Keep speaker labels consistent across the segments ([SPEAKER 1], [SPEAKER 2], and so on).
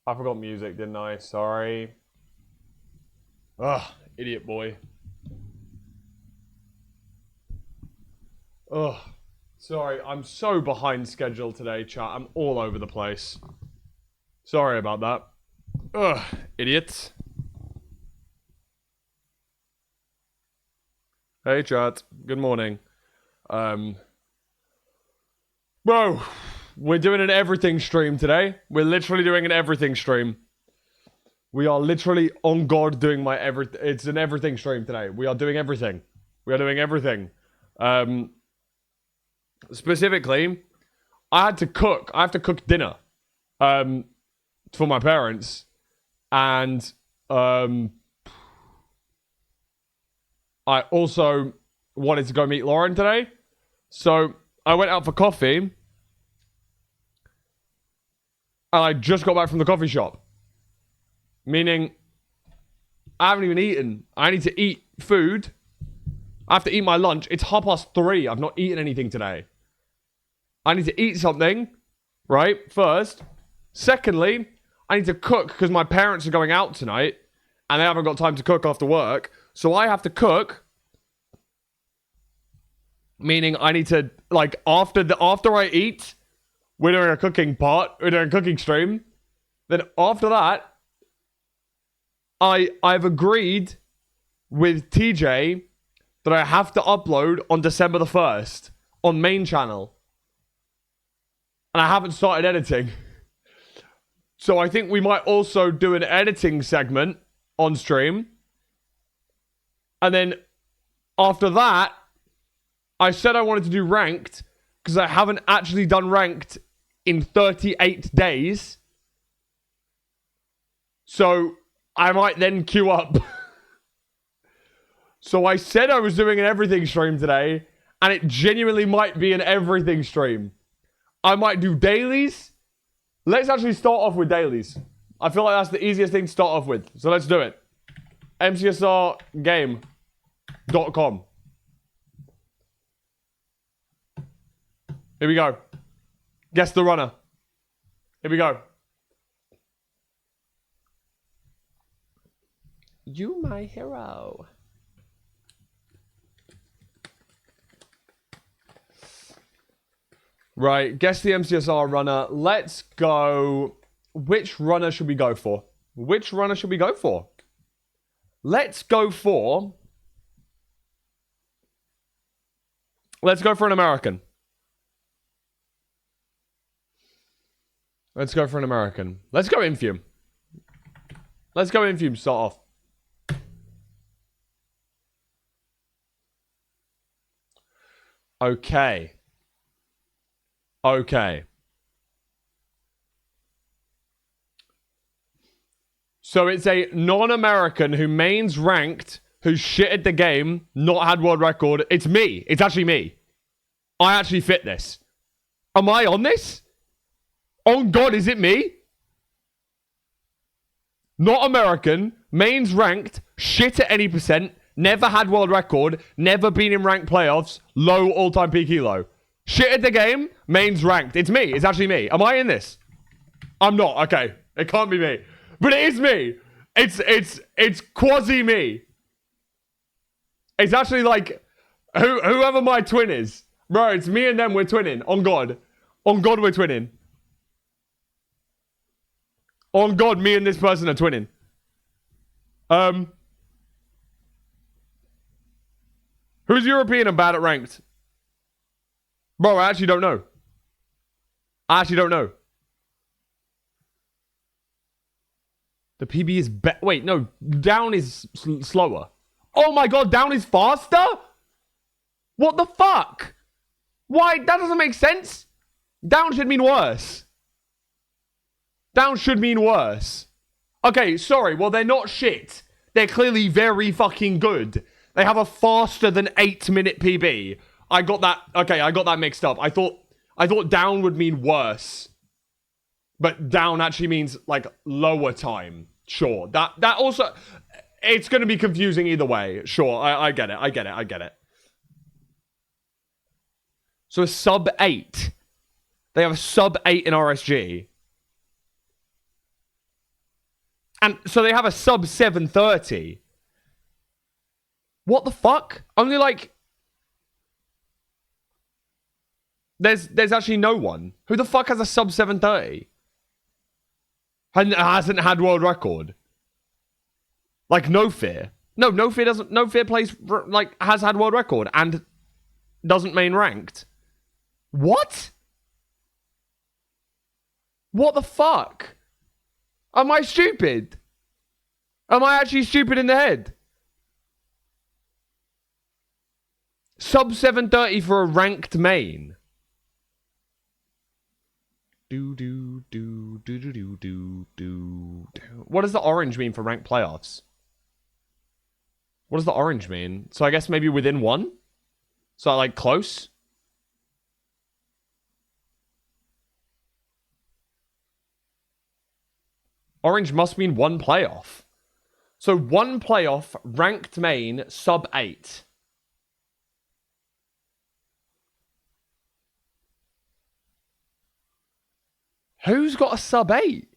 [SPEAKER 1] I forgot music, didn't I? Sorry. Ugh, idiot boy. Ugh. Sorry, I'm so behind schedule today, chat. I'm all over the place. Sorry about that. Ugh, idiots. Hey, chat. Good morning. Bro, we're doing an everything stream today. We're literally doing an everything stream. We are literally on God doing my everything. It's an everything stream today. We are doing everything. We are doing everything. Specifically, I had to cook. I have to cook dinner. For my parents. And, I also wanted to go meet Lauren today. So, I went out for coffee. And I just got back from the coffee shop. Meaning, I haven't even eaten. I need to eat food. I have to eat my lunch. It's 3:30. I've not eaten anything today. I need to eat something, right? First. Secondly, I need to cook because my parents are going out tonight and they haven't got time to cook after work. So I have to cook. Meaning I need to, like, after I eat, we're doing a cooking part. We're doing a cooking stream. Then after that, I've agreed with TJ that I have to upload on December the 1st on main channel. And I haven't started editing. So I think we might also do an editing segment on stream. And then after that, I said I wanted to do ranked because I haven't actually done ranked in 38 days. So I might then queue up. So I said I was doing an everything stream today, and it genuinely might be an everything stream. I might do dailies. Let's actually start off with dailies. I feel like that's the easiest thing to start off with. So let's do it. mcsrgame.com. Here we go. Guess the runner. Here we go. You my hero. Right, guess the MCSR runner. Let's go. Which runner should we go for? Which runner should we go for? Let's go for an American. Let's go for an American. Let's go Infume. Let's go Infume, start off. Okay. Okay. So it's a non-American who mains ranked, who's shit at the game, not had world record. It's me. It's actually me. I actually fit this. Am I on this? Oh God, is it me? Not American, mains ranked, shit at any percent, never had world record, never been in ranked playoffs, low all-time peak elo. Shit at the game, mains ranked. It's me. It's actually me. Am I in this? I'm not. Okay. It can't be me. But it is me. It's quasi me. It's actually like whoever my twin is. Bro, it's me and them, we're twinning. On God. On God, we're twinning. On God, me and this person are twinning. Who's European and bad at ranked? Bro, I actually don't know. I actually don't know. The PB is wait, no. Down is slower. Oh my God, down is faster? What the fuck? Why? That doesn't make sense. Down should mean worse. Down should mean worse. Okay, sorry. Well, they're not shit. They're clearly very fucking good. They have a faster than 8-minute PB. I got that. Okay, I got that mixed up. I thought down would mean worse. But down actually means like lower time. Sure. That also, it's going to be confusing either way. Sure. I get it. So a sub 8. They have a sub 8 in RSG. And so they have a sub 730. What the fuck? Only like... There's actually no one. Who the fuck has a sub 730? And hasn't had world record. Like, No Fear. No Fear doesn't... No Fear plays... Like, has had world record and doesn't main ranked. What? What the fuck? Am I stupid? Am I actually stupid in the head? Sub 730 for a ranked main. What does the orange mean for ranked playoffs? What does the orange mean? So I guess maybe within one? So like close? Orange must mean one playoff. So one playoff, ranked main, sub 8. Who's got a sub 8?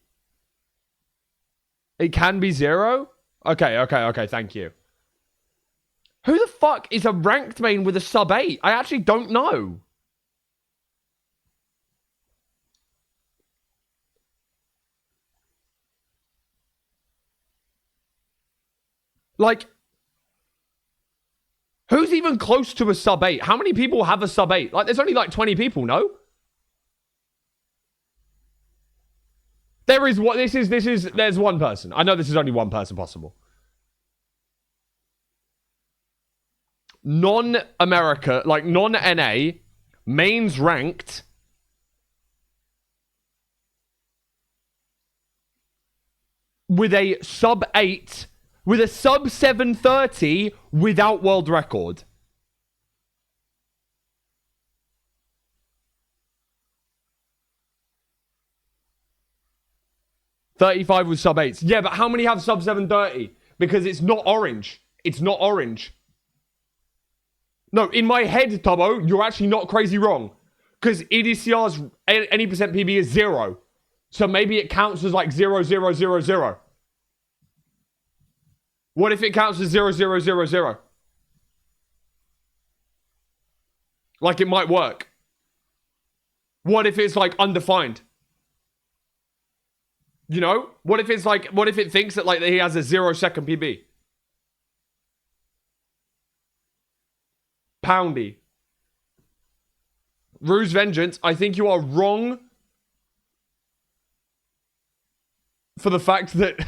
[SPEAKER 1] It can be 0? Okay, thank you. Who the fuck is a ranked main with a sub 8? I actually don't know. Like, who's even close to a sub 8? How many people have a sub 8? Like, there's only like 20 people, no? There is what there's one person. I know this is only one person possible. Non-America, like non-NA, mains ranked. With a sub 8, with a sub 730 without world record. $35 with sub 8s. Yeah, but how many have sub 730? Because it's not orange. It's not orange. No, in my head, Tubbo, you're actually not crazy wrong. Because EDCR's any percent PB is 0. So maybe it counts as like 0, 0, 0, 0. What if it counts as 0, 0, 0, 0? Like it might work. What if it's like undefined? You know? What if it's like, what if it thinks that like he has a 0-second PB? Poundy. Ruse Vengeance, I think you are wrong for the fact that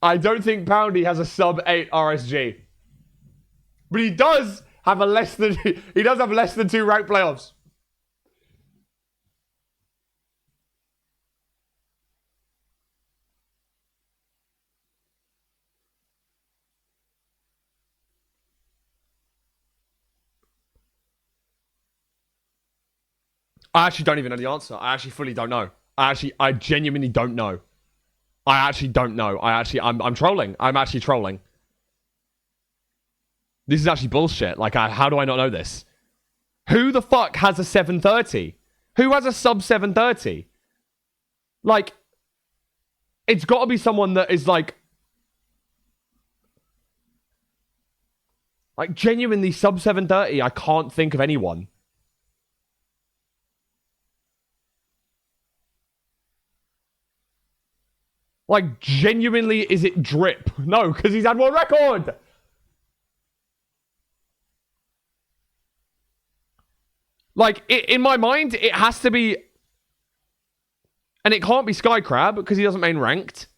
[SPEAKER 1] I don't think Poundy has a sub 8 RSG. But he does have a less than 2 ranked playoffs. I actually don't even know the answer. I actually fully don't know. I genuinely don't know. I actually don't know. I'm trolling. I'm actually trolling. This is actually bullshit. Like, how do I not know this? Who the fuck has a 730? Who has a sub 730? Like, it's got to be someone that is like genuinely sub 730. I can't think of anyone. Like, genuinely, is it Drip? No, because he's had world record. Like, in my mind, it has to be... And it can't be Sky Crab, because he doesn't main ranked.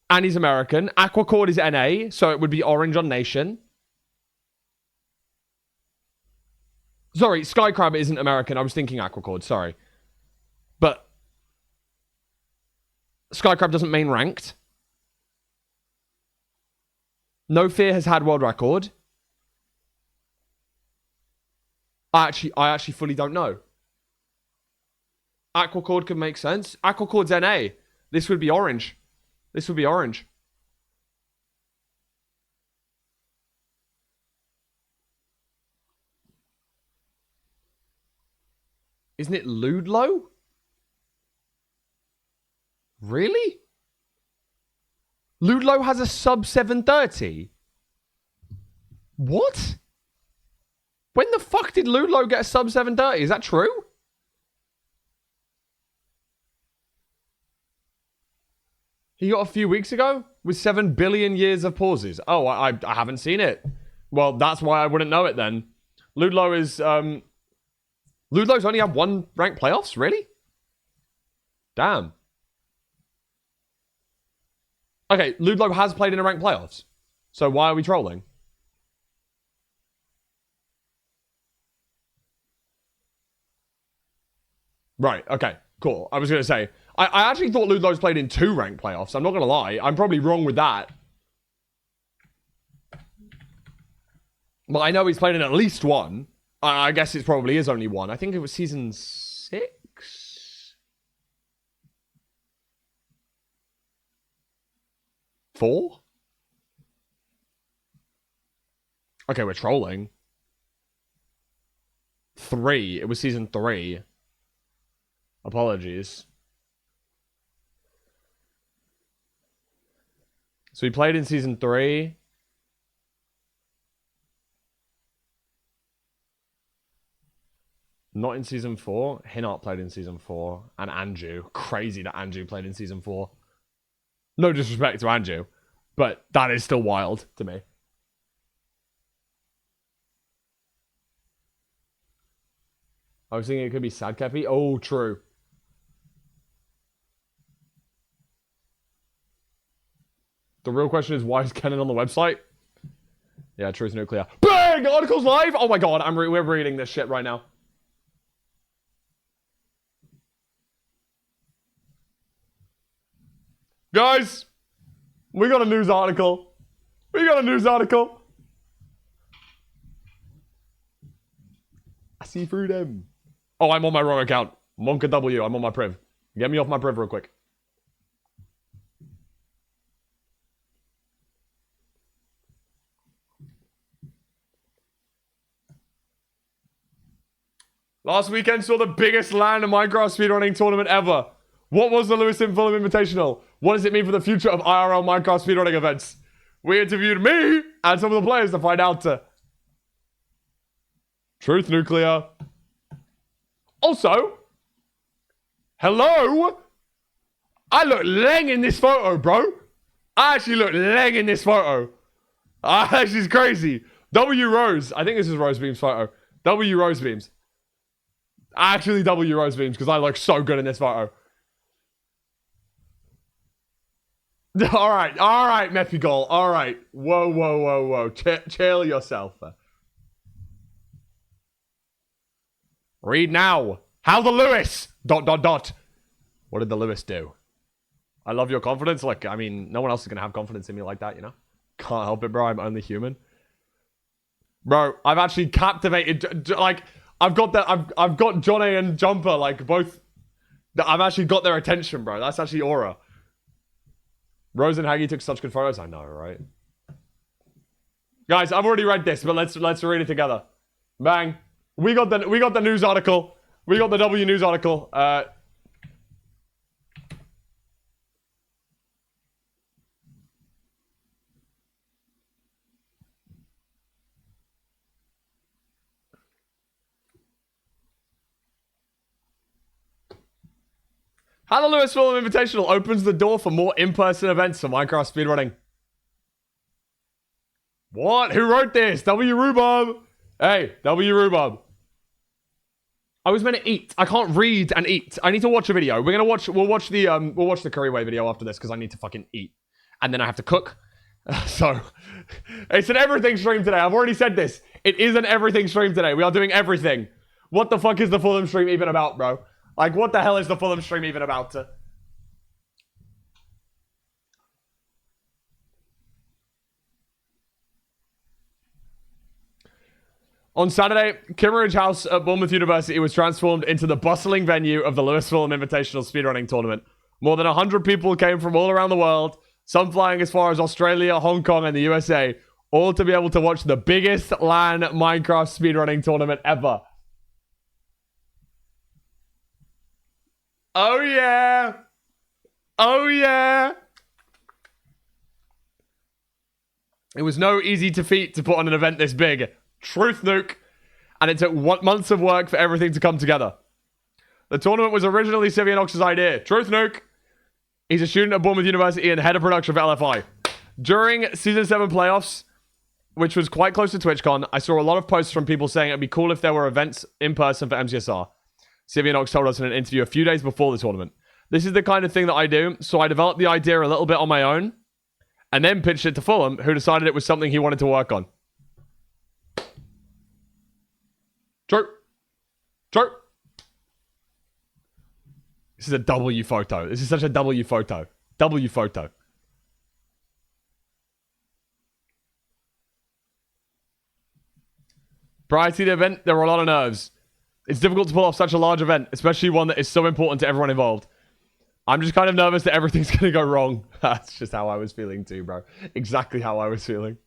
[SPEAKER 1] And he's American. Aquacord is NA, so it would be orange on Nation. Sorry, Sky Crab isn't American. I was thinking Aquacord, sorry. But... Skycrab doesn't main ranked. No Fear has had world record. I actually fully don't know. Aquacord could make sense. Aquacord's NA. This would be orange. This would be orange. Isn't it Ludlow? Really? Ludlow has a sub 730. What? When the fuck did Ludlow get a sub 730? Is that true? He got a few weeks ago with 7 billion years of pauses. Oh, I haven't seen it. Well, that's why I wouldn't know it then. Ludlow is... Ludlow's only had 1 ranked playoffs? Really? Damn. Okay, Ludlow has played in a ranked playoffs. So why are we trolling? Right, okay, cool. I was going to say, I actually thought Ludlow's played in 2 ranked playoffs. I'm not going to lie. I'm probably wrong with that. But I know he's played in at least 1. I guess it probably is only 1. I think it was season 6? 4? Okay, we're trolling. 3. It was season 3. Apologies. So he played in season 3. Not in season 4. Hinart played in season 4. And Anju. Crazy that Anju played in season 4. No disrespect to Anju. But that is still wild to me. I was thinking it could be Sadkepi. Oh, true. The real question is, why is Kenan on the website? Yeah, Truth Nuclear. Bang! Article's live! Oh my god, we're reading this shit right now. Guys! We got a news article. We got a news article. I see through them. Oh, I'm on my wrong account. Monka W, I'm on my priv. Get me off my priv real quick. Last weekend saw the biggest LAN Minecraft speedrunning tournament ever. What was the Lewis and Fulham Invitational? What does it mean for the future of IRL Minecraft speedrunning events? We interviewed me and some of the players to find out. Truth Nuclear. Also, hello? I look leng in this photo, bro. I actually look leng in this photo. This is crazy. W Rose. I think this is Rosebeam's photo. W Rosebeams. Actually, W Rosebeams, because I look so good in this photo. Alright, Mepigol. Alright. Whoa. Chill yourself. Read now. How the Lewis... ... What did the Lewis do? I love your confidence. Look, I mean, no one else is going to have confidence in me like that, you know? Can't help it, bro. I'm only human. Bro, I've actually captivated... Like... I've got Johnny and Jumper, like, both... I've actually got their attention, bro. That's actually aura. Rose and Haggy took such good photos. I know, right? Guys, I've already read this, but let's read it together. Bang. We got the news article. We got the W news article. How the Lewis Fulham Invitational opens the door for more in-person events for Minecraft speedrunning. What? Who wrote this? W Rhubarb. Hey, W Rhubarb. I was meant to eat. I can't read and eat. I need to watch a video. We'll watch the Curryway video after this because I need to fucking eat. And then I have to cook. So, it's an everything stream today. I've already said this. It is an everything stream today. We are doing everything. What the fuck is the Fulham stream even about, bro? Like, what the hell is the Fulham stream even about? On Saturday, Kimmeridge House at Bournemouth University was transformed into the bustling venue of the Lewis Fulham Invitational Speedrunning Tournament. More than 100 people came from all around the world, some flying as far as Australia, Hong Kong, and the USA, all to be able to watch the biggest LAN Minecraft speedrunning tournament ever. Oh yeah! Oh yeah! It was no easy feat to put on an event this big. Truth nuke. And it took months of work for everything to come together. The tournament was originally Sivianox's idea. Truth nuke. He's a student at Bournemouth University and head of production for LFI. During Season 7 playoffs, which was quite close to TwitchCon, I saw a lot of posts from people saying it'd be cool if there were events in person for MCSR. Sivianox told us in an interview a few days before the tournament. This is the kind of thing that I do, so I developed the idea a little bit on my own, and then pitched it to Fulham, who decided it was something he wanted to work on. True. This is a W photo. This is such a W photo. W photo. Prior to the event, there were a lot of nerves. It's difficult to pull off such a large event, especially one that is so important to everyone involved. I'm just kind of nervous that everything's going to go wrong. That's just how I was feeling too, bro. Exactly how I was feeling.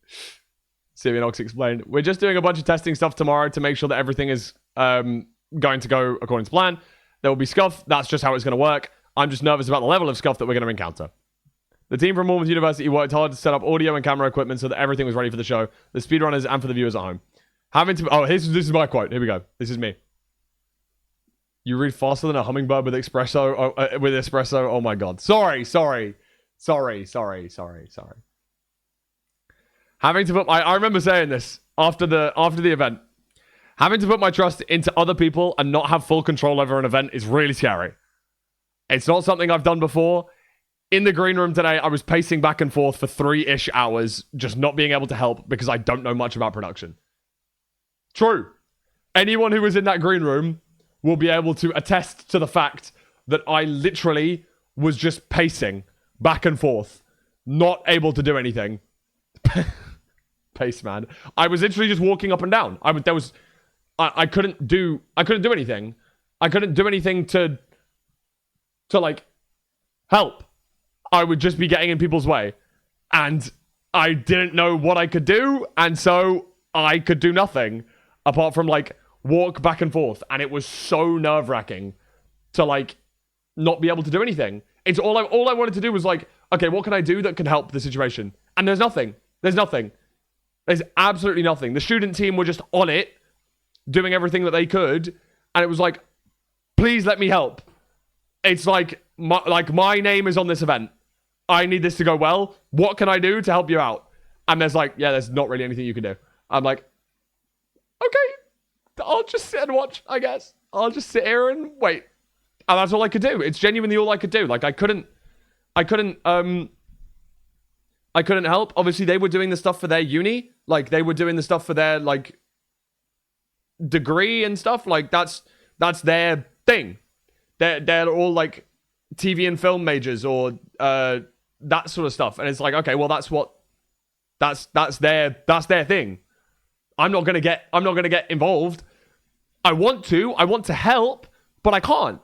[SPEAKER 1] Sivianox explained, we're just doing a bunch of testing stuff tomorrow to make sure that everything is going to go according to plan. There will be scuff. That's just how it's going to work. I'm just nervous about the level of scuff that we're going to encounter. The team from Bournemouth University worked hard to set up audio and camera equipment so that everything was ready for the show, the speedrunners, and for the viewers at home. This is my quote. Here we go. This is me. You read faster than a hummingbird with espresso. Oh my god. Sorry. Having to put I remember saying this after the event. Having to put my trust into other people and not have full control over an event is really scary. It's not something I've done before. In the green room today, I was pacing back and forth for 3-ish hours, just not being able to help because I don't know much about production. True. Anyone who was in that green room will be able to attest to the fact that I literally was just pacing back and forth, not able to do anything. Pace, man. I was literally just walking up and down. I couldn't do anything. I couldn't do anything to like help. I would just be getting in people's way. And I didn't know what I could do, and so I could do nothing apart from like walk back and forth. And it was so nerve-wracking to like not be able to do anything. It's all I wanted to do was like, okay, what can I do that can help the situation? And there's nothing. There's absolutely nothing. The student team were just on it, doing everything that they could, and it was like, please let me help. It's like my name is on this event. I need this to go well. What can I do to help you out? And there's like, yeah, there's not really anything you can do. I'm like, okay, I'll just sit and watch, I guess. I'll just sit here and wait. And that's all I could do. It's genuinely all I could do. Like I couldn't help. Obviously, they were doing the stuff for their uni. Like they were doing the stuff for their like degree and stuff. Like that's their thing. They're all like TV and film majors or that sort of stuff. And it's like, okay, well that's their thing. I'm not gonna get involved. I want to help, but I can't.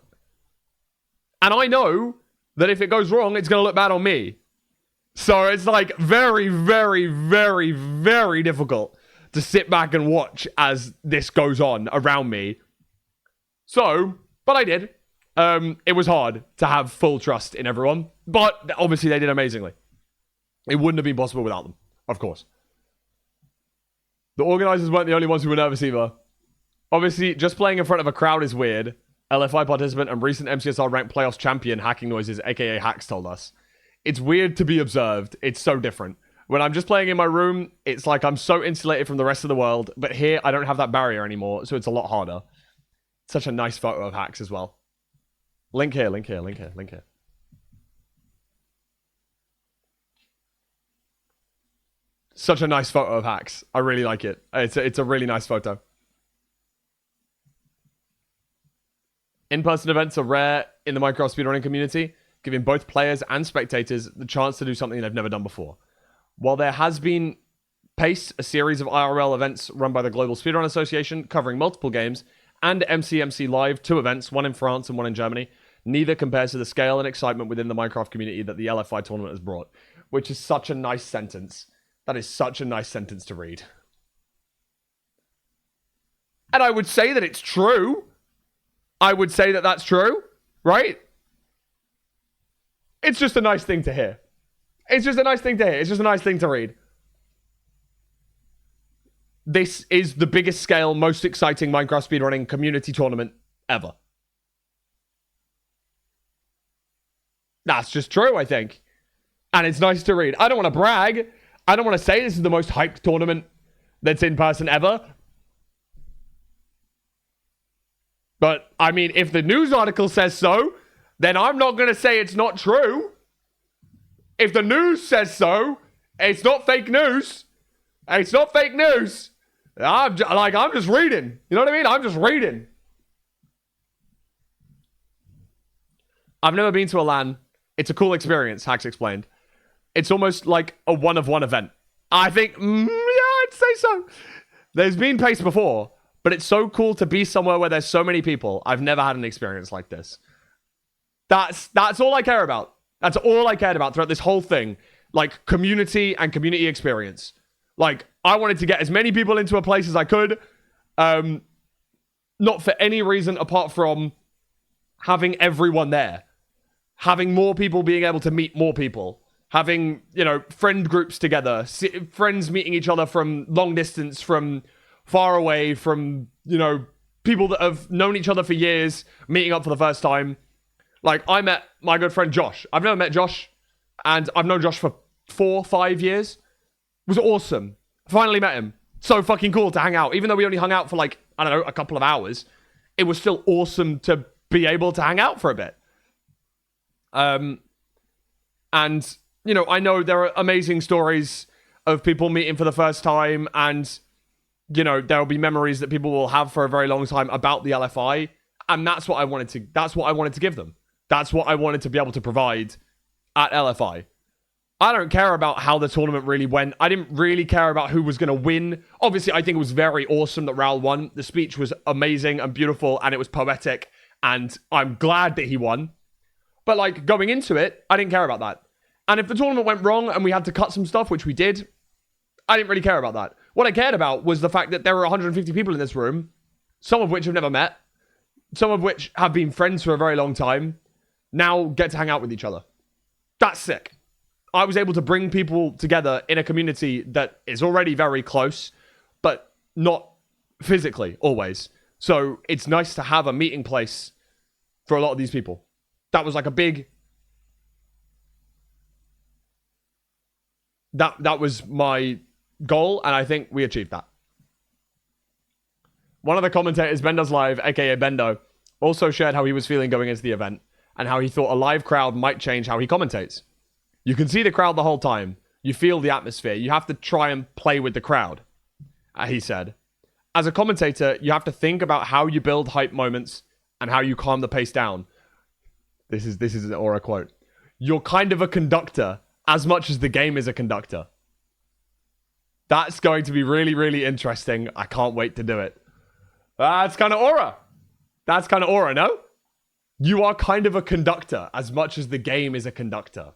[SPEAKER 1] And I know that if it goes wrong, it's gonna look bad on me. So it's like very, very, very, very difficult to sit back and watch as this goes on around me. So, but I did. It was hard to have full trust in everyone, but obviously they did amazingly. It wouldn't have been possible without them, of course. The organizers weren't the only ones who were nervous either. Obviously, just playing in front of a crowd is weird. LFI participant and recent MCSR ranked playoffs champion Hacking Noises, aka Hacks, told us. It's weird to be observed. It's so different. When I'm just playing in my room, it's like I'm so insulated from the rest of the world. But here, I don't have that barrier anymore, so it's a lot harder. Such a nice photo of Hacks as well. Link here. Such a nice photo of Hacks. I really like it. It's a really nice photo. In-person events are rare in the Minecraft speedrunning community, giving both players and spectators the chance to do something they've never done before. While there has been Pace, a series of IRL events run by the Global Speedrun Association covering multiple games, and MCMC Live, 2 events, one in France and one in Germany, neither compares to the scale and excitement within the Minecraft community that the LFI tournament has brought. Which is such a nice sentence. That is such a nice sentence to read. And I would say that it's true. I would say that that's true, right? It's just a nice thing to hear. It's just a nice thing to hear. It's just a nice thing to read. this is the biggest scale, most exciting Minecraft speedrunning community tournament ever. That's just true, I think. And it's nice to read. I don't want to brag. I don't want to say this is the most hyped tournament that's in person ever. But, I mean, if the news article says so, then I'm not going to say it's not true. If the news says so, it's not fake news. It's not fake news. I'm just reading. You know what I mean? I'm just reading. I've never been to a LAN. It's a cool experience, Hax explained. It's almost like a one-of-one event. I think, yeah, I'd say so. There's been pace before, but it's so cool to be somewhere where there's so many people. I've never had an experience like this. That's all I care about. That's all I cared about throughout this whole thing. Like, community and community experience. Like, I wanted to get as many people into a place as I could. Not for any reason apart from having everyone there. Having more people being able to meet more people. Having, you know, friend groups together. Friends meeting each other from long distance, from far away, from, you know, people that have known each other for years, meeting up for the first time. Like, I met my good friend Josh. I've never met Josh, and I've known Josh for 4-5 years. It was awesome. Finally met him. So fucking cool to hang out. Even though we only hung out for like, I don't know, a couple of hours, it was still awesome to be able to hang out for a bit. And, you know, I know there are amazing stories of people meeting for the first time, and, you know, there'll be memories that people will have for a very long time about the LFI, and that's what I wanted to give them. That's what I wanted to be able to provide at LFI. I don't care about how the tournament really went. I didn't really care about who was going to win. Obviously, I think it was very awesome that Raul won. The speech was amazing and beautiful, and it was poetic, and I'm glad that he won. But, like, going into it, I didn't care about that. And if the tournament went wrong and we had to cut some stuff, which we did, I didn't really care about that. What I cared about was the fact that there were 150 people in this room, some of which have never met, some of which have been friends for a very long time, now get to hang out with each other. That's sick. I was able to bring people together in a community that is already very close, but not physically, always. So it's nice to have a meeting place for a lot of these people. That was like a big... That was my goal, and I think we achieved that. One of the commentators, Bendo's Live, aka Bendo, also shared how he was feeling going into the event, and how he thought a live crowd might change how he commentates. You can see the crowd the whole time. You feel the atmosphere. You have to try and play with the crowd, he said. As a commentator, you have to think about how you build hype moments and how you calm the pace down. This is an Aura quote. You're kind of a conductor as much as the game is a conductor. That's going to be really, really interesting. I can't wait to do it. That's kind of Aura. That's kind of Aura, no? You are kind of a conductor as much as the game is a conductor.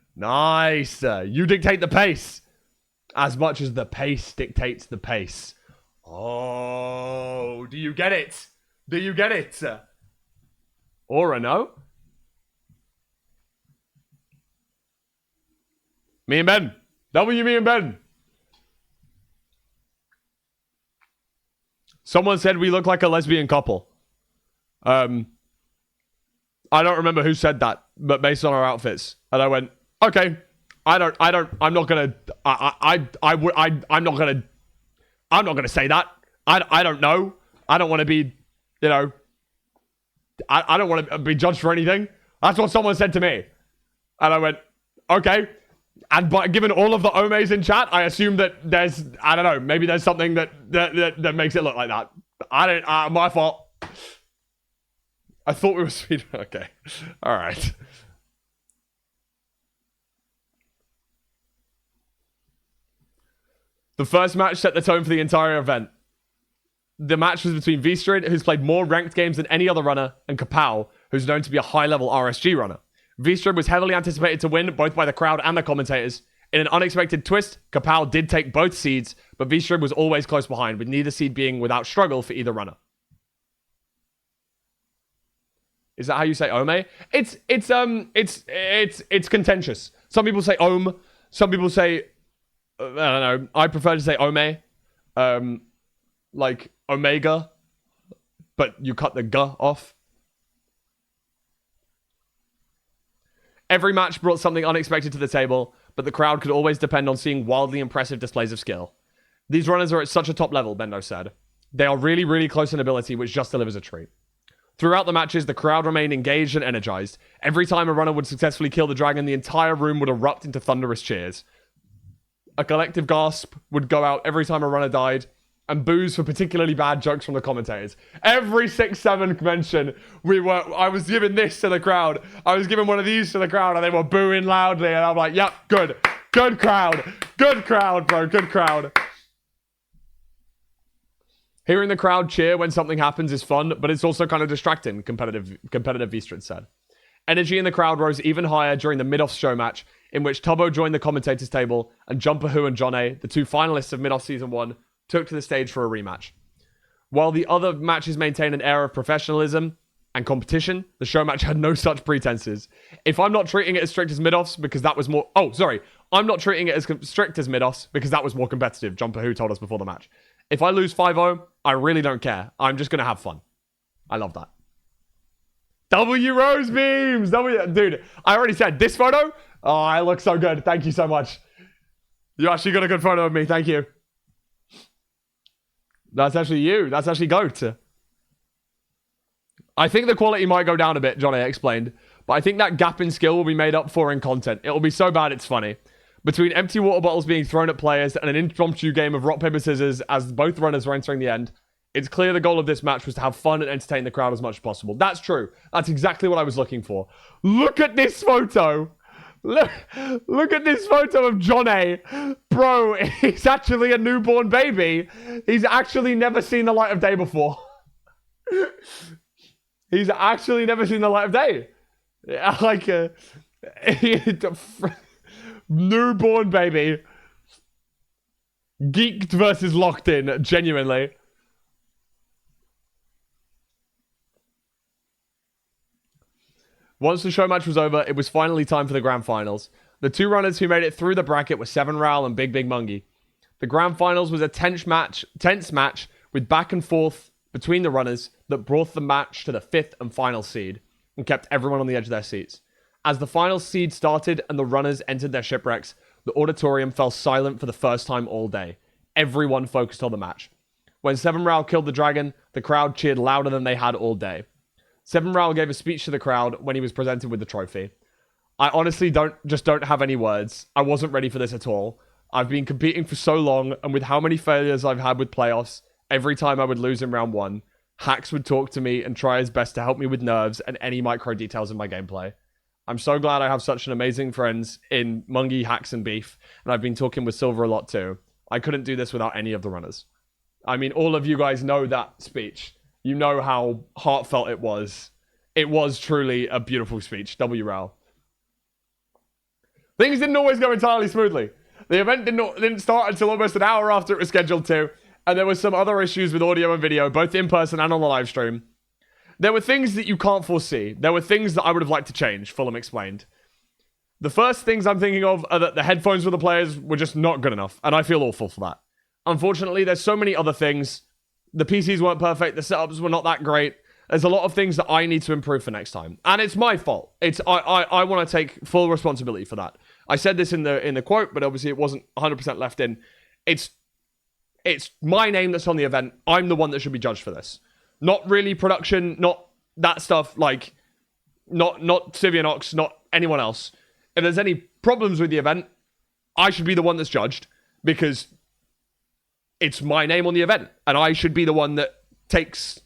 [SPEAKER 1] Nice. You dictate the pace as much as the pace dictates the pace. Oh, do you get it? Do you get it? Aura, no? Me and Ben. Me and Ben. Someone said we look like a lesbian couple. I don't remember who said that, but based on our outfits. And I went, okay, I'm not gonna say that. I don't know. I don't want to be, you know, I don't want to be judged for anything. That's what someone said to me. And I went, okay. And but given all of the Omes in chat, I assume that there's, I don't know, maybe there's something that makes it look like that. My fault. I thought we were speed. Okay. All right. The first match set the tone for the entire event. The match was between Vstrid, who's played more ranked games than any other runner, and Kapow, who's known to be a high-level RSG runner. Vstrid was heavily anticipated to win, both by the crowd and the commentators. In an unexpected twist, Kapow did take both seeds, but Vstrid was always close behind, with neither seed being without struggle for either runner. Is that how you say Ome? It's contentious. Some people say Some people say don't know. I prefer to say Ome. Like Omega, but you cut the G off. Every match brought something unexpected to the table, but the crowd could always depend on seeing wildly impressive displays of skill. These runners are at such a top level, Bendo said. They are really, really close in ability, which just delivers a treat. Throughout the matches, the crowd remained engaged and energized. Every time a runner would successfully kill the dragon, the entire room would erupt into thunderous cheers. A collective gasp would go out every time a runner died, and boos for particularly bad jokes from the commentators. Every 6-7 convention, I was giving this to the crowd. I was giving one of these to the crowd, and they were booing loudly, and I'm like, yep, good. Good crowd. Good crowd, bro. Good crowd. Hearing the crowd cheer when something happens is fun, but it's also kind of distracting, competitive Vistrid said. Energy in the crowd rose even higher during the Mid-Off show match, in which Tubbo joined the commentators table, and Jumper Who and John A, the two finalists of Mid-Off Season 1, took to the stage for a rematch. While the other matches maintained an air of professionalism and competition, the show match had no such pretenses. If I'm not treating it as strict as Mid-Offs because that was more... Oh, sorry. I'm not treating it as strict as Mid-Offs because that was more competitive, Jumper Who told us before the match. If I lose 5-0, I really don't care. I'm just going to have fun. I love that. W Rose Beams! Dude, I already said this photo. Oh, I look so good. Thank you so much. You actually got a good photo of me. Thank you. That's actually you. That's actually GOAT. I think the quality might go down a bit, Johnny explained. But I think that gap in skill will be made up for in content. It will be so bad it's funny. Between empty water bottles being thrown at players and an impromptu game of rock, paper, scissors as both runners were entering the end, it's clear the goal of this match was to have fun and entertain the crowd as much as possible. That's true. That's exactly what I was looking for. Look at this photo. Look at this photo of John A. Bro, he's actually a newborn baby. He's actually never seen the light of day before. He's actually never seen the light of day. Like a newborn baby. Geeked versus locked in, genuinely. Once the show match was over, it was finally time for the grand finals. The two runners who made it through the bracket were Seven Ral and Big Big Mungie. The grand finals was a tense match with back and forth between the runners that brought the match to the 5th and final seed and kept everyone on the edge of their seats. As the final seed started and the runners entered their shipwrecks, the auditorium fell silent for the first time all day. Everyone focused on the match. When Seven Ral killed the dragon, the crowd cheered louder than they had all day. Seven Ral gave a speech to the crowd when he was presented with the trophy. I honestly don't have any words. I wasn't ready for this at all. I've been competing for so long, and with how many failures I've had with playoffs, every time I would lose in round 1, Hax would talk to me and try his best to help me with nerves and any micro details in my gameplay. I'm so glad I have such an amazing friends in Mungie, Hax, and Beef, and I've been talking with Silver a lot too. I couldn't do this without any of the runners. I mean, all of you guys know that speech. You know how heartfelt it was. It was truly a beautiful speech. W. Rao. Things didn't always go entirely smoothly. The event didn't start until almost an hour after it was scheduled to, and there were some other issues with audio and video, both in person and on the live stream. There were things that you can't foresee. There were things that I would have liked to change, Fulham explained. The first things I'm thinking of are that the headphones for the players were just not good enough, and I feel awful for that. Unfortunately, there's so many other things. The PCs weren't perfect, the setups were not that great. There's a lot of things that I need to improve for next time. And it's my fault. I want to take full responsibility for that. I said this in the quote, but obviously it wasn't 100% left in. It's my name that's on the event. I'm the one that should be judged for this. Not really production, not that stuff, like, not Sivianox, not anyone else. If there's any problems with the event, I should be the one that's judged, because it's my name on the event, and I should be the one that takes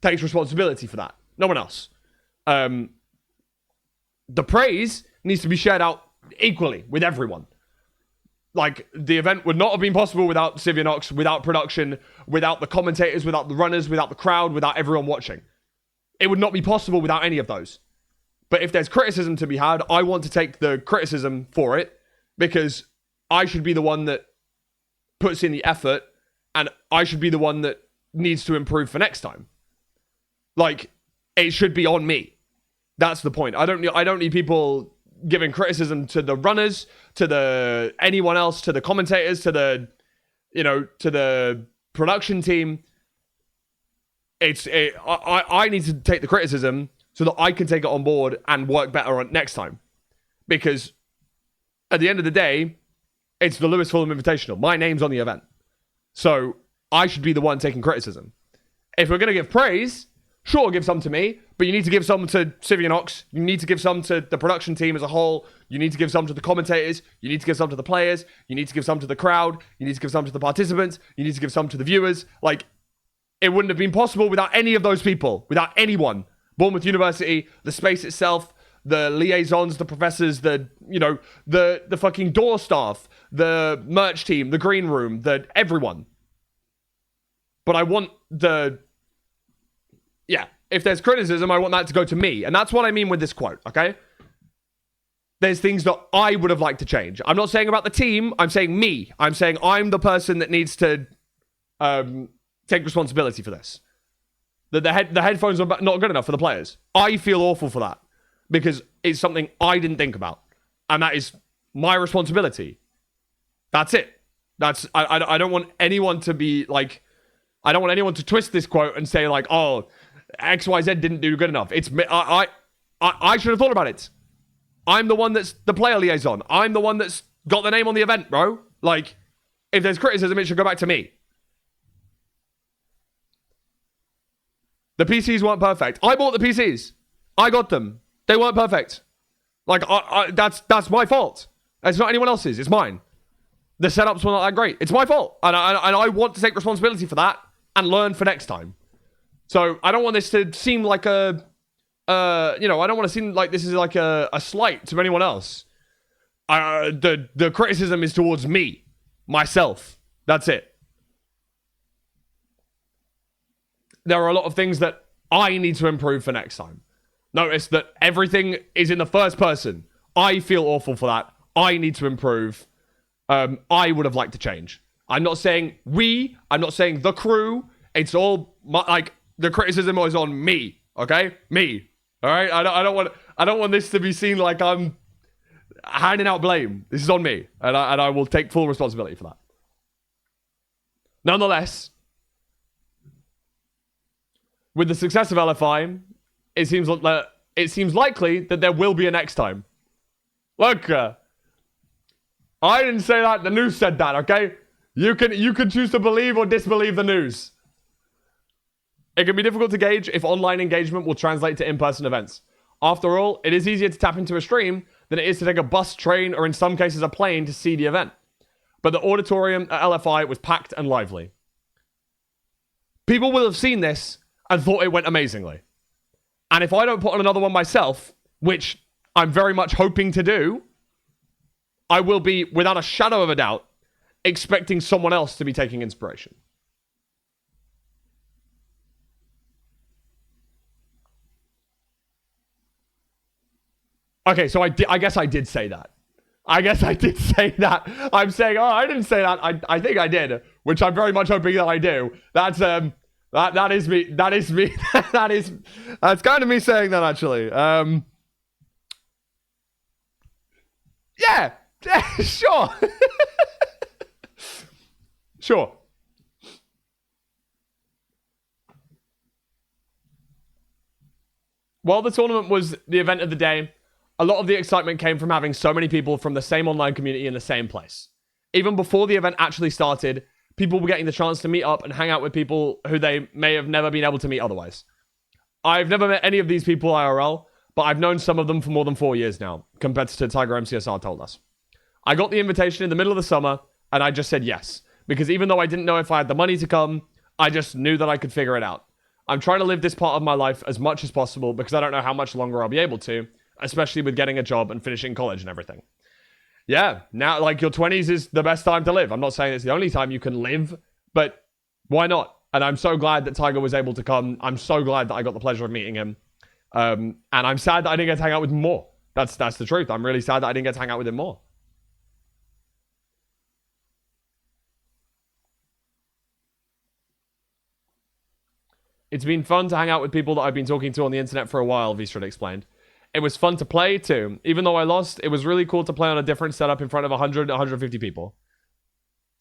[SPEAKER 1] responsibility for that. No one else. The praise needs to be shared out equally with everyone. Like, the event would not have been possible without Sivianox, without production, without the commentators, without the runners, without the crowd, without everyone watching. It would not be possible without any of those. But if there's criticism to be had, I want to take the criticism for it, because I should be the one that puts in the effort, and I should be the one that needs to improve for next time. Like, it should be on me. That's the point. I don't need people giving criticism to the runners, to the anyone else, to the commentators, to the, to the production team. I need to take the criticism so that I can take it on board and work better on next time. Because at the end of the day, it's the Lewis Fulham Invitational. My name's on the event. So I should be the one taking criticism. If we're going to give praise, sure, give some to me, but you need to give some to Sivian Ox. You need to give some to the production team as a whole. You need to give some to the commentators. You need to give some to the players. You need to give some to the crowd. You need to give some to the participants. You need to give some to the viewers. Like, it wouldn't have been possible without any of those people, without anyone. Bournemouth University, the space itself, the liaisons, the professors, the fucking door staff, the merch team, the green room, everyone. But I want if there's criticism, I want that to go to me. And that's what I mean with this quote, okay? There's things that I would have liked to change. I'm not saying about the team, I'm saying me. I'm saying I'm the person that needs to take responsibility for this. The headphones are not good enough for the players. I feel awful for that because it's something I didn't think about. And that is my responsibility. That's it. I don't want anyone to be like, I don't want anyone to twist this quote and say like, oh, XYZ didn't do good enough. It's I should have thought about it. I'm the one that's the player liaison. I'm the one that's got the name on the event, bro. Like, if there's criticism, it should go back to me. The PCs weren't perfect. I bought the PCs. I got them. They weren't perfect. Like, that's my fault. It's not anyone else's. It's mine. The setups were not that great. It's my fault. And I want to take responsibility for that and learn for next time. So I don't want this to seem like I don't want to seem like this is like a slight to anyone else. The criticism is towards me, myself. That's it. There are a lot of things that I need to improve for next time. Notice that everything is in the first person. I feel awful for that. I need to improve. I would have liked to change. I'm not saying we. I'm not saying the crew. It's all the criticism is on me. Okay, me. All right. I don't want this to be seen like I'm handing out blame. This is on me, and I will take full responsibility for that. Nonetheless, with the success of LFI, it seems likely that there will be a next time. Look, I didn't say that. The news said that. Okay, you can choose to believe or disbelieve the news. It can be difficult to gauge if online engagement will translate to in-person events. After all, it is easier to tap into a stream than it is to take a bus, train, or in some cases a plane to see the event. But the auditorium at LFI was packed and lively. People will have seen this and thought it went amazingly. And if I don't put on another one myself, which I'm very much hoping to do, I will be, without a shadow of a doubt, expecting someone else to be taking inspiration. Okay, so I guess I did say that. I guess I did say that. I'm saying, oh, I didn't say that. I think I did, which I'm very much hoping that I do. That's that is me. That is me. That's kind of me saying that actually. Yeah, sure. Sure. While the tournament was the event of the day, a lot of the excitement came from having so many people from the same online community in the same place. Even before the event actually started, people were getting the chance to meet up and hang out with people who they may have never been able to meet otherwise. I've never met any of these people IRL, but I've known some of them for more than 4 years now, competitor Tiger MCSR told us. I got the invitation in the middle of the summer, and I just said yes, because even though I didn't know if I had the money to come, I just knew that I could figure it out. I'm trying to live this part of my life as much as possible because I don't know how much longer I'll be able to, especially with getting a job and finishing college and everything. Yeah, now, like, your 20s is the best time to live. I'm not saying it's the only time you can live, but why not? And I'm so glad that Tiger was able to come. I'm so glad that I got the pleasure of meeting him. And I'm sad that I didn't get to hang out with him more. That's the truth. I'm really sad that I didn't get to hang out with him more. It's been fun to hang out with people that I've been talking to on the internet for a while, Vistrid explained. It was fun to play too. Even though I lost, it was really cool to play on a different setup in front of 100, 150 people.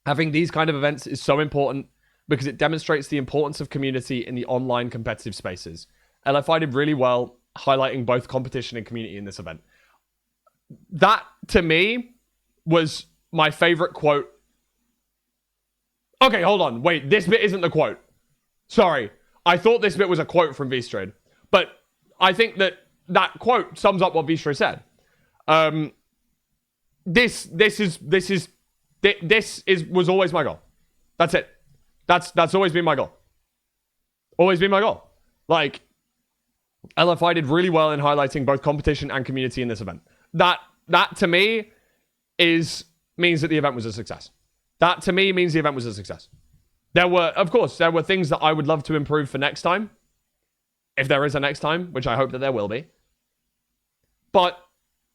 [SPEAKER 1] Having these kind of events is so important because it demonstrates the importance of community in the online competitive spaces. LFI did really well highlighting both competition and community in this event. That, to me, was my favorite quote. Okay, hold on. Wait, this bit isn't the quote. Sorry. I thought this bit was a quote from V-Strade. But I think that quote sums up what V-Strade said. This was always my goal. That's it. That's always been my goal. Always been my goal. Like, LFI did really well in highlighting both competition and community in this event. That to me means that the event was a success. That to me means the event was a success. There were things that I would love to improve for next time. If there is a next time, which I hope that there will be. But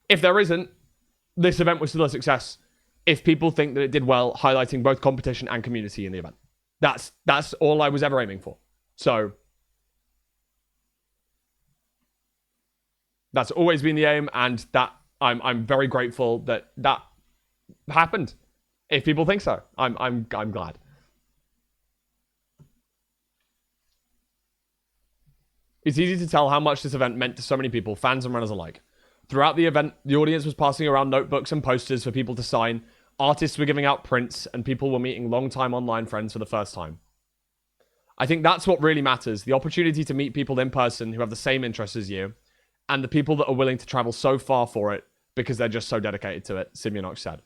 [SPEAKER 1] if there isn't, this event was still a success if people think that it did well highlighting both competition and community in the event. That's all I was ever aiming for. So that's always been the aim, and that I'm very grateful that happened. If people think so, I'm glad. It's easy to tell how much this event meant to so many people, fans and runners alike. Throughout the event, the audience was passing around notebooks and posters for people to sign, artists were giving out prints, and people were meeting long-time online friends for the first time. I think that's what really matters, the opportunity to meet people in person who have the same interests as you, and the people that are willing to travel so far for it because they're just so dedicated to it, Simeonox said.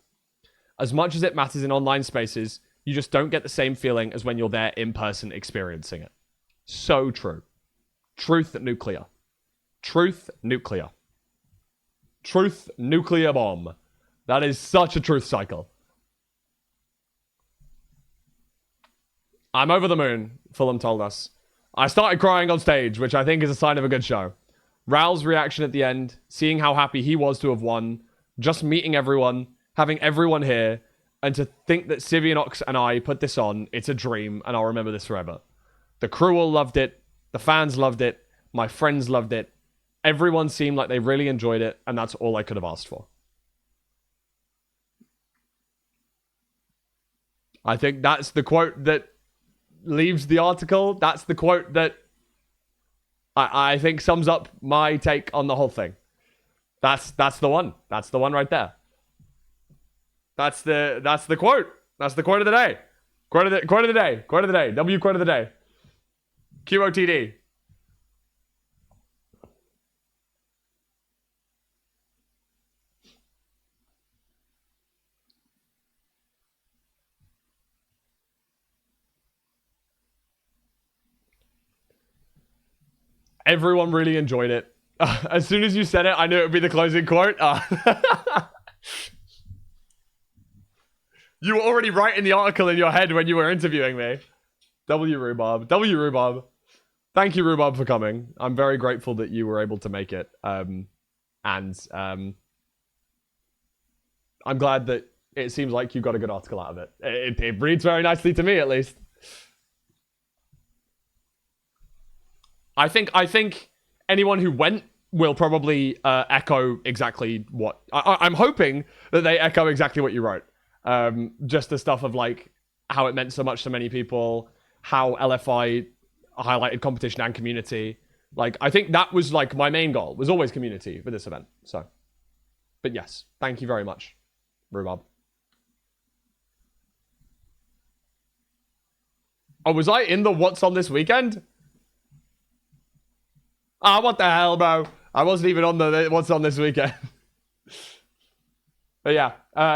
[SPEAKER 1] As much as it matters in online spaces, you just don't get the same feeling as when you're there in person experiencing it. So true. Truth nuclear. Truth nuclear. Truth nuclear bomb. That is such a truth cycle. I'm over the moon, Fulham told us. I started crying on stage, which I think is a sign of a good show. Raul's reaction at the end, seeing how happy he was to have won, just meeting everyone, having everyone here, and to think that Simeonox and I put this on, it's a dream, and I'll remember this forever. The crew all loved it. The fans loved it. My friends loved it. Everyone seemed like they really enjoyed it, and that's all I could have asked for. I think that's the quote that leaves the article. That's the quote that I think sums up my take on the whole thing. That's the one. That's the one right there. That's the quote. That's the quote of the day. Quote of the day. Quote of the day. W quote of the day. QOTD. Everyone really enjoyed it. As soon as you said it, I knew it would be the closing quote. You were already writing the article in your head when you were interviewing me. W Rhubarb. W Rhubarb. Thank you, Rhubarb, for coming. I'm very grateful that you were able to make it. I'm glad that it seems like you got a good article out of it. It reads very nicely to me, at least. I think anyone who went will probably echo exactly what... I'm hoping that they echo exactly what you wrote. Just the stuff of, like, how it meant so much to many people, how LFI highlighted competition and community. Like, I think that was, like, my main goal, was always community for this event. So, but yes, thank you very much, Rhubarb. Oh, was I in the What's On This Weekend? Ah, what the hell, bro? I wasn't even on the What's On This Weekend. But yeah,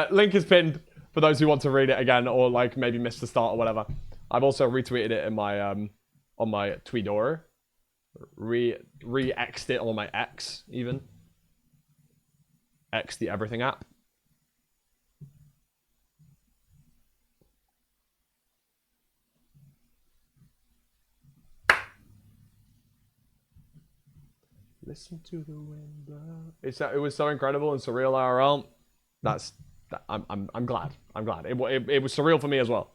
[SPEAKER 1] link is pinned for those who want to read it again, or like maybe missed the start or whatever. I've also retweeted it in my on my Tweetor, re-xed it on my X even. X the everything app. Listen to the wind blow. It was so incredible and surreal IRL. I'm glad. I'm glad. It was surreal for me as well.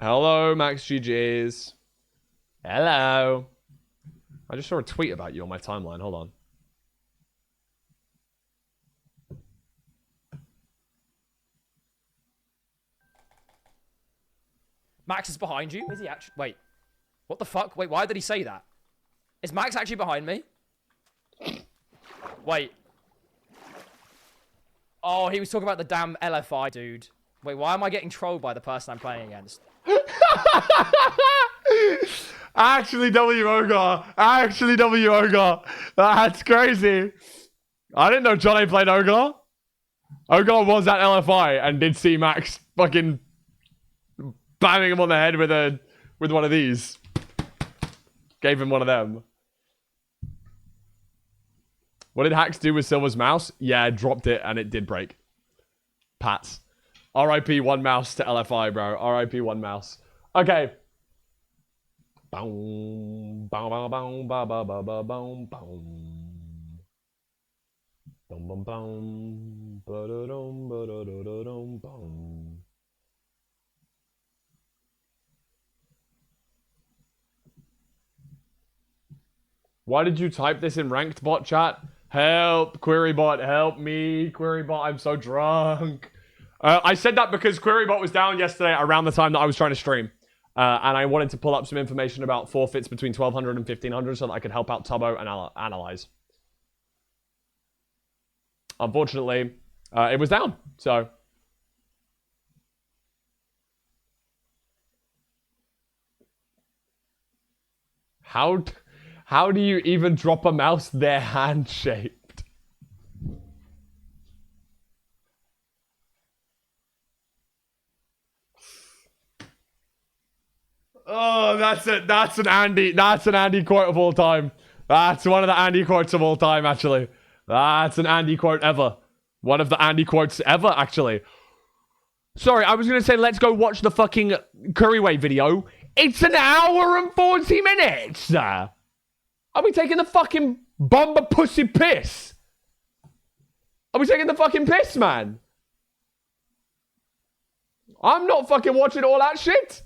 [SPEAKER 1] Hello, Max GGs. Hello. I just saw a tweet about you on my timeline. Hold on.
[SPEAKER 2] Max is behind you? Is he actually? Wait. What the fuck? Wait, why did he say that? Is Max actually behind me? Wait. Oh, he was talking about the damn LFI, dude. Wait, why am I getting trolled by the person I'm playing against?
[SPEAKER 1] Actually, W Ogre. Actually, W Ogre. That's crazy. I didn't know Johnny played Ogre. Ogre was at LFI and did see Max fucking banging him on the head with one of these. Gave him one of them. What did Hax do with Silver's mouse? Yeah, dropped it and it did break. Pats. RIP one mouse to LFI, bro. RIP one mouse. Okay. Boom, bow, bow, bow, bow, bow, bow, bow, bow, boom. Boom, boom, boom. Ba-da-dum, ba-da-da-da-dum, boom. Why did you type this in ranked bot chat? Help, Querybot, help me, Querybot, I'm so drunk. I said that because Querybot was down yesterday around the time that I was trying to stream. And I wanted to pull up some information about forfeits between 1200 and 1500 so that I could help out Tubbo and analyze. Unfortunately, it was down, so. How do you even drop a mouse there hand-shaped? Oh, that's it. That's an Andy quote of all time. That's one of the Andy quotes of all time, actually. That's an Andy quote ever. One of the Andy quotes ever, actually. Sorry, I was going to say, let's go watch the fucking Curryway video. It's an hour and 40 minutes. Are we taking the fucking bomber pussy piss? Are we taking the fucking piss, man? I'm not fucking watching all that shit.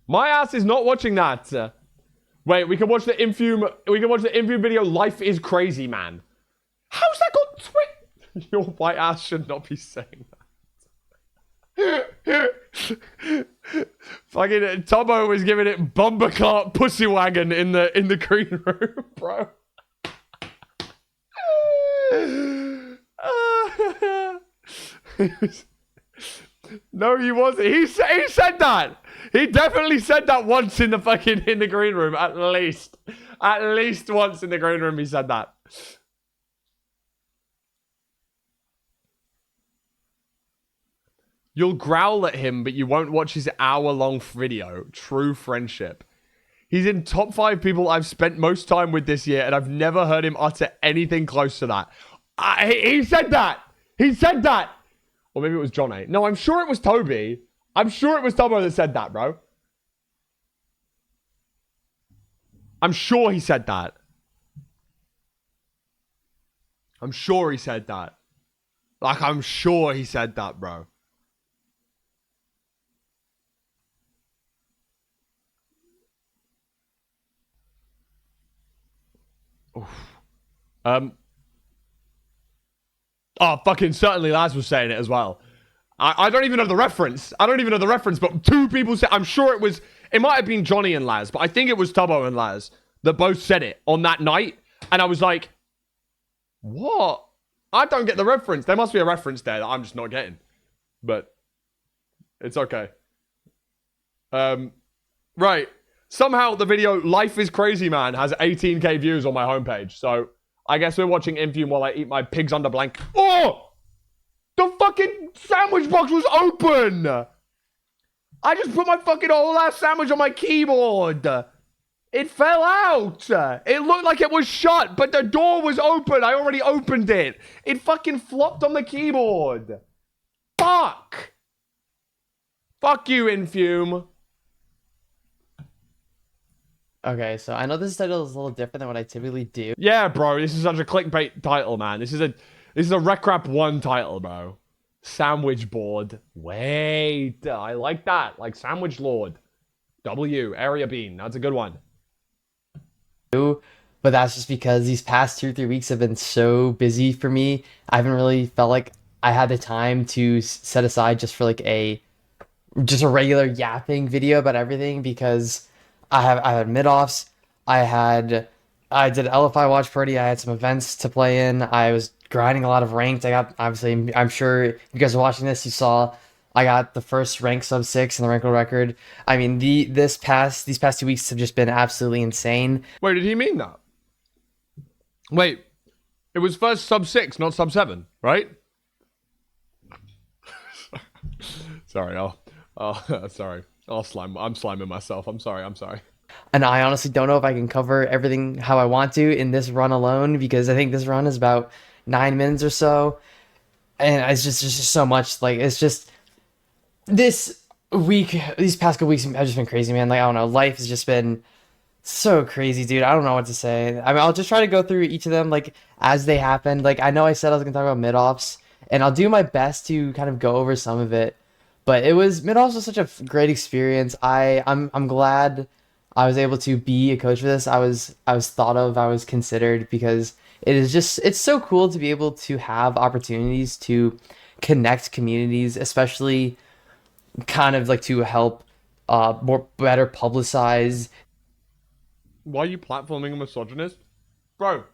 [SPEAKER 1] My ass is not watching that. Wait, we can watch the Infume. We can watch the Infume video. Life is crazy, man. How's that got twit? Your white ass should not be saying that. Fucking Tubbo was giving it bumper cart pussy wagon in the green room, bro. No, he wasn't. He said that. He definitely said that once in the green room. At least once in the green room he said that. You'll growl at him, but you won't watch his hour-long video. True friendship. He's in top 5 people I've spent most time with this year, and I've never heard him utter anything close to that. He said that. He said that. Or maybe it was Johnny. No, I'm sure it was Toby. I'm sure it was Tubbo that said that, bro. I'm sure he said that. I'm sure he said that. Like, I'm sure he said that, bro. Oof. Oh, fucking certainly Laz was saying it as well. I don't even know the reference. I don't even know the reference, but 2 people said, I'm sure it might have been Johnny and Laz, but I think it was Tubbo and Laz that both said it on that night. And I was like, what? I don't get the reference. There must be a reference there that I'm just not getting. But it's okay. Right. Somehow the video Life is Crazy Man has 18k views on my homepage. So I guess we're watching Infume while I eat my pigs under blank. Oh! The fucking sandwich box was open! I just put my fucking whole ass sandwich on my keyboard. It fell out. It looked like it was shut, but the door was open. I already opened it. It fucking flopped on the keyboard. Fuck. Fuck you, Infume.
[SPEAKER 3] Okay, so I know this title is a little different than what I typically do.
[SPEAKER 1] Yeah, bro, this is such a clickbait title, man. This is a Rec Rap 1 title, bro. Sandwich board. Wait. I like that. Like sandwich lord. W. Area bean. That's a good one.
[SPEAKER 3] But that's just because these past 2 or 3 weeks have been so busy for me. I haven't really felt like I had the time to set aside just for like a regular yapping video about everything because I had mid offs, I did LFI watch party, I had some events to play in, I was grinding a lot of ranked. I got obviously I'm sure if you guys are watching this, you saw I got the first rank sub 6 in the rank record. I mean these past 2 weeks have just been absolutely insane.
[SPEAKER 1] Wait, did he mean that? Wait, it was first sub 6, not sub 7, right? Sorry, sorry. I'm sliming myself. I'm sorry.
[SPEAKER 3] And I honestly don't know if I can cover everything how I want to in this run alone because I think this run is about 9 minutes or so. And it's just so much. Like, it's just this week, these past couple weeks have just been crazy, man. Like, I don't know. Life has just been so crazy, dude. I don't know what to say. I mean, I'll just try to go through each of them, like, as they happened. Like, I know I said I was going to talk about mid-offs, and I'll do my best to kind of go over some of it. But mid-offs was such a great experience. I'm glad I was able to be a coach for this. I was thought of, I was considered because it's so cool to be able to have opportunities to connect communities, especially kind of like to help better publicize.
[SPEAKER 1] Why are you platforming a misogynist? Bro,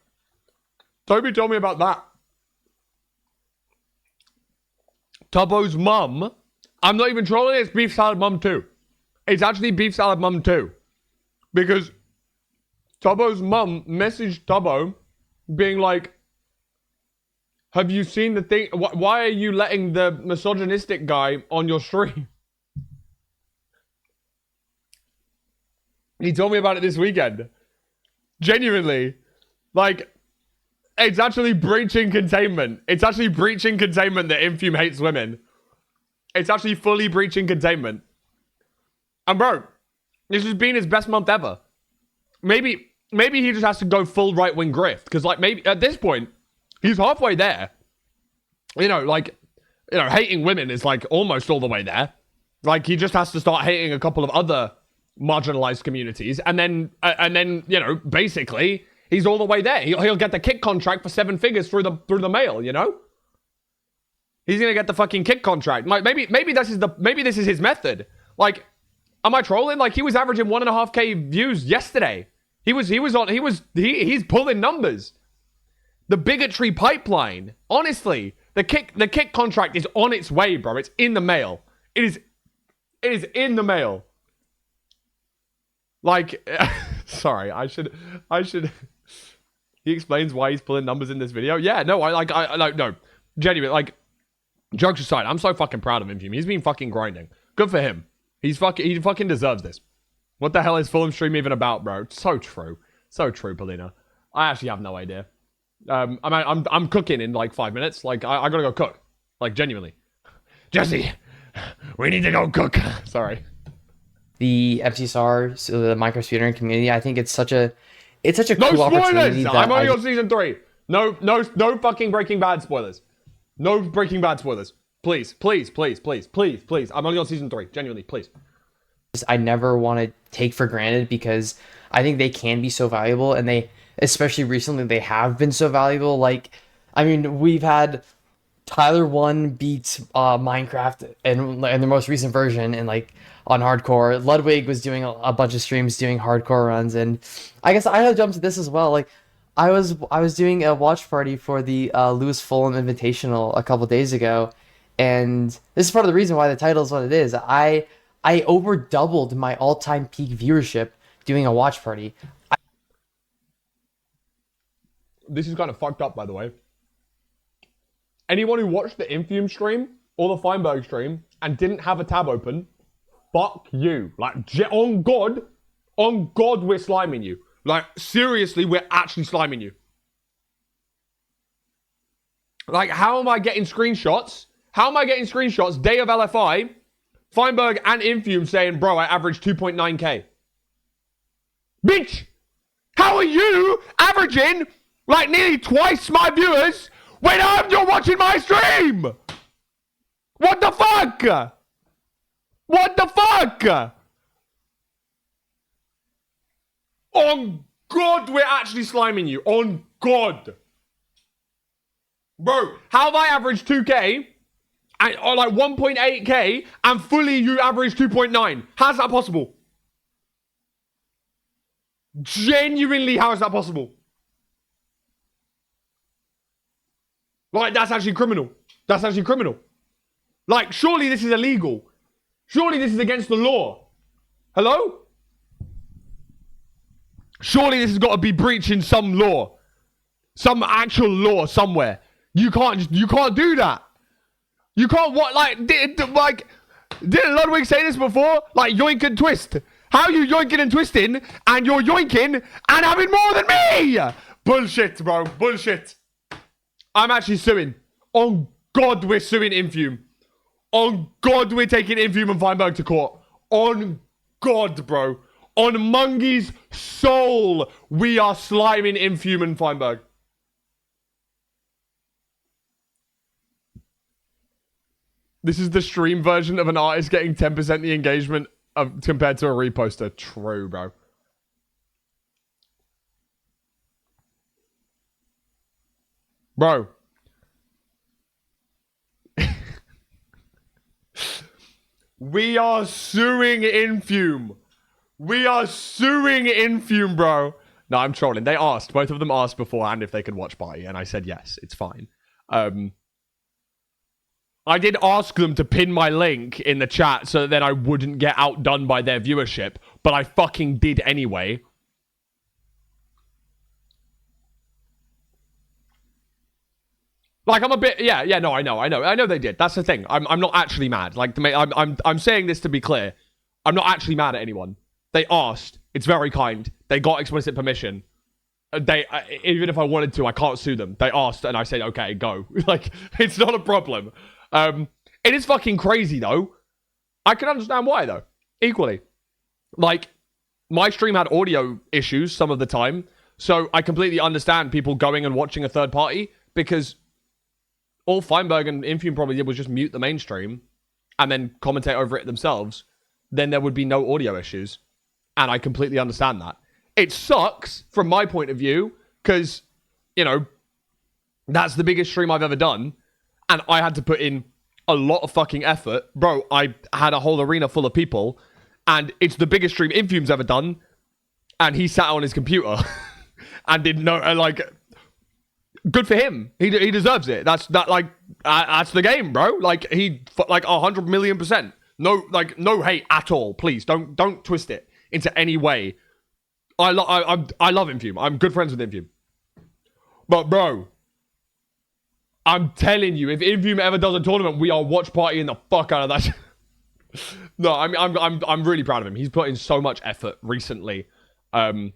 [SPEAKER 1] Toby told me about that. Tubbo's mum, I'm not even trolling, it's Beef Salad Mum 2. It's actually Beef Salad Mum 2. Because Tubbo's mum messaged Tubbo being like, have you seen the thing? Why are you letting the misogynistic guy on your stream? He told me about it this weekend. Genuinely. Like, it's actually breaching containment. It's actually breaching containment that Infume hates women. It's actually fully breaching containment. And bro, this has been his best month ever. Maybe he just has to go full right-wing grift. Because, like, maybe at this point, he's halfway there. Hating women is, like, almost all the way there. Like, he just has to start hating a couple of other marginalized communities. And then, basically, he's all the way there. He'll get the kick contract for 7 figures through the mail, you know? He's gonna get the fucking kick contract. Like, maybe this is his method. Like, am I trolling? Like, he was averaging 1.5K views yesterday. He's pulling numbers. The bigotry pipeline. Honestly, the kick contract is on its way, bro. It's in the mail. It is in the mail. Like, sorry, I should. He explains why he's pulling numbers in this video. Yeah, no, no, genuinely, like, jokes aside, I'm so fucking proud of him. He's been fucking grinding. Good for him. He fucking deserves this. What the hell is Fulham stream even about, bro? So true, Polina. I actually have no idea. I'm cooking in like 5 minutes. Like, I gotta go cook. Like, genuinely. Jesse, we need to go cook. Sorry.
[SPEAKER 3] The MCSR, so the Minecraft speedrunning community, I think it's such a cool
[SPEAKER 1] no
[SPEAKER 3] opportunity.
[SPEAKER 1] Spoilers! I'm only on season 3. No fucking Breaking Bad spoilers. No Breaking Bad spoilers. Please. I'm only on season 3. Genuinely, please.
[SPEAKER 3] I never want to take for granted because I think they can be so valuable, and they, especially recently, they have been so valuable. Like, I mean, we've had Tyler 1 beat Minecraft in the most recent version, and like on hardcore, Ludwig was doing a bunch of streams doing hardcore runs, and I guess I have jumped to this as well. Like, I was doing a watch party for the Lewis Fulham Invitational a couple days ago, and this is part of the reason why the title is what it is. I over doubled my all-time peak viewership doing a watch party.
[SPEAKER 1] This is kind of fucked up, by the way. Anyone who watched the Infume stream or the Feinberg stream and didn't have a tab open, fuck you. Like, on God, we're sliming you. Like, seriously, we're actually sliming you. Like, how am I getting screenshots? Day of LFI, Feinberg and Infume saying, bro, I averaged 2.9K. Bitch! How are you averaging, like, nearly twice my viewers when I'm not watching my stream? What the fuck? What the fuck? On God, we're actually sliming you. On God. Bro, how have I averaged 2K and, or like 1.8K and fully you average 2.9? How's that possible? Genuinely, how is that possible? Like, that's actually criminal. That's actually criminal. Like, surely this is illegal. Surely this is against the law. Hello? Surely this has got to be breaching some law. Some actual law somewhere. You can't do that. You can't didn't Ludwig say this before? Like yoink and twist. How are you yoinking and twisting and you're yoinking and having more than me? Bullshit, bro. Bullshit. I'm actually suing. On God, we're suing Infume. On God, we're taking Infume and Feinberg to court. On God, bro. On Mungy's soul, we are sliming Infume and Feinberg. This is the stream version of an artist getting 10% the engagement of compared to a reposter. True, bro. Bro. We are suing Infume. We are suing Infume, bro. No, I'm trolling. They asked. Both of them asked beforehand if they could watch party, and I said yes. It's fine. I did ask them to pin my link in the chat so that then I wouldn't get outdone by their viewership, but I fucking did anyway. Like, I'm a bit, no, I know they did. That's the thing. I'm not actually mad. Like, I'm saying this to be clear. I'm not actually mad at anyone. They asked. It's very kind. They got explicit permission. Even if I wanted to, I can't sue them. They asked, and I said, okay, go. Like, it's not a problem. It is fucking crazy, though. I can understand why, though. Equally. Like, my stream had audio issues some of the time, so I completely understand people going and watching a third party, because all Feinberg and Infume probably did was just mute the mainstream and then commentate over it themselves. Then there would be no audio issues. And I completely understand that. It sucks from my point of view because, you know, that's the biggest stream I've ever done. And I had to put in a lot of fucking effort. Bro, I had a whole arena full of people. And it's the biggest stream Infume's ever done. And he sat on his computer and didn't know, like, good for him. He deserves it. That's the game, bro. Like, 100 million%. No hate at all. Please don't twist it into any way. I love Infume. I'm good friends with Infume. But bro, I'm telling you, if Infume ever does a tournament, we are watch partying the fuck out of that. No, I'm really proud of him. He's put in so much effort recently. You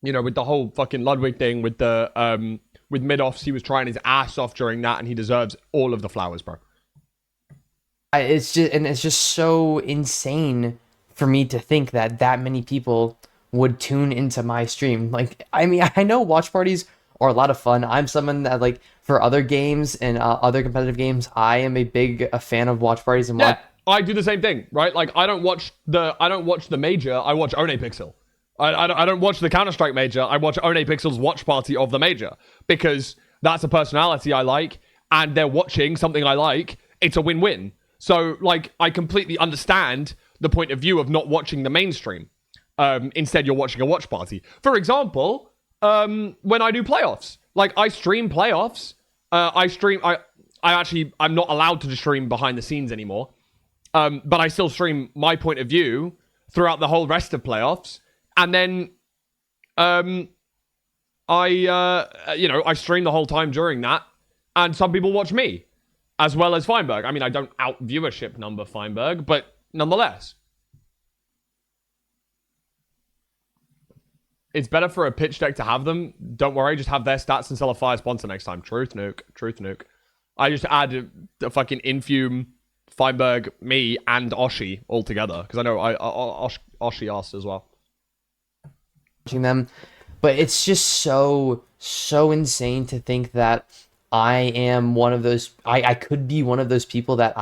[SPEAKER 1] know, with the whole fucking Ludwig thing, with the with mid-offs, he was trying his ass off during that, and he deserves all of the flowers, bro.
[SPEAKER 3] It's just so insane for me to think that many people would tune into my stream. Like, I mean, I know watch parties are a lot of fun. I'm someone that, like, for other games and other competitive games, I am a fan of watch parties and
[SPEAKER 1] yeah, I do the same thing, right? Like, I don't watch the major. I watch Onepixel. I don't watch the Counter-Strike major. I watch Onepixel's watch party of the major because that's a personality I like, and they're watching something I like. It's a win-win. So, like, I completely understand the point of view of not watching the mainstream. Instead, you're watching a watch party. For example, when I do playoffs, like, I stream playoffs. I'm not allowed to stream behind the scenes anymore. But I still stream my point of view throughout the whole rest of playoffs. And then, I stream the whole time during that. And some people watch me, as well as Feinberg. I mean, I don't out-viewership number Feinberg, but nonetheless. It's better for a pitch deck to have them. Don't worry, just have their stats and sell a fire sponsor next time. Truth nuke. I just add the fucking Infume, Feinberg, me, and Oshi all together. Because I know Oshi asked as well.
[SPEAKER 3] Watching them, but it's just so insane to think that I am one of those. I could be one of those people that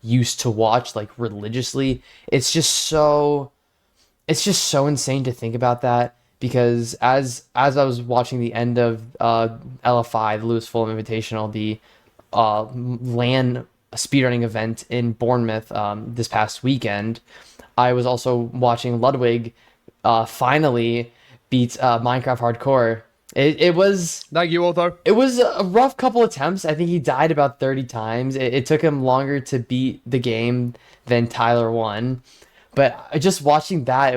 [SPEAKER 3] used to watch like religiously. It's just so insane to think about that because as I was watching the end of LFI, the Lewis Fulham Invitational, the LAN speedrunning event in Bournemouth this past weekend, I was also watching Ludwig finally beat Minecraft Hardcore. It was
[SPEAKER 1] Thank you, Otho.
[SPEAKER 3] it was a rough couple attempts. I think he died about 30 times. It took him longer to beat the game than Tyler won. But just watching that,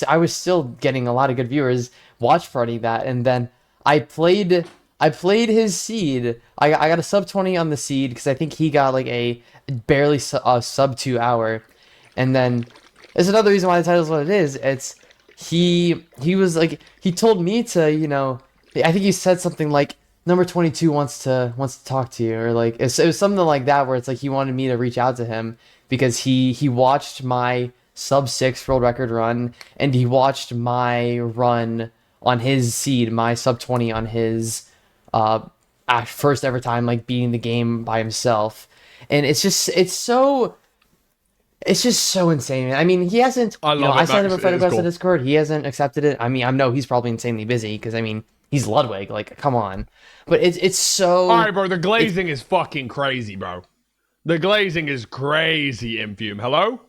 [SPEAKER 3] I was still getting a lot of good viewers watch party that, and then I played his seed. I got a sub 20 on the seed because I think he got like a barely sub 2 hour, and then there's another reason why the title is what it is. It's he was like he told me to I think he said something like number 22 wants to talk to you, or like it was something like that where it's like he wanted me to reach out to him because he watched my sub 6 world record run, and he watched my run on his seed, my sub 20 on his first ever time like beating the game by himself. And it's just so insane. I mean, he hasn't.
[SPEAKER 1] I love it,
[SPEAKER 3] I sent him
[SPEAKER 1] Max.
[SPEAKER 3] a friend
[SPEAKER 1] It is
[SPEAKER 3] request
[SPEAKER 1] cool.
[SPEAKER 3] on Discord. He hasn't accepted it. I mean, I know he's probably insanely busy because I mean he's Ludwig. Like, come on. But it's so.
[SPEAKER 1] All right, bro. The glazing is fucking crazy, bro. The glazing is crazy, Infume. Hello?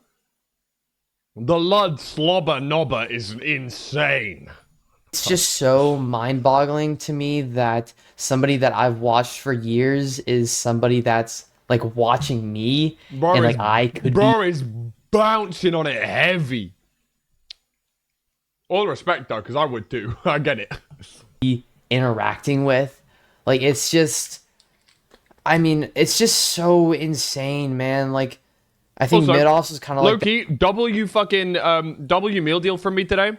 [SPEAKER 1] The Lud Slobber Knobber is insane.
[SPEAKER 3] It's just so mind-boggling to me that somebody that I've watched for years is somebody that's like watching me,
[SPEAKER 1] Bro
[SPEAKER 3] and
[SPEAKER 1] is,
[SPEAKER 3] like I could
[SPEAKER 1] bro is bouncing on it heavy. All respect, though, because I would too. I get it.
[SPEAKER 3] be interacting with. Like it's just, I mean, it's just so insane, man. Like I think
[SPEAKER 1] Also,
[SPEAKER 3] mid-offs is kind of like
[SPEAKER 1] Low-key, W meal deal from me today.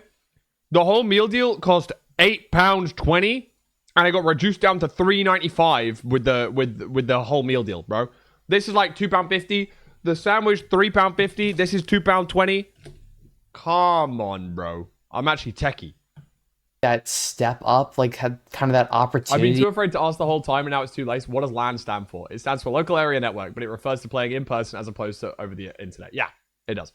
[SPEAKER 1] The whole meal deal cost £8.20, and it got reduced down to £3.95 with the whole meal deal, bro. This is like £2.50. The sandwich £3.50. This is £2.20. Come on, bro. I'm actually techie.
[SPEAKER 3] that step up, like had kind of that
[SPEAKER 1] I've
[SPEAKER 3] opportunity.
[SPEAKER 1] been too afraid to ask the whole time, and now it's too late. What does LAN stand for? It stands for Local Area Network, but it refers to playing in person as opposed to over the internet. Yeah, it does.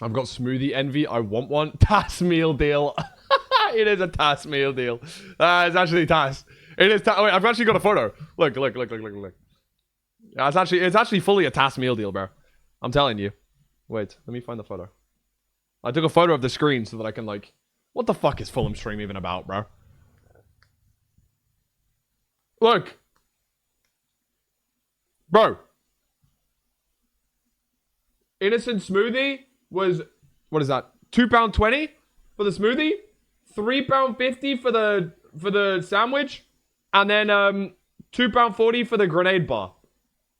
[SPEAKER 1] I've got smoothie envy. I want one. TAS meal deal. It is a TAS meal deal. It's actually TAS. It is. Wait, I've actually got a photo. Look. Yeah, it's actually fully a TAS meal deal, bro. I'm telling you. Wait, let me find the photo. I took a photo of the screen so that I can like. What the fuck is Fulham stream even about, bro? Look. Bro. Innocent smoothie was, what is that? £2.20 for the smoothie, £3.50 for the sandwich, and then £2.40 for the grenade bar.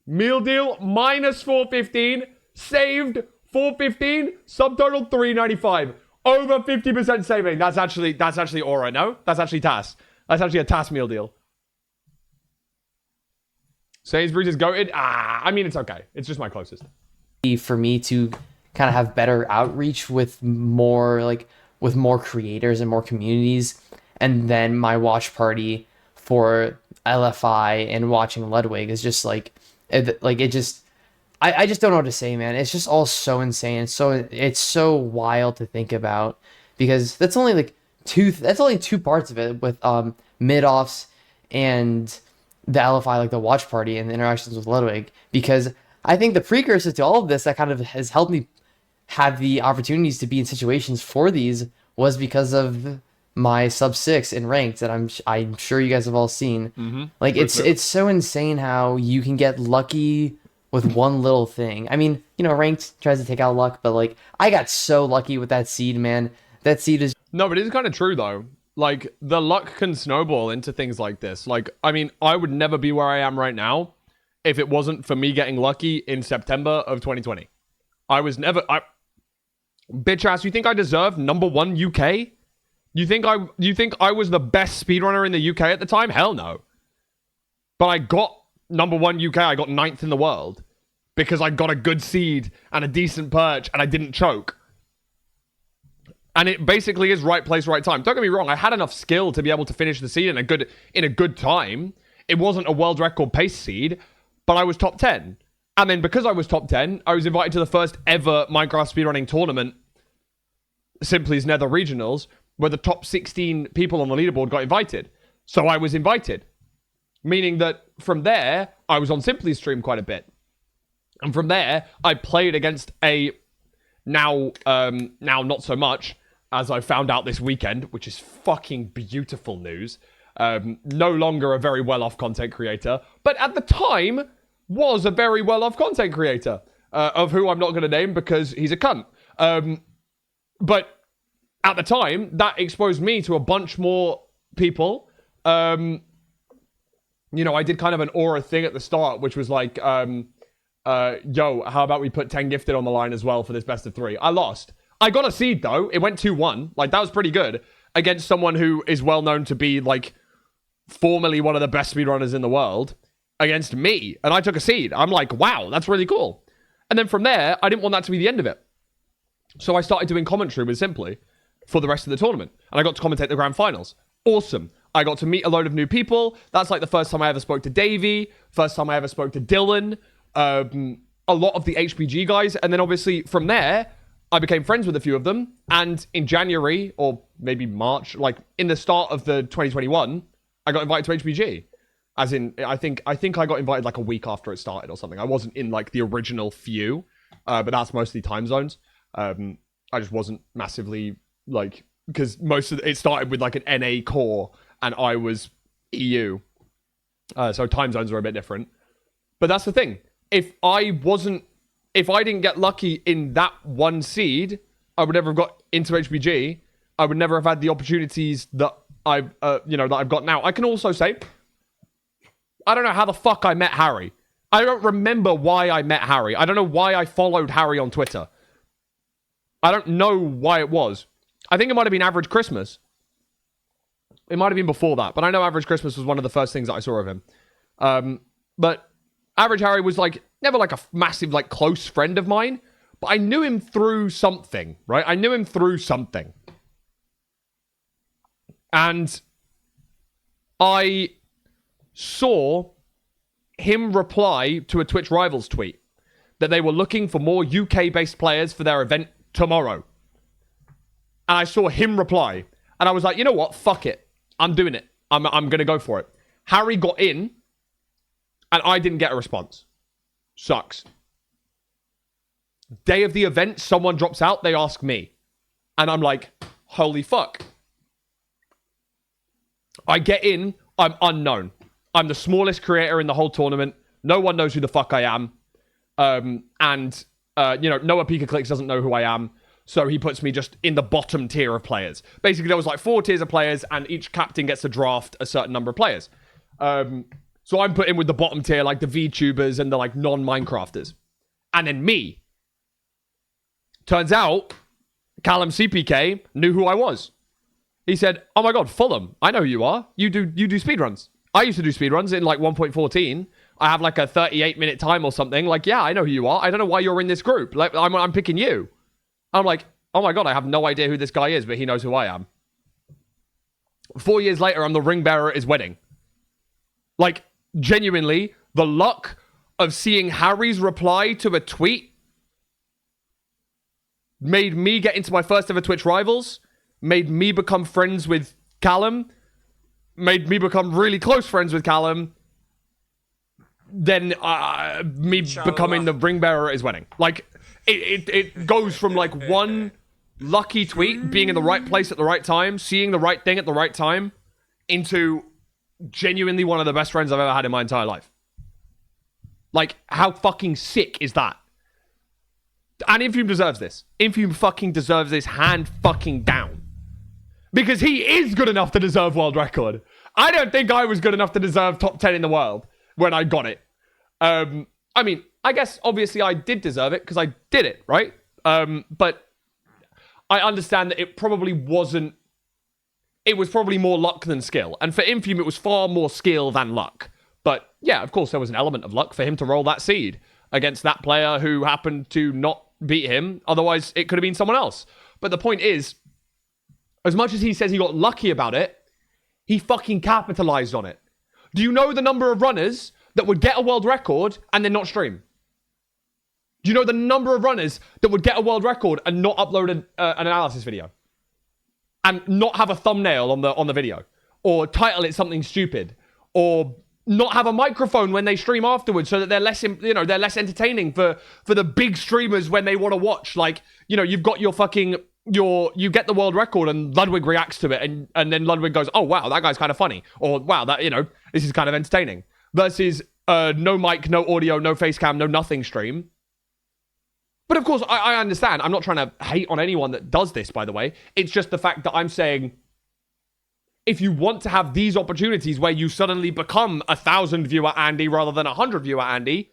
[SPEAKER 1] Meal deal minus $4.15, saved $4.15, subtotal $3.95. Over 50% saving. That's actually aura, no? That's actually TAS. That's actually a TAS meal deal. Sainsbury's is goated. I mean, it's okay. It's just my closest.
[SPEAKER 3] For me to kind of have better outreach with more creators and more communities, and then my watch party for LFI and watching Ludwig is just like it just I just don't know what to say, man. It's just all so insane. It's so wild to think about because that's only two parts of it with mid-offs and the LFI, like the watch party and the interactions with Ludwig, because I think the precursor to all of this that kind of has helped me have the opportunities to be in situations for these was because of my sub 6 in ranked that I'm sure you guys have all seen. Like it's so insane how you can get lucky with one little thing. I mean, ranked tries to take out luck, but like I got so lucky with that seed, man. That seed is
[SPEAKER 1] No, but it is kind of true though. Like the luck can snowball into things like this. Like, I mean, I would never be where I am right now if it wasn't for me getting lucky in September of 2020. Bitch ass, you think I deserve #1 UK? You think I was the best speedrunner in the UK at the time? Hell no. But I got #1 UK. I got 9th in the world because I got a good seed and a decent perch and I didn't choke. And it basically is right place, right time. Don't get me wrong, I had enough skill to be able to finish the seed in a good time. It wasn't a world record pace seed, but I was top 10. And then because I was top 10, I was invited to the first ever Minecraft speedrunning tournament, Simply's Nether Regionals, where the top 16 people on the leaderboard got invited. So I was invited. Meaning that from there, I was on Simply's stream quite a bit. And from there, I played against a now not so much, as I found out this weekend, which is fucking beautiful news. No longer a very well-off content creator, but at the time was a very well-off content creator, of who I'm not going to name because he's a cunt. But at the time, that exposed me to a bunch more people. You know, I did kind of an aura thing at the start, which was like, yo, how about we put 10 gifted on the line as well for this best of 3? I lost. I got a seed, though. It went 2-1. Like, that was pretty good. Against someone who is well known to be, like, formerly one of the best speedrunners in the world. Against me. And I took a seed. I'm like, wow, that's really cool. And then from there, I didn't want that to be the end of it. So I started doing commentary with Simply for the rest of the tournament. And I got to commentate the grand finals. Awesome. I got to meet a load of new people. That's like the first time I ever spoke to Davey. First time I ever spoke to Dylan. A lot of the HPG guys. And then obviously from there, I became friends with a few of them. And in January, or maybe March, like in the start of the 2021, I got invited to HPG. As in, I think I got invited like a week after it started or something. I wasn't in like the original few, but that's mostly time zones. I just wasn't massively like, because most of it started with like an NA core and I was EU. So time zones are a bit different. But that's the thing. If I didn't get lucky in that one seed, I would never have got into HBG. I would never have had the opportunities that I've got now. I can also say, I don't know how the fuck I met Harry. I don't remember why I met Harry. I don't know why I followed Harry on Twitter. I don't know why it was. I think it might have been Average Christmas. It might have been before that, but I know Average Christmas was one of the first things that I saw of him. But Average Harry was like never like a massive like close friend of mine, but I knew him through something, right? I knew him through something. And I saw him reply to a Twitch Rivals tweet that they were looking for more UK-based players for their event tomorrow. And I saw him reply. And I was like, you know what? Fuck it. I'm doing it. I'm going to go for it. Harry got in. And I didn't get a response. Sucks. Day of the event, someone drops out. They ask me. And I'm like, holy fuck. I get in. I'm unknown. I'm the smallest creator in the whole tournament. No one knows who the fuck I am. Noah Pika Clicks doesn't know who I am. So he puts me just in the bottom tier of players. Basically, there was like 4 tiers of players, and each captain gets to draft a certain number of players. So I'm put in with the bottom tier, like the VTubers and the like non-Minecrafters. And then me. Turns out, Callum CPK knew who I was. He said, oh my god, Fulham, I know who you are. You do speedruns. I used to do speedruns in like 1.14. I have like a 38-minute time or something. Like, yeah, I know who you are. I don't know why you're in this group. Like, I'm picking you. I'm like, oh my god, I have no idea who this guy is, but he knows who I am. 4 years later, I'm the ring bearer at his wedding. Like, genuinely, the luck of seeing Harry's reply to a tweet made me get into my first ever Twitch Rivals, made me become friends with Callum, made me become really close friends with Callum, then me becoming the ring bearer at his wedding. Like, it goes from like one lucky tweet, being in the right place at the right time, seeing the right thing at the right time, into genuinely one of the best friends I've ever had in my entire life. Like, how fucking sick is that? And Infume deserves this. Infume fucking deserves this, hand fucking down. Because he is good enough to deserve world record. I don't think I was good enough to deserve top 10 in the world when I got it. I mean, I guess obviously I did deserve it because I did it, right? But I understand that it probably wasn't. It was probably more luck than skill. And for Infume, it was far more skill than luck. But yeah, of course, there was an element of luck for him to roll that seed against that player who happened to not beat him. Otherwise, it could have been someone else. But the point is, as much as he says he got lucky about it, he fucking capitalized on it. Do you know the number of runners that would get a world record and then not stream? Do you know the number of runners that would get a world record and not upload an analysis video? And not have a thumbnail on the video? Or title it something stupid? Or not have a microphone when they stream afterwards so that they're less, they're less entertaining for the big streamers when they want to watch. Like, you've got you get the world record and Ludwig reacts to it and then Ludwig goes, oh, wow, that guy's kind of funny. Or, wow, that, this is kind of entertaining. Versus no mic, no audio, no face cam, no nothing stream. But of course, I understand. I'm not trying to hate on anyone that does this, by the way. It's just the fact that I'm saying, if you want to have these opportunities where you suddenly become 1,000 viewer Andy rather than 100 viewer Andy,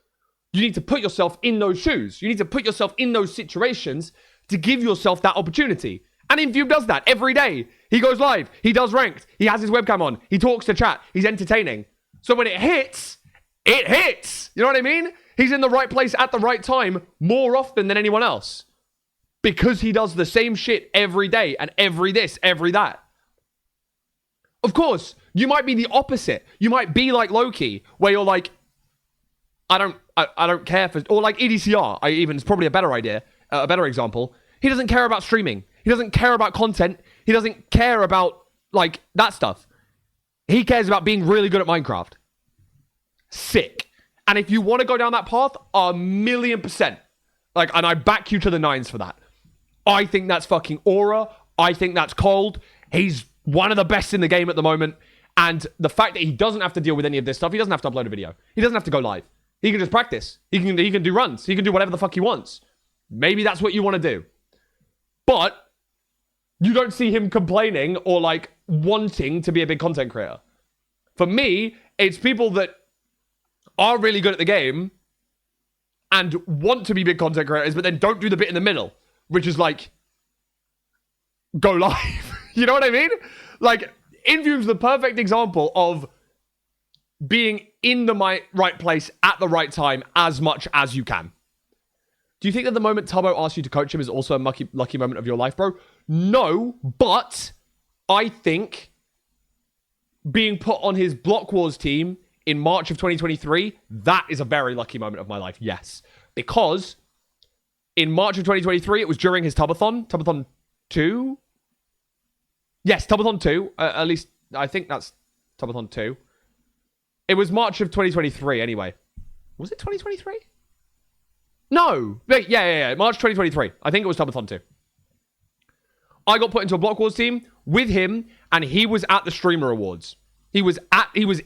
[SPEAKER 1] you need to put yourself in those shoes. You need to put yourself in those situations to give yourself that opportunity. And Infume does that every day. He goes live. He does ranked. He has his webcam on. He talks to chat. He's entertaining. So when it hits, it hits. You know what I mean? He's in the right place at the right time more often than anyone else. Because he does the same shit every day and every this, every that. Of course, you might be the opposite. You might be like Loki, where you're like, I don't care for, or like EDCR, it's probably a better idea, a better example. He doesn't care about streaming. He doesn't care about content. He doesn't care about, like, that stuff. He cares about being really good at Minecraft. Sick. And if you want to go down that path, 1,000,000%. Like, and I back you to the nines for that. I think that's fucking aura. I think that's cold. He's one of the best in the game at the moment. And the fact that he doesn't have to deal with any of this stuff, he doesn't have to upload a video. He doesn't have to go live. He can just practice. He can do runs. He can do whatever the fuck he wants. Maybe that's what you want to do. But you don't see him complaining or like wanting to be a big content creator. For me, it's people that are really good at the game and want to be big content creators, but then don't do the bit in the middle, which is like, go live. You know what I mean? Like, Infume's the perfect example of being in the right place at the right time as much as you can. Do you think that the moment Tubbo asks you to coach him is also a lucky moment of your life, bro? No, but I think being put on his Block Wars team in March of 2023, that is a very lucky moment of my life, yes. Because in March of 2023, it was during his Tubathon 2? Yes, Tubathon 2. At least, I think that's Tubathon 2. It was March of 2023 anyway. Was it 2023? No. Wait, yeah. March 2023. I think it was Tubathon 2. I got put into a Block Wars team with him, and he was at the Streamer Awards. He was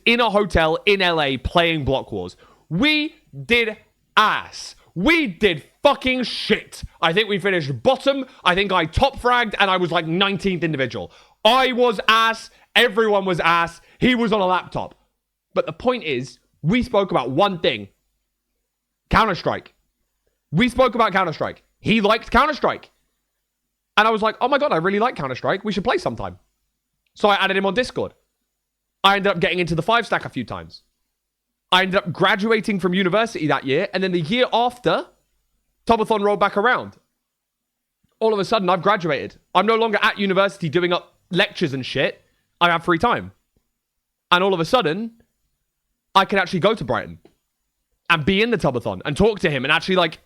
[SPEAKER 1] in a hotel in LA playing Block Wars. We did ass. We did fucking shit. I think we finished bottom. I think I top fragged, and I was like 19th individual. I was ass. Everyone was ass. He was on a laptop. But the point is, we spoke about one thing. Counter-Strike. We spoke about Counter-Strike. He liked Counter-Strike. And I was like, oh my god, I really like Counter-Strike. We should play sometime. So I added him on Discord. I ended up getting into the 5-stack a few times. I ended up graduating from university that year. And then the year after, Tubathon rolled back around. All of a sudden, I've graduated. I'm no longer at university doing up lectures and shit. I have free time. And all of a sudden, I can actually go to Brighton and be in the Tubathon and talk to him and actually, like,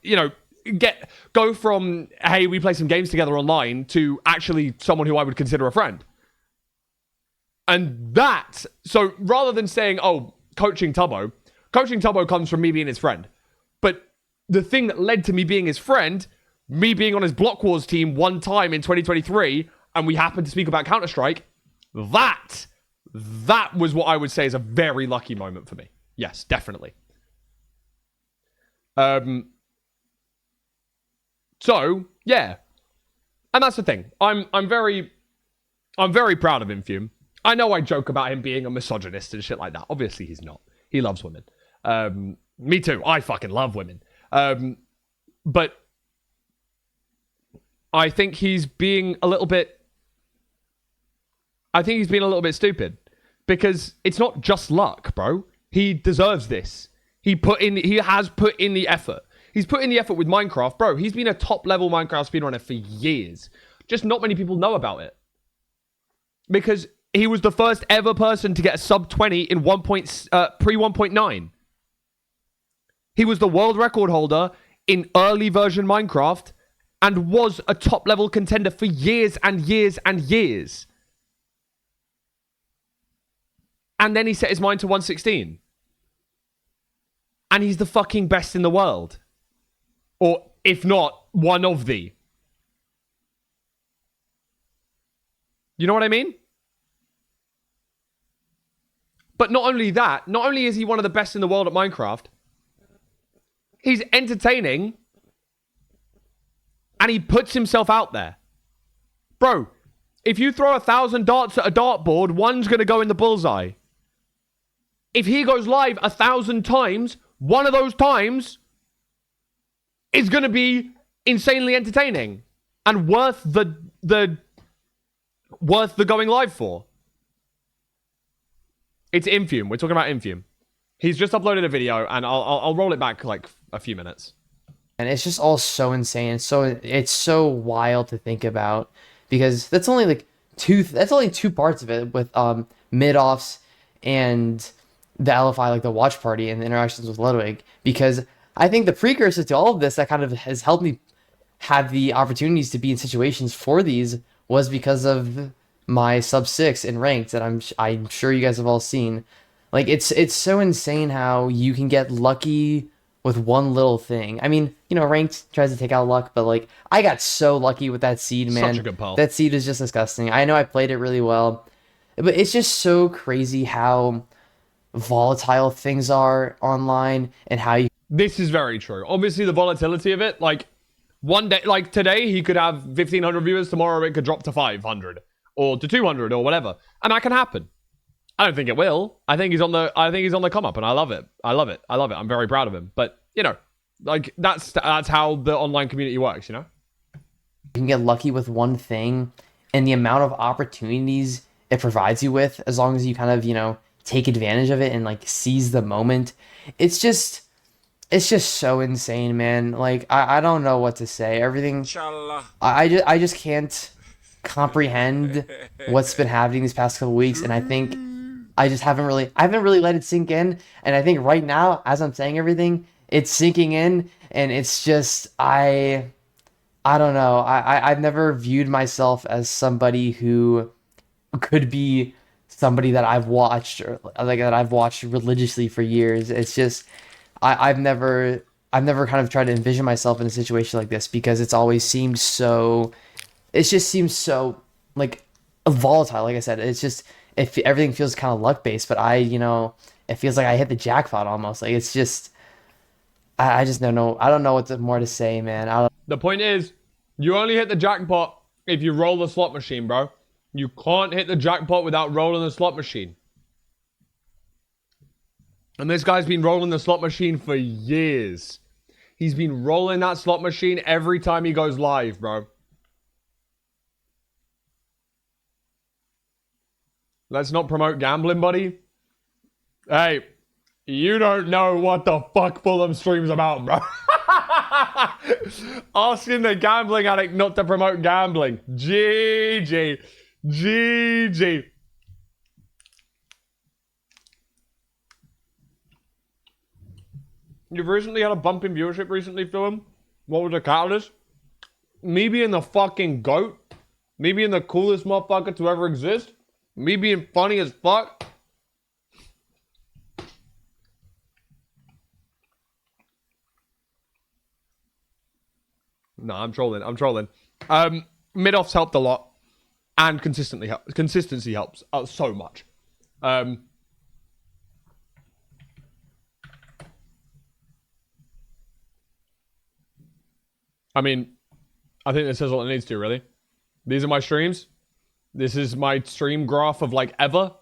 [SPEAKER 1] go from, hey, we play some games together online to actually someone who I would consider a friend. And that, so rather than saying, oh, coaching Tubbo comes from me being his friend. But the thing that led to me being his friend, me being on his Block Wars team one time in 2023, and we happened to speak about Counter-Strike, that was what I would say is a very lucky moment for me. Yes, definitely. So, yeah. And that's the thing. I'm very proud of Infume. I know I joke about him being a misogynist and shit like that. Obviously, he's not. He loves women. Me too. I fucking love women. But I think he's being a little bit stupid. Because it's not just luck, bro. He deserves this. He has put in the effort. He's put in the effort with Minecraft. Bro, he's been a top-level Minecraft speedrunner for years. Just not many people know about it. because he was the first ever person to get a sub 20 in pre 1.9. He was the world record holder in early version Minecraft and was a top level contender for years and years and years. And then he set his mind to 116. And he's the fucking best in the world. Or, if not, one of the. You know what I mean? But not only that, not only is he one of the best in the world at Minecraft, he's entertaining and he puts himself out there. Bro, if you throw 1,000 darts at a dartboard, one's going to go in the bullseye. If he goes live 1,000 times, one of those times is going to be insanely entertaining and worth the going live for. It's Infume. We're talking about Infume. He's just uploaded a video, and I'll roll it back like a few minutes.
[SPEAKER 3] And it's just all so insane. It's so wild to think about, because that's only two parts of it, with mid-offs and the LFI, like the watch party and the interactions with Ludwig. Because I think the precursor to all of this that kind of has helped me have the opportunities to be in situations for these was because of my sub 6 in ranked that I'm sure you guys have all seen. Like, it's so insane how you can get lucky with one little thing. I mean, you know, ranked tries to take out luck, but like, I got so lucky with that seed, man.
[SPEAKER 1] Such a good pull.
[SPEAKER 3] That seed is just disgusting. I know I played it really well, but it's just so crazy how volatile things are online and how you.
[SPEAKER 1] This is very true. Obviously, the volatility of it, like, one day, like today, he could have 1,500 viewers. Tomorrow, it could drop to 500 or to 200 or whatever, and that can happen. I don't think it will. I think he's on the come up, and I love it. I'm very proud of him. But you know, like that's how the online community works. You know,
[SPEAKER 3] you can get lucky with one thing, and the amount of opportunities it provides you with, as long as you kind of, you know, take advantage of it and like seize the moment. It's just so insane, man. Like, I don't know what to say. Everything. I just can't comprehend what's been happening these past couple weeks, and I think I haven't really let it sink in. And I think right now, as I'm saying everything, it's sinking in, and it's just I don't know. I've never viewed myself as somebody who could be somebody that I've watched, or like that I've watched religiously for years. It's just I've never kind of tried to envision myself in a situation like this, because it's always seemed so. It just seems so like volatile. Like I said, it's just everything feels kind of luck based, but it feels like I hit the jackpot almost. Like, it's just I just don't know. I don't know what more to say, man.
[SPEAKER 1] The point is, you only hit the jackpot if you roll the slot machine, bro. You can't hit the jackpot without rolling the slot machine. And this guy's been rolling the slot machine for years. He's been rolling that slot machine every time he goes live, bro. Let's not promote gambling, buddy. Hey, you don't know what the fuck Fulham stream's about, bro. Asking the gambling addict not to promote gambling. GG. GG. You've recently had a bump in viewership recently, Fulham. What was the catalyst? Me being the fucking GOAT. Me being the coolest motherfucker to ever exist. Me being funny as fuck. No, I'm trolling. Mid-offs helped a lot. And consistency helps so much. I mean, I think this says all it needs to, really. These are my streams. This is my stream graph of, like, ever.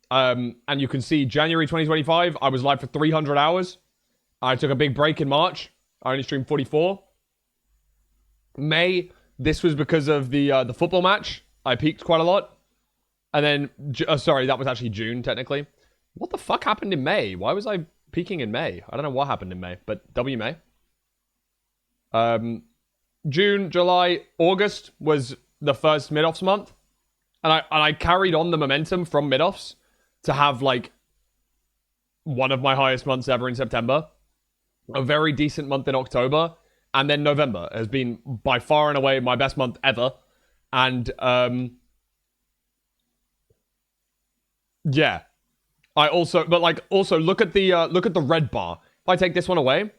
[SPEAKER 1] And you can see January 2025, I was live for 300 hours. I took a big break in March. I only streamed 44. May, this was because of the football match. I peaked quite a lot. And then, sorry, that was actually June, technically. What the fuck happened in May? Why was I peaking in May? I don't know what happened in May, but W May. June, July, August was the first mid-offs month. And I carried on the momentum from mid-offs to have, like, one of my highest months ever in September, a very decent month in October, and then November has been by far and away my best month ever. And, yeah. Also look at the red bar. If I take this one away,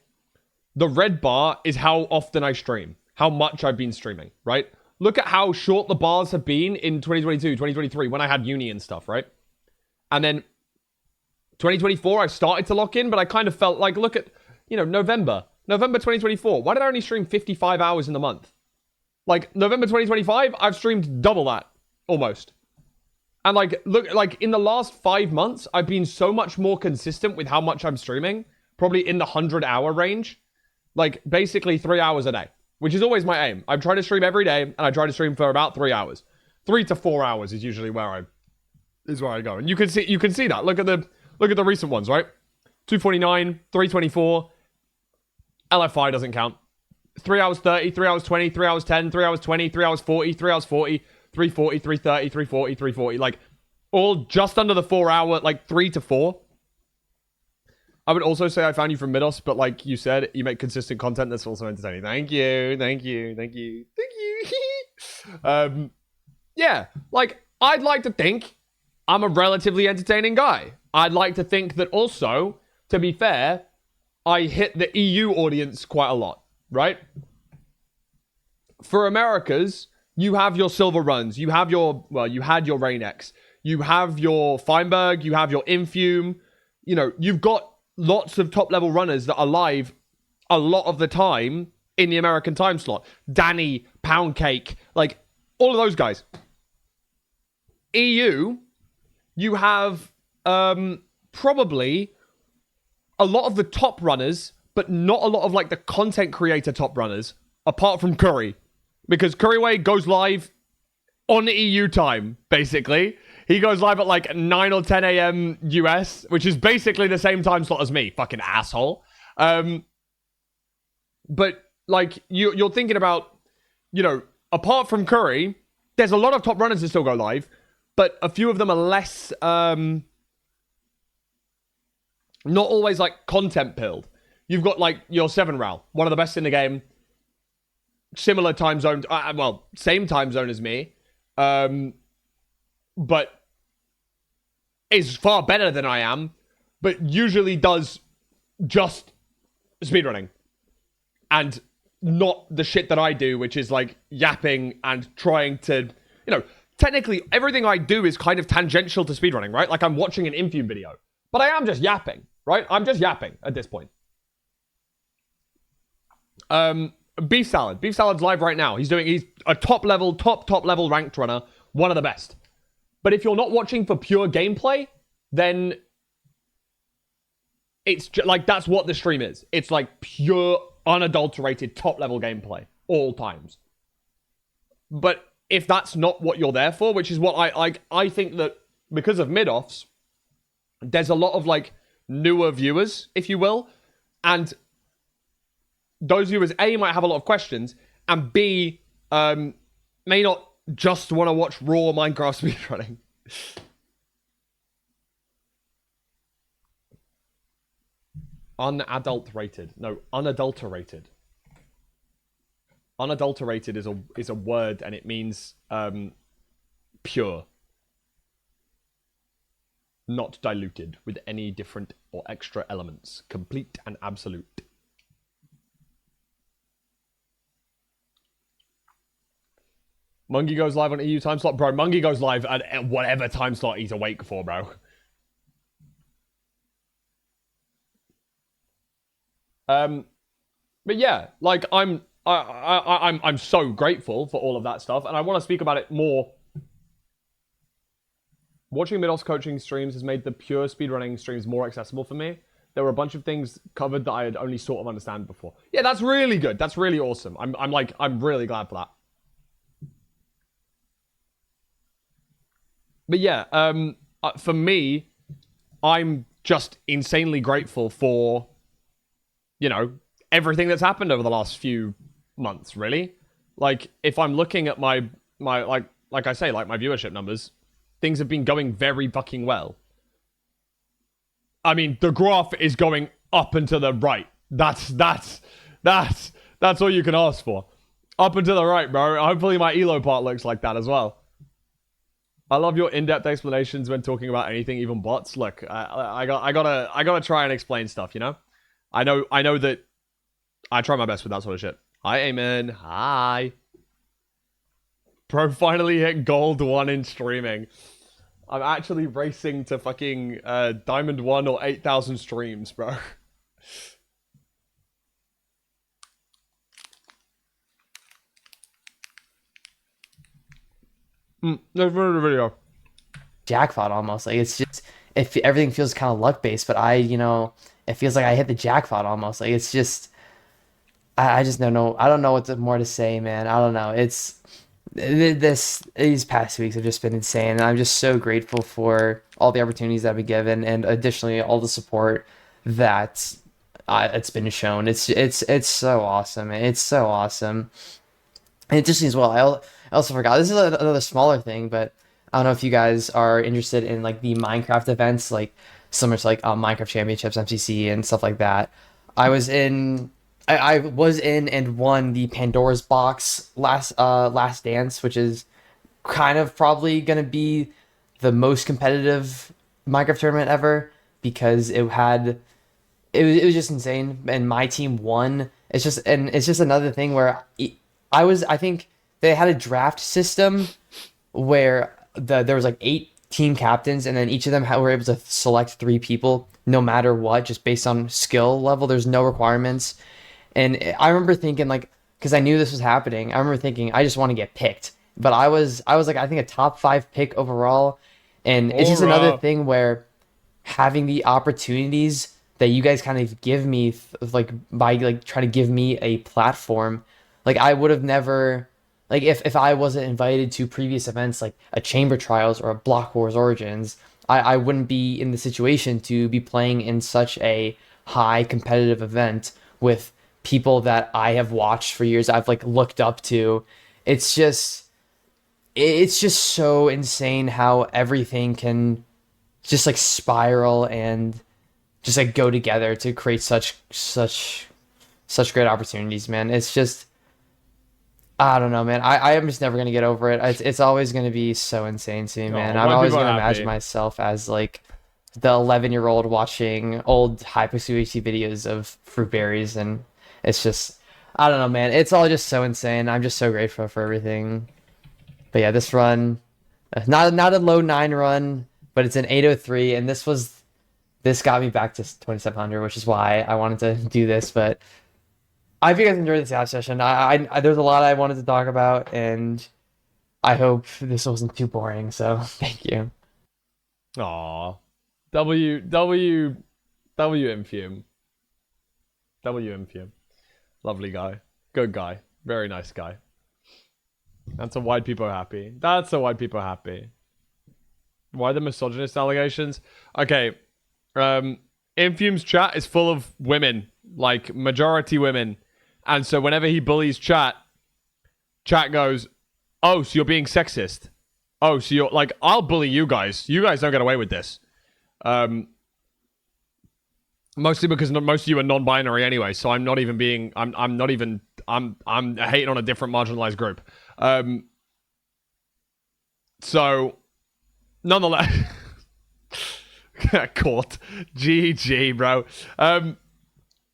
[SPEAKER 1] the red bar is how often I stream, how much I've been streaming, right? Look at how short the bars have been in 2022, 2023, when I had uni and stuff, right? And then 2024, I started to lock in, but I kind of felt like, look at, November 2024. Why did I only stream 55 hours in the month? Like, November 2025, I've streamed double that, almost. And, like, look, like, in the last 5 months, I've been so much more consistent with how much I'm streaming, probably in the 100-hour range. Like, basically 3 hours a day, which is always my aim. I try to stream every day, and I try to stream for about 3 hours. 3 to 4 hours is usually where I go. And you can see that. Look at the recent ones, right? 249, 324. LFI doesn't count. 3 hours 30, 3 hours 20, 3 hours 10, 3 hours 20, 3 hours 40, 3 hours 40, 340, 330, 340, 340. Like, all just under the 4 hour, like 3 to 4. I would also say I found you from Midos, but like you said, you make consistent content that's also entertaining. Thank you. Yeah, like, I'd like to think I'm a relatively entertaining guy. I'd like to think that also, to be fair, I hit the EU audience quite a lot, right? For Americas, you have your silver runs. You have you had your Rain-X. You have your Feinberg. You have your Infume. You've got lots of top-level runners that are live a lot of the time in the American time slot. Danny, Poundcake, like, all of those guys. EU, you have probably a lot of the top runners, but not a lot of, like, the content creator top runners, apart from Curry. Because Curryway goes live on EU time, basically. He goes live at, like, 9 or 10 a.m. US, which is basically the same time slot as me. Fucking asshole. But, like, you're thinking about, apart from Curry, there's a lot of top runners that still go live, but a few of them are less, not always, like, content pilled. You've got, like, your 7 Ral, one of the best in the game. Similar time zone, same time zone as me. But is far better than I am, but usually does just speedrunning. And not the shit that I do, which is, like, yapping and trying to, technically everything I do is kind of tangential to speedrunning, right? Like, I'm watching an Infume video. But I am just yapping, right? I'm just yapping at this point. Beef Salad. Beef Salad's live right now. He's a top level ranked runner. One of the best. But if you're not watching for pure gameplay, then it's like, that's what the stream is. It's like pure, unadulterated, top-level gameplay. All times. But if that's not what you're there for, which is what I think that because of mid-offs, there's a lot of, like, newer viewers, if you will. And those viewers, A, might have a lot of questions, and B, may not just want to watch raw Minecraft speedrunning. Unadulterated. No, unadulterated. Unadulterated is a word, and it means pure. Not diluted with any different or extra elements. Complete and absolute. Mungie goes live on EU time slot. Bro, Mungie goes live at whatever time slot he's awake for, bro. But yeah, like, I'm so grateful for all of that stuff, and I want to speak about it more. Watching Midos coaching streams has made the pure speedrunning streams more accessible for me. There were a bunch of things covered that I had only sort of understand before. Yeah, that's really good. That's really awesome. I'm really glad for that. But yeah, for me, I'm just insanely grateful for, everything that's happened over the last few months, really. Like, if I'm looking at my like, like I say, like my viewership numbers, things have been going very fucking well. I mean, the graph is going up and to the right. That's all you can ask for. Up and to the right, bro. Hopefully my elo part looks like that as well. I love your in-depth explanations when talking about anything, even bots. Look, I gotta try and explain stuff, you know? I know that I try my best with that sort of shit. Hi, Amen. Hi. Bro finally hit gold 1 in streaming. I'm actually racing to fucking Diamond 1 or 8,000 streams, bro. Let's run the video.
[SPEAKER 3] Jackpot almost. Like it's just if everything feels kind of luck based, but it feels like I hit the jackpot almost. Like it's just I just don't know. I don't know more to say, man. I don't know. These past weeks have just been insane, and I'm just so grateful for all the opportunities that I've been given, and additionally all the support that it's been shown. It's so awesome. Man. It's so awesome. And additionally as well, I also forgot. This is another smaller thing, but I don't know if you guys are interested in like the Minecraft events, like similar to like Minecraft Championships, MCC, and stuff like that. I was in and won the Pandora's Box last dance, which is kind of probably gonna be the most competitive Minecraft tournament ever because it was just insane, and my team won. It's just another thing where I think they had a draft system where there was like 8 team captains, and then each of them were able to select 3 people no matter what, just based on skill level. There's no requirements. And I remember thinking, like, because I knew this was happening, I remember thinking I just want to get picked. But I was like, I think a top 5 pick overall, and it's just another thing where having the opportunities that you guys kind of give me, like by like trying to give me a platform, like I would have never, like if I wasn't invited to previous events like a Chamber Trials or a Block Wars Origins, I wouldn't be in the situation to be playing in such a high competitive event with people that I have watched for years, I've like looked up to. It's just so insane how everything can just like spiral and just like go together to create such great opportunities, man. It's just I don't know, man. I am just never gonna get over it. It's always gonna be so insane to me, man. I'm always gonna imagine myself as like the 11-year-old watching old Hypixel HD videos of fruit berries, and it's just I don't know, man. It's all just so insane. I'm just so grateful for everything. But yeah, this run, not a low 9 run, but it's an 803, and this got me back to 2700, which is why I wanted to do this. But I hope you guys enjoyed this app session. I there's a lot I wanted to talk about, and I hope this wasn't too boring. So thank you.
[SPEAKER 1] Aw. W Infume. W Infume. Lovely guy. Good guy. Very nice guy. That's a why people are happy. That's a why people are happy. Why the misogynist allegations? Okay. Infume's chat is full of women. Like, majority women. And so whenever he bullies chat goes, oh, so you're being sexist. Oh, so you're like, I'll bully you guys. You guys don't get away with this. Mostly because most of you are non-binary anyway, so I'm not even being I'm hating on a different marginalized group. So nonetheless caught. GG, bro.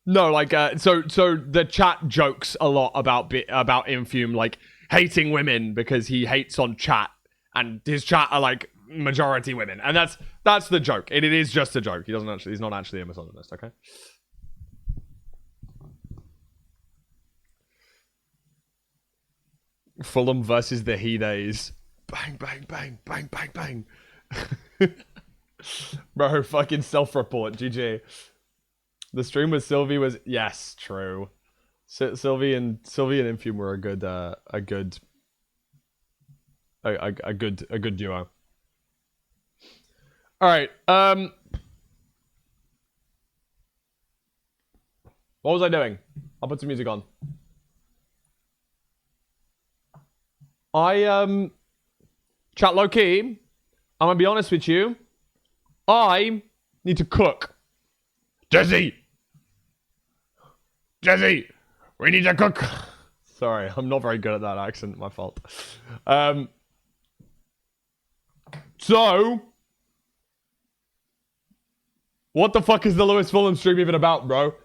[SPEAKER 1] No, like so the chat jokes a lot about Infume like hating women because he hates on chat, and his chat are like majority women, and that's the joke. It is just a joke. He's not actually a misogynist, okay? Fulham versus the He Days. Bang, bang, bang, bang, bang, bang. Bro, fucking self-report. GG. The stream with Sylvie was yes, true. Sylvie and Infume were a good duo. All right. What was I doing? I'll put some music on. Chat low key, I'm gonna be honest with you. I need to cook. Jesse! Jesse! We need to cook! Sorry, I'm not very good at that accent. My fault. So... What the fuck is the Lewis Fulham stream even about, bro?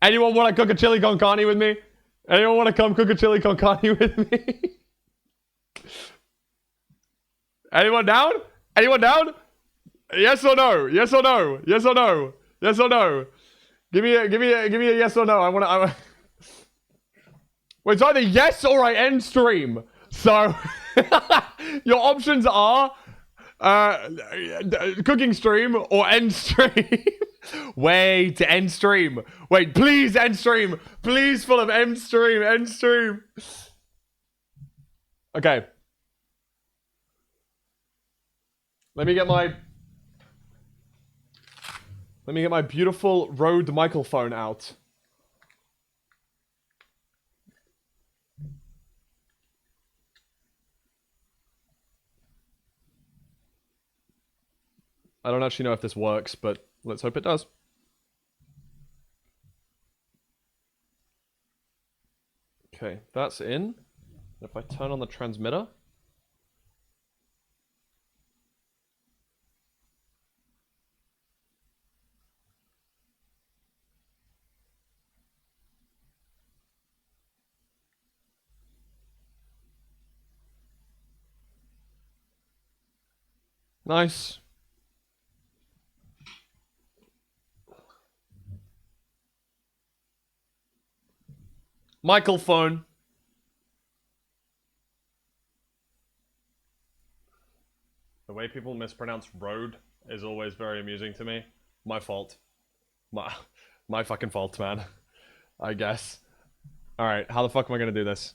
[SPEAKER 1] Anyone want to cook a chili con carne with me? Anyone want to come cook a chili con carne with me? Anyone down? Anyone down? Yes or no? Yes or no? Yes or no? Yes or no? Give me a yes or no. I want. Well, it's either yes or I end stream. So your options are cooking stream or end stream. Wait, end stream. Wait, please end stream. Please, Fulham, end stream. End stream. Okay. Let me get my beautiful Rode microphone out. I don't actually know if this works, but let's hope it does. Okay, that's in. If I turn on the transmitter. Nice. Microphone. The way people mispronounce road is always very amusing to me. My fault. My fucking fault, man. I guess. Alright, how the fuck am I gonna do this?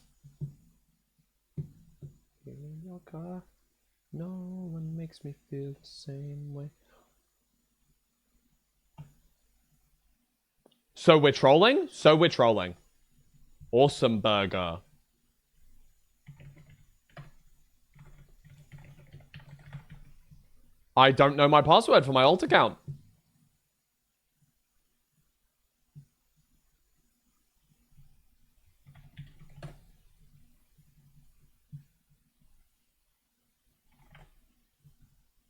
[SPEAKER 1] In your car, no one makes me feel the same way. So we're trolling? So we're trolling. Awesome burger. I don't know my password for my alt account.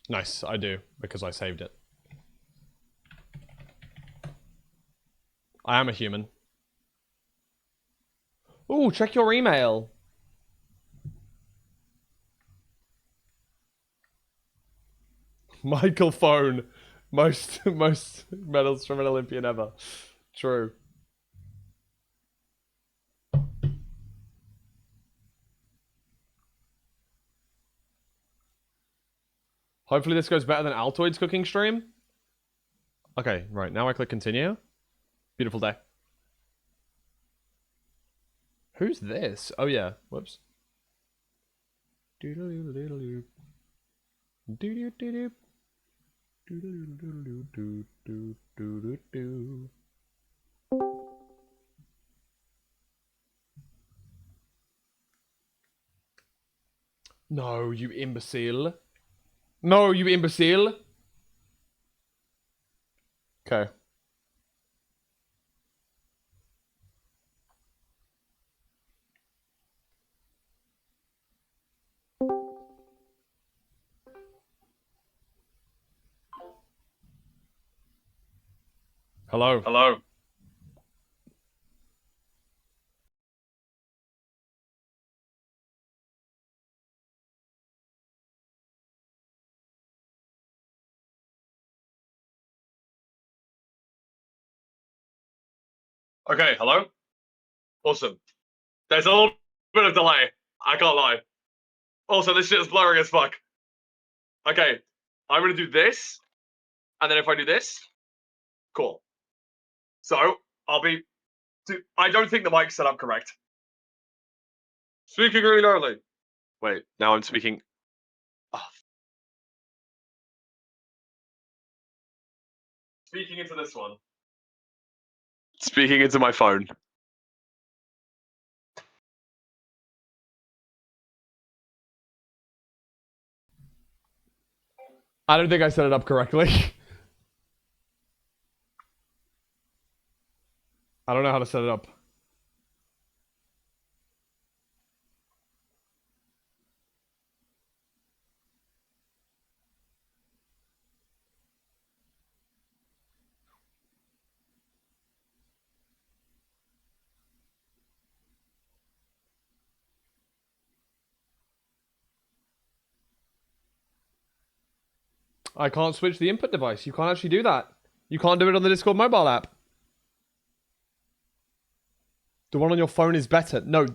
[SPEAKER 1] Nice, I do, because I saved it. I am a human. Ooh, check your email. Microphone. Most medals from an Olympian ever. True. Hopefully this goes better than Altoid's cooking stream. Okay, right. Now I click continue. Beautiful day. Who's this? Oh yeah. Whoops. Doodle-doodle-doodle-doo. Doodle-doodle-doo. Doodle-doodle-doo-doo-doo-doo-doo. No, you imbecile. No, you imbecile. Okay. Hello.
[SPEAKER 4] Hello. Okay, hello? Awesome. There's a little bit of delay. I can't lie. Also, this shit is blurry as fuck. Okay, I'm gonna do this, and then if I do this, cool. So, I don't think the mic's set up correct. Speaking really loudly. Wait, now I'm speaking. Oh. Speaking into this one. Speaking into my phone.
[SPEAKER 1] I don't think I set it up correctly. I don't know how to set it up. I can't switch the input device. You can't actually do that. You can't do it on the Discord mobile app. The one on your phone is better. No,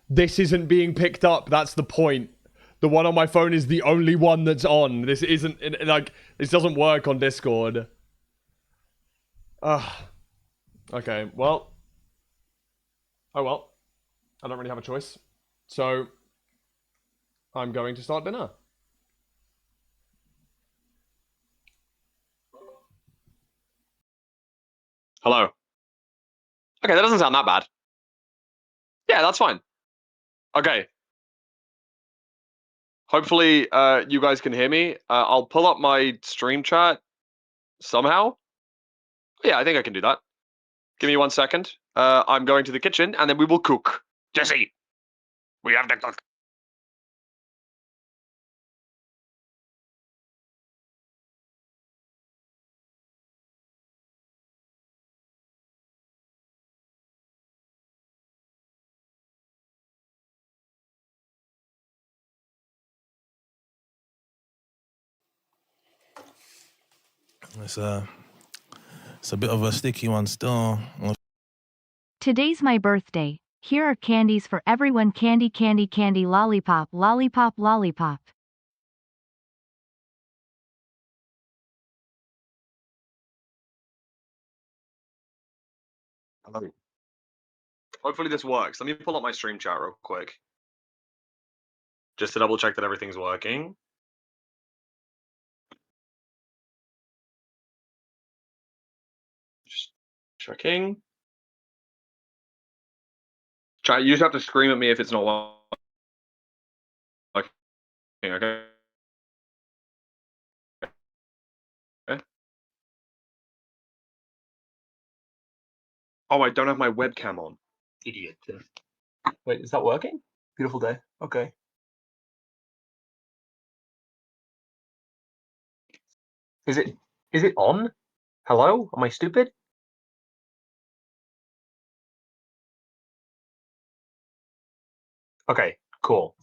[SPEAKER 1] this isn't being picked up. That's the point. The one on my phone is the only one that's on. This isn't, like, this doesn't work on Discord. Okay, well. Oh well. I don't really have a choice. So, I'm going to start dinner.
[SPEAKER 4] Hello. Okay, that doesn't sound that bad. Yeah, that's fine. Okay. Hopefully, you guys can hear me. I'll pull up my stream chat somehow. Yeah, I think I can do that. Give me 1 second. I'm going to the kitchen, and then we will cook. Jesse, we have to cook.
[SPEAKER 5] It's a bit of a sticky one still.
[SPEAKER 6] Today's my birthday. Here are candies for everyone. Candy, candy, candy, lollipop, lollipop, lollipop.
[SPEAKER 4] Hello. Hopefully this works. Let me pull up my stream chat real quick. Just to double check that everything's working. Just checking. Chat, you just have to scream at me if it's not working, okay? Okay. Oh, I don't have my webcam on. Idiot. Wait, is that working? Beautiful day. Okay. Is it on? Hello? Am I stupid? Okay, cool.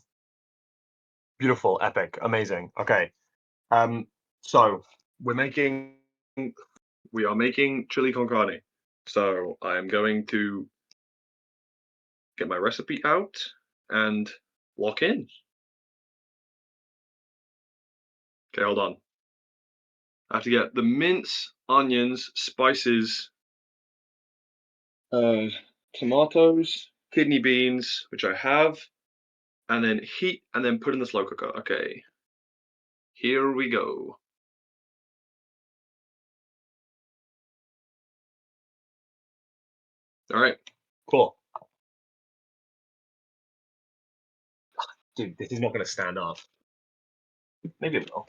[SPEAKER 4] Beautiful, epic, amazing. Okay. So we are making chili con carne. So I'm going to get my recipe out and lock in. Okay, hold on. I have to get the mince, onions, spices, tomatoes, kidney beans, which I have, and then heat and then put in the slow cooker. Okay. Here we go. All right. Cool. Dude, this is not going to stand up. Maybe it will.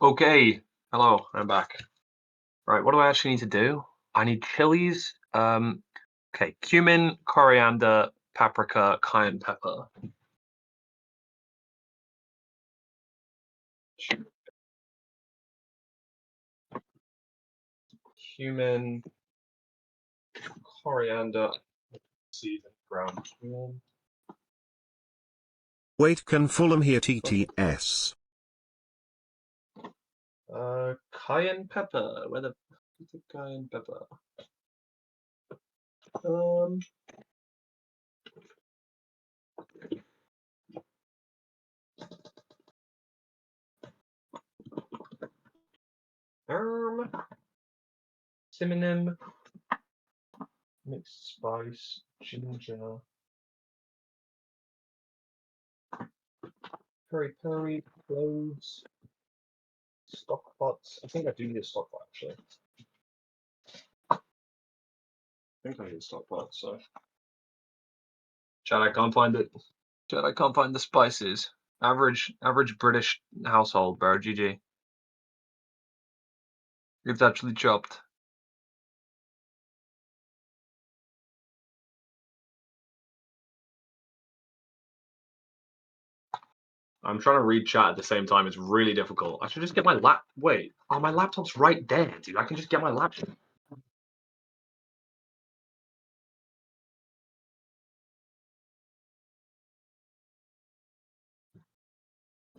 [SPEAKER 4] Okay, hello, I'm back. Right, what do I actually need to do? I need chilies, okay, cumin, coriander, paprika, cayenne pepper. Cumin, coriander, seasoned ground cumin.
[SPEAKER 7] Wait, can Fulham hear TTS?
[SPEAKER 4] Cayenne pepper. Where the fuck is the cayenne pepper? Um, Cinnamon, mixed spice, ginger, curry, cloves, stock pots. I think I do need a stock pot actually. I think I need a stock pot. So, Chad, I can't find it. Chad, I can't find the spices. Average British household, bro. GG. It's actually chopped. I'm trying to read chat at the same time. It's really difficult. I should just get my lap. Wait. Oh, my laptop's right there, dude. I can just get my laptop.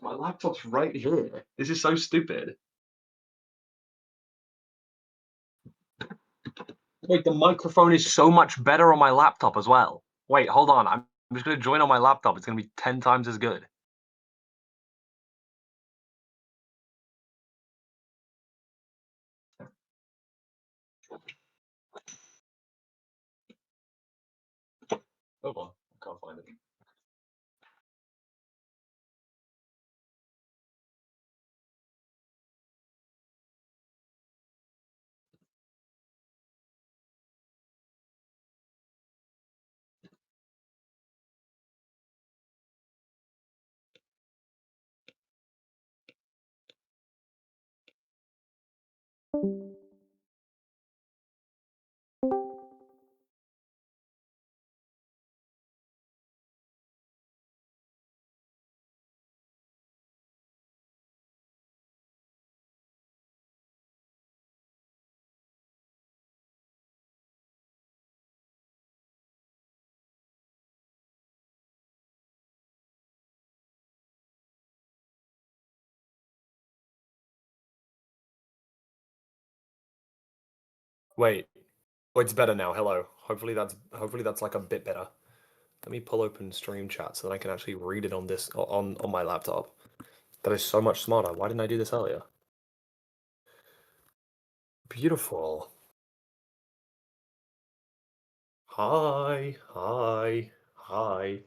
[SPEAKER 4] My laptop's right here. This is so stupid. Wait, the microphone is so much better on my laptop as well. Wait, hold on. I'm just going to join on my laptop. It's going to be 10 times as good. Hold on. I can't find it.
[SPEAKER 8] Wait. Oh, it's better now. Hello. Hopefully that's like a bit better. Let me pull open stream chat so that I can actually read it on this on my laptop. That is so much smarter. Why didn't I do this earlier? Beautiful. Hi. Hi. Hi.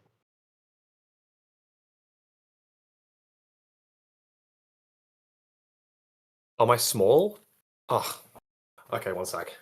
[SPEAKER 8] Am I small? Oh. Okay, one sec.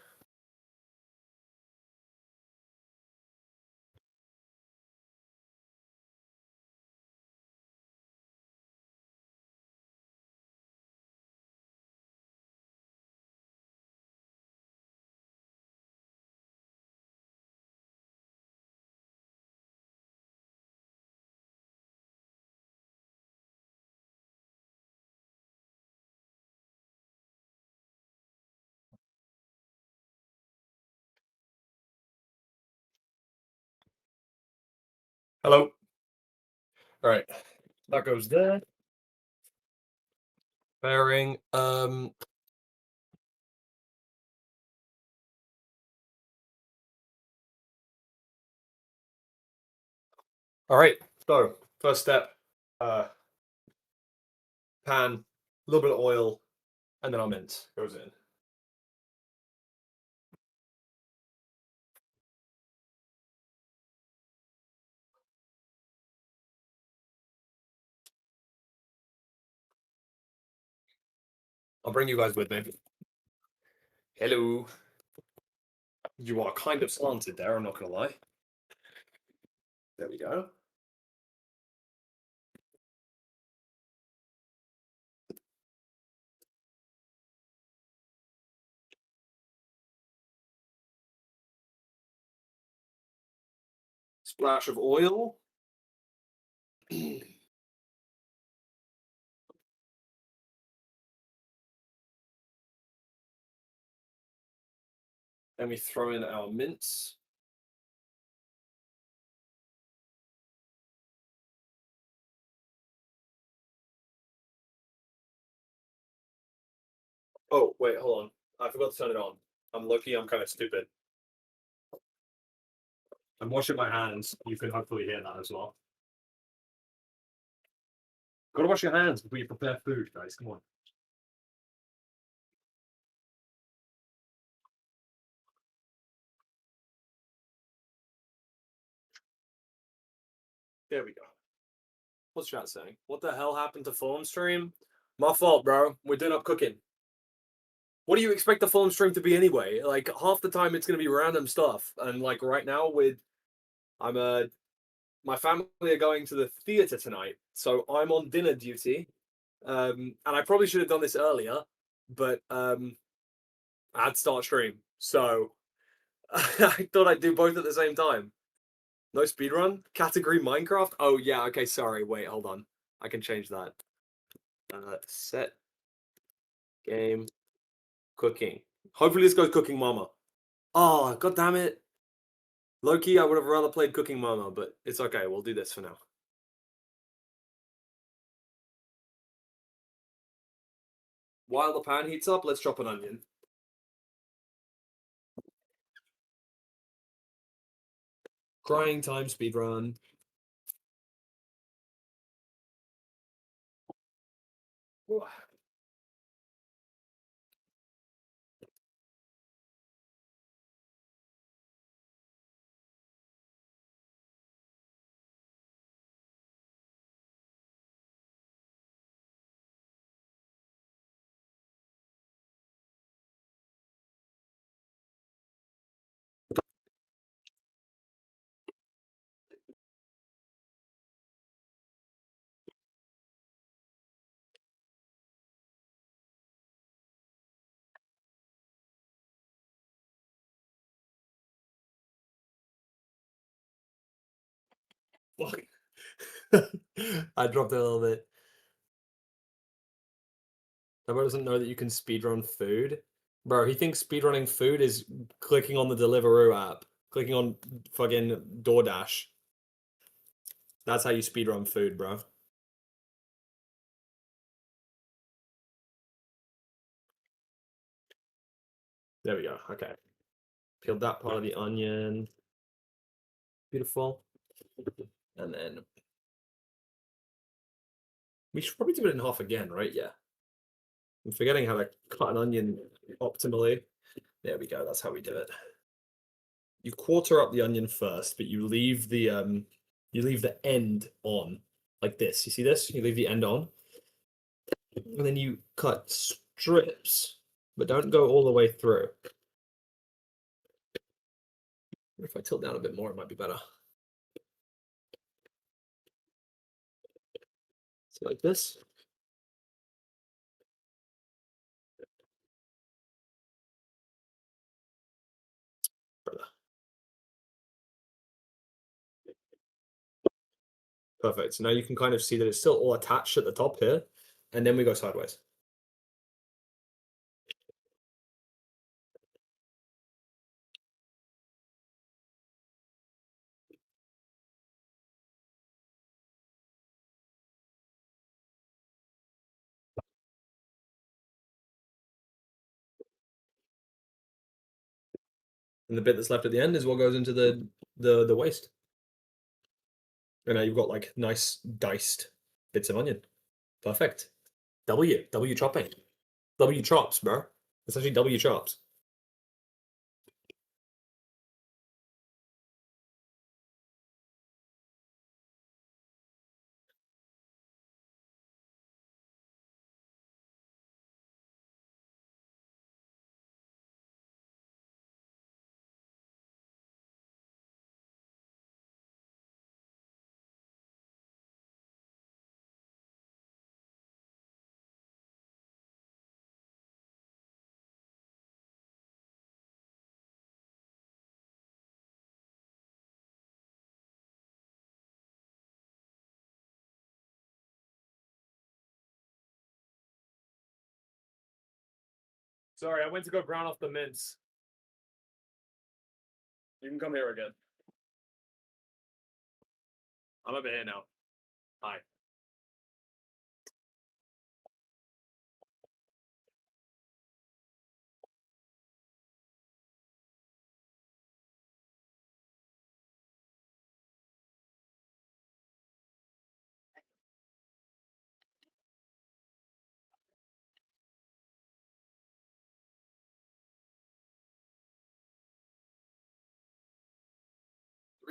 [SPEAKER 8] Hello. All right. That goes there. Bearing. All right. So first step. Pan. A little bit of oil, and then our mint goes in. I'll bring you guys with me. Hello. You are kind of slanted there, I'm not gonna lie. There we go. Splash of oil. Then we throw in our mince. Oh, wait, hold on. I forgot to turn it on. I'm lucky I'm kind of stupid. I'm washing my hands. You can hopefully hear that as well. Gotta wash your hands before you prepare food, guys. Come on. There we go. What's chat saying? What the hell happened to Fulham stream? My fault, bro. We're doing up cooking. What do you expect the Fulham stream to be anyway? Like half the time it's gonna be random stuff, and like right now my family are going to the theater tonight, so I'm on dinner duty. And I probably should have done this earlier, but I had to start stream, so I thought I'd do both at the same time. No speedrun? Category Minecraft? Oh yeah, okay, sorry. Wait, hold on. I can change that. Set game cooking. Hopefully this goes Cooking Mama. Oh, god damn it. Low-key, I would have rather played Cooking Mama, but it's okay. We'll do this for now. While the pan heats up, let's chop an onion. Crying time speedrun. Fuck. I dropped it a little bit. Everyone doesn't know that you can speedrun food. Bro, he thinks speedrunning food is clicking on the Deliveroo app, clicking on fucking DoorDash. That's how you speedrun food, bro. There we go. Okay. Peeled that part of the onion. Beautiful. And then we should probably do it in half again, right? Yeah. I'm forgetting how to cut an onion optimally. There we go. That's how we do it. You quarter up the onion first, but you leave the end on like this. You see this? You leave the end on. And then you cut strips, but don't go all the way through. If I tilt down a bit more, it might be better. So like this. Brother. Perfect. So now you can kind of see that it's still all attached at the top here, and then we go sideways. And the bit that's left at the end is what goes into the waste. And now you've got like nice diced bits of onion. Perfect. W chopping. W chops, bro. It's actually W chops. Sorry, I went to go brown off the mince. You can come here again. I'm over here now. Hi.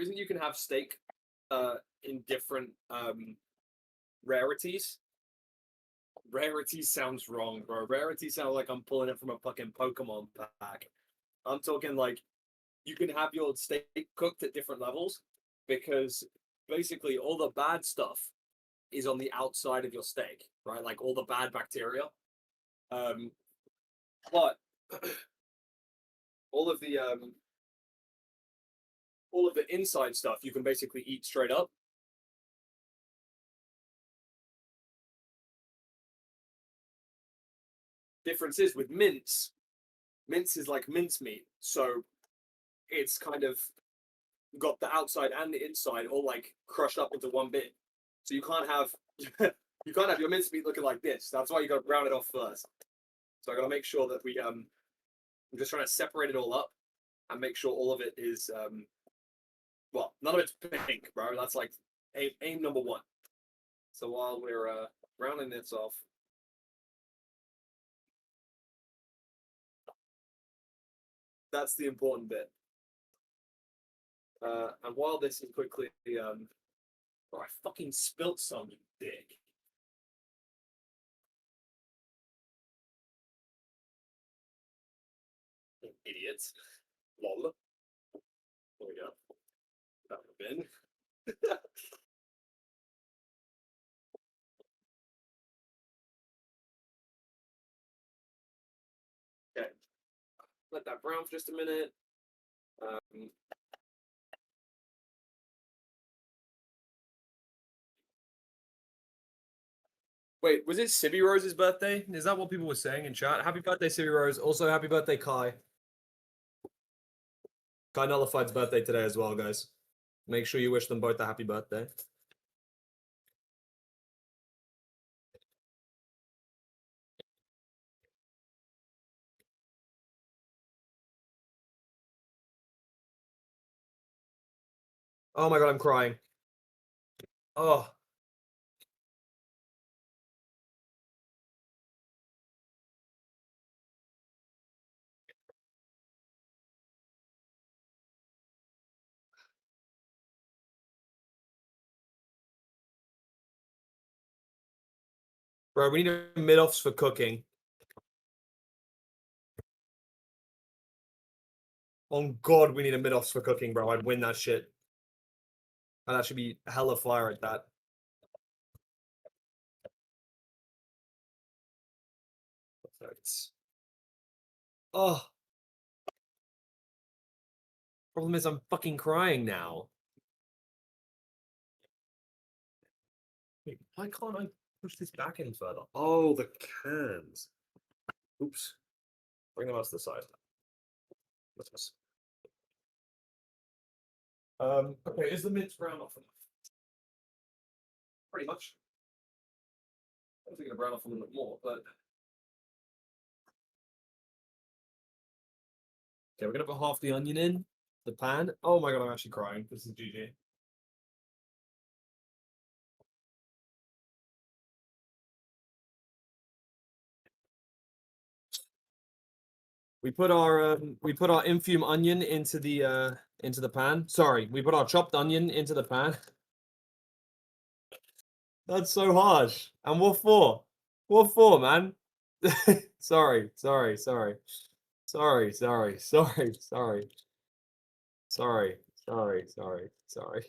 [SPEAKER 8] reason you can have steak in different rarities. Rarities sounds wrong, bro. Rarities sound like I'm pulling it from a fucking Pokemon pack. I'm talking like you can have your steak cooked at different levels because basically all the bad stuff is on the outside of your steak, right? Like all the bad bacteria. But all of the inside stuff you can basically eat straight up. Difference is with mince is like mincemeat, so it's kind of got the outside and the inside all like crushed up into one bit. So you can't have your mincemeat looking like this. That's why you got to brown it off first. So I got to make sure that I'm just trying to separate it all up and make sure all of it is well, none of it's pink, bro. That's like aim number one. So while we're rounding this off, that's the important bit. And while this is quickly, oh, I fucking spilt some, you dick. Idiots. Lol. There we go. That would have been. Okay. Let that brown for just a minute. Wait, was it Sibby Rose's birthday? Is that what people were saying in chat? Happy birthday, Sibby Rose. Also, happy birthday, Kai. Kai Nullified's birthday today as well, guys. Make sure you wish them both a happy birthday. Oh my god, I'm crying. Oh. Bro, we need a mid-offs for cooking. On God, we need a mid-offs for cooking, bro. I'd win that shit. I'd actually be hella fire at that. Perfect. Oh. Problem is, I'm fucking crying now. Wait, why can't I push this back any further? Oh, the cans. Oops. Bring them out to the side. What's this? Okay, is the mince brown off enough? Pretty much. I was thinking of brown off a little bit more, but okay, we're gonna put half the onion in the pan. Oh my god, I'm actually crying. This is GG. We put our infume onion into the pan. Sorry, we put our chopped onion into the pan. That's so harsh. And what for? What for, man? Sorry. Sorry. Sorry. Sorry. Sorry. Sorry. Sorry. Sorry. Sorry.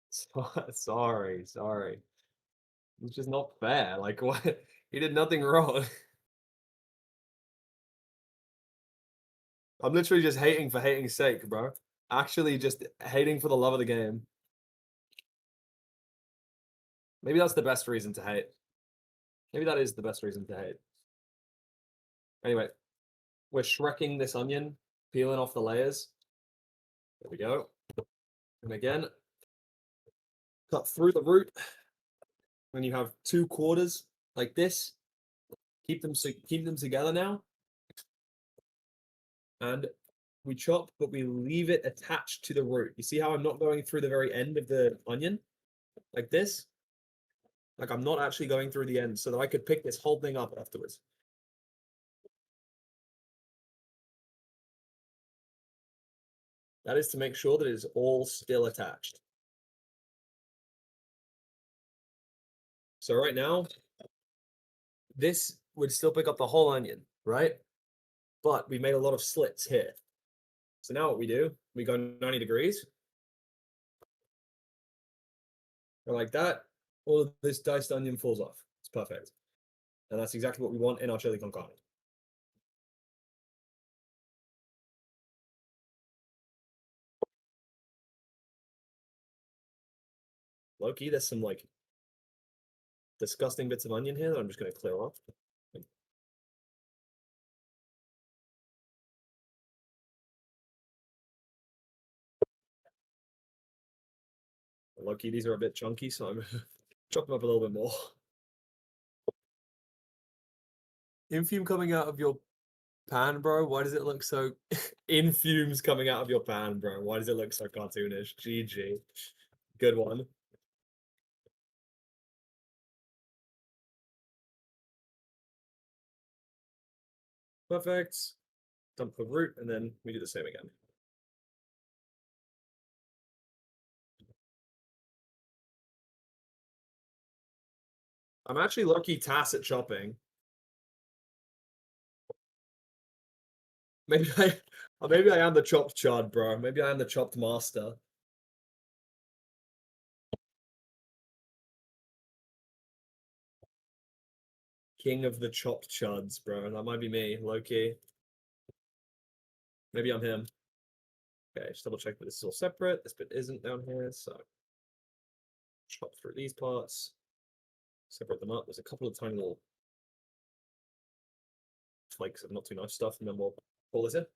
[SPEAKER 8] Sorry. Sorry. Sorry. It's just not fair. Like what? He did nothing wrong. I'm literally just hating for hating's sake, bro. Actually, just hating for the love of the game. Maybe that's the best reason to hate. Maybe that is the best reason to hate. Anyway, we're shrekking this onion, peeling off the layers. There we go. And again, cut through the root. When you have 2 quarters like this, keep them together now. And we chop, but we leave it attached to the root. You see how I'm not going through the very end of the onion? Like this? Like I'm not actually going through the end so that I could pick this whole thing up afterwards. That is to make sure that it is all still attached. So right now, this would still pick up the whole onion, right? But we made a lot of slits here. So now what we do, we go 90 degrees. And like that, all of this diced onion falls off. It's perfect. And that's exactly what we want in our chili con carne. Low-key, there's some like disgusting bits of onion here that I'm just going to clear off. Low-key, these are a bit chunky, so I'm chop them up a little bit more. Infume coming out of your pan, bro. Why does it look so infumes coming out of your pan, bro? Why does it look so cartoonish? GG. Good one. Perfect. Dump the root, and then we do the same again. I'm actually lucky tass at chopping. Maybe maybe I am the chopped chard, bro. Maybe I am the chopped master. King of the chopped chuds, bro. That might be me, low-key. Maybe I'm him. Okay, just double check that this is all separate. This bit isn't down here, so chop through these parts. Separate them up. There's a couple of tiny little flakes of not too nice stuff, and then we'll pull this in.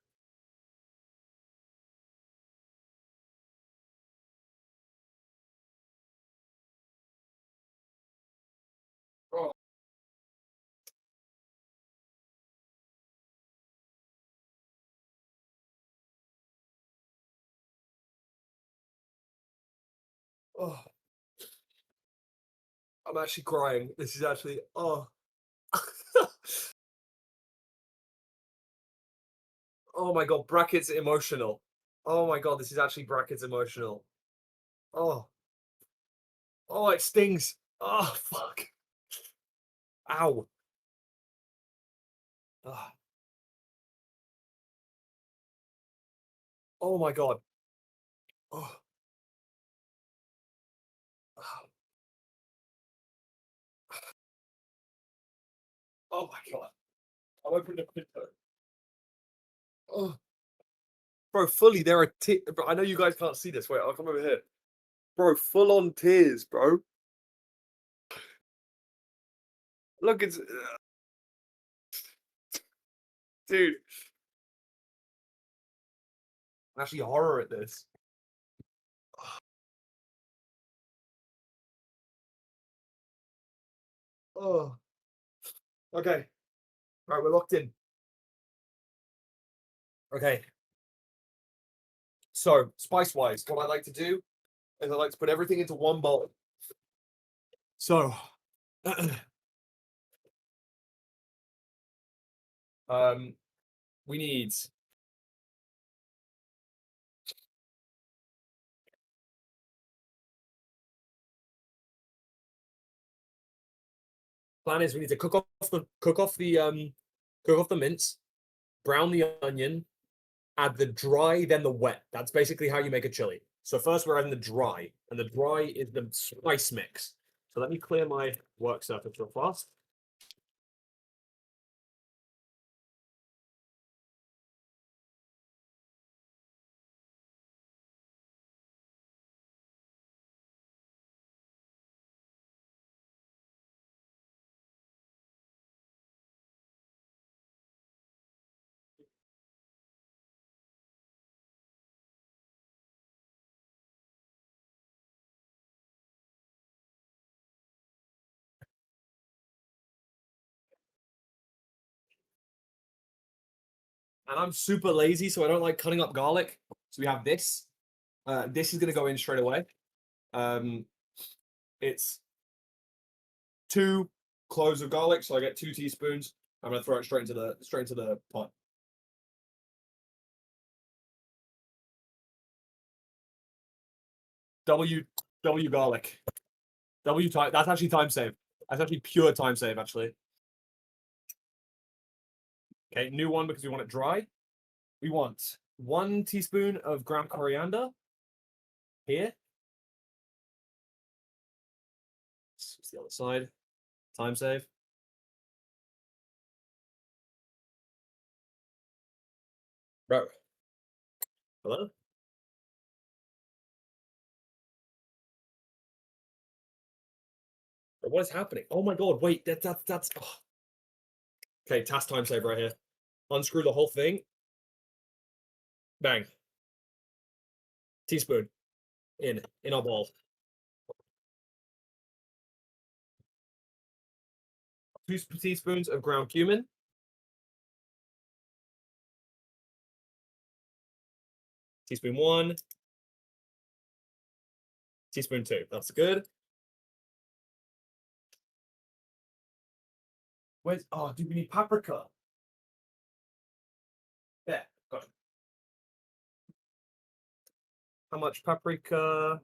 [SPEAKER 8] Oh. Oh. I'm actually crying. This is actually oh. Oh my god, brackets emotional. Oh my god, this is actually brackets emotional. Oh. Oh, it stings. Oh fuck. Ow. Ah. Oh my god. Oh. Ah. Oh my god. I opened a window. Oh. Bro, fully there are bro, I know you guys can't see this. Wait, I'll come over here. Bro, full on tears, bro. Look, it's dude. I'm actually horror at this. Oh. Okay. All right, we're locked in. Okay. So, spice wise, what I like to do is I like to put everything into one bowl. So, we need plan is we need to cook off the mince, brown the onion, add the dry, then the wet. That's basically how you make a chili. So first we're adding the dry, and the dry is the spice mix. So let me clear my work surface real fast. And I'm super lazy, so I don't like cutting up garlic. So we have this. This is gonna go in straight away. It's 2 cloves of garlic, so I get 2 teaspoons. I'm gonna throw it straight into the pot. W garlic. W time. That's actually time save. That's actually pure time save, actually. Okay, new one because we want it dry. We want 1 teaspoon of ground coriander. Here. It's the other side. Time save. Bro. Hello? What is happening? Oh my god, wait, that's oh. Okay, task time save right here. Unscrew the whole thing. Bang. Teaspoon. In our bowl. 2 teaspoons of ground cumin. Teaspoon 1. Teaspoon 2. That's good. Where's do we need paprika? Yeah, got it. How much paprika?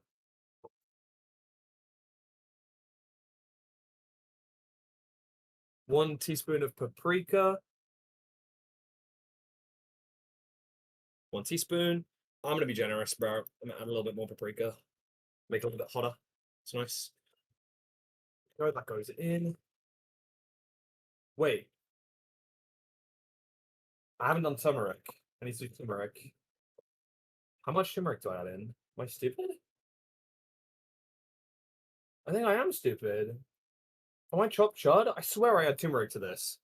[SPEAKER 8] 1 teaspoon of paprika. 1 teaspoon. I'm gonna be generous, bro. I'm gonna add a little bit more paprika. Make it a little bit hotter. It's nice. Go, that goes in. Wait. I haven't done turmeric. I need to do turmeric. How much turmeric do I add in? Am I stupid? I think I am stupid. Am I chopped chud? I swear I add turmeric to this.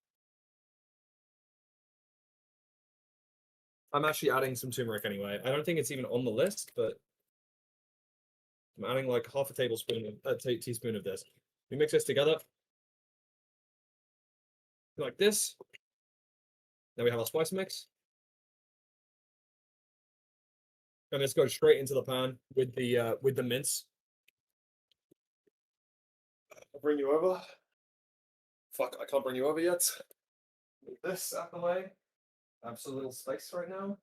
[SPEAKER 8] I'm actually adding some turmeric anyway. I don't think it's even on the list, but I'm adding like half a tablespoon, teaspoon of this. We mix this together like this. Then we have our spice mix, and this goes straight into the pan with the mince. I'll bring you over. Fuck, I can't bring you over yet. Move this out of the way. I have some little space right now.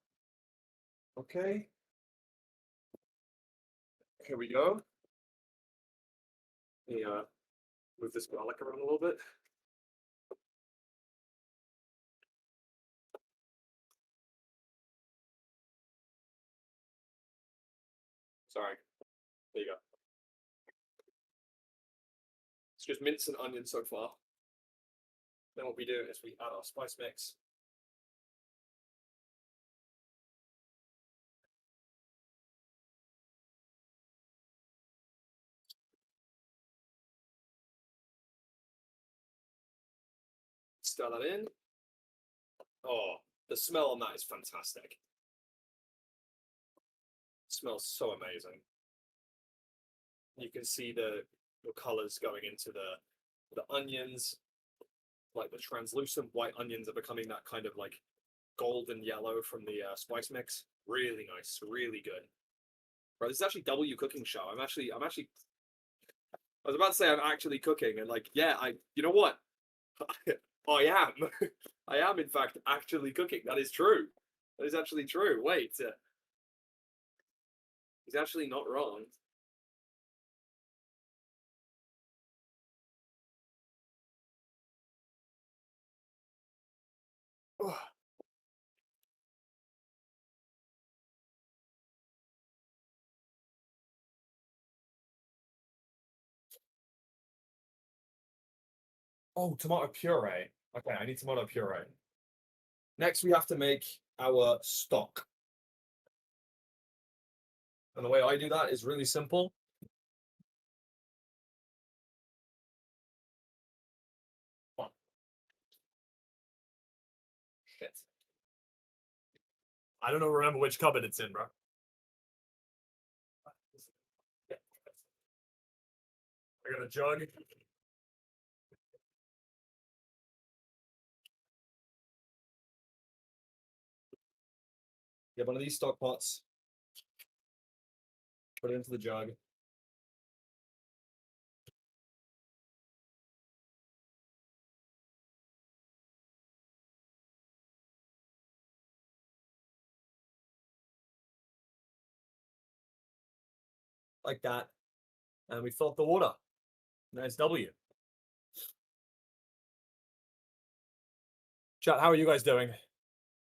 [SPEAKER 8] Okay. Here we go. Let me move this garlic around a little bit. Sorry. There you go. It's just mince and onion so far. Then what we do is we add our spice mix. Stir that in. Oh, the smell on that is fantastic. It smells so amazing. You can see the colors going into the onions, like the translucent white onions are becoming that kind of like golden yellow from the spice mix. Really nice, really good. Bro, this is actually W cooking show. I was about to say I'm actually cooking, and like, yeah, you know what? I am. I am, in fact, actually cooking. That is true. That is actually true. Wait. He's actually not wrong. Oh, tomato puree. Okay, I need tomato puree. Next, we have to make our stock. And the way I do that is really simple. Oh. Shit. I don't know, remember which cupboard it's in, bro. I got a jug. Get one of these stock pots. Put it into the jug. like that, and we fill up the water. Nice W. Chat, how are you guys doing?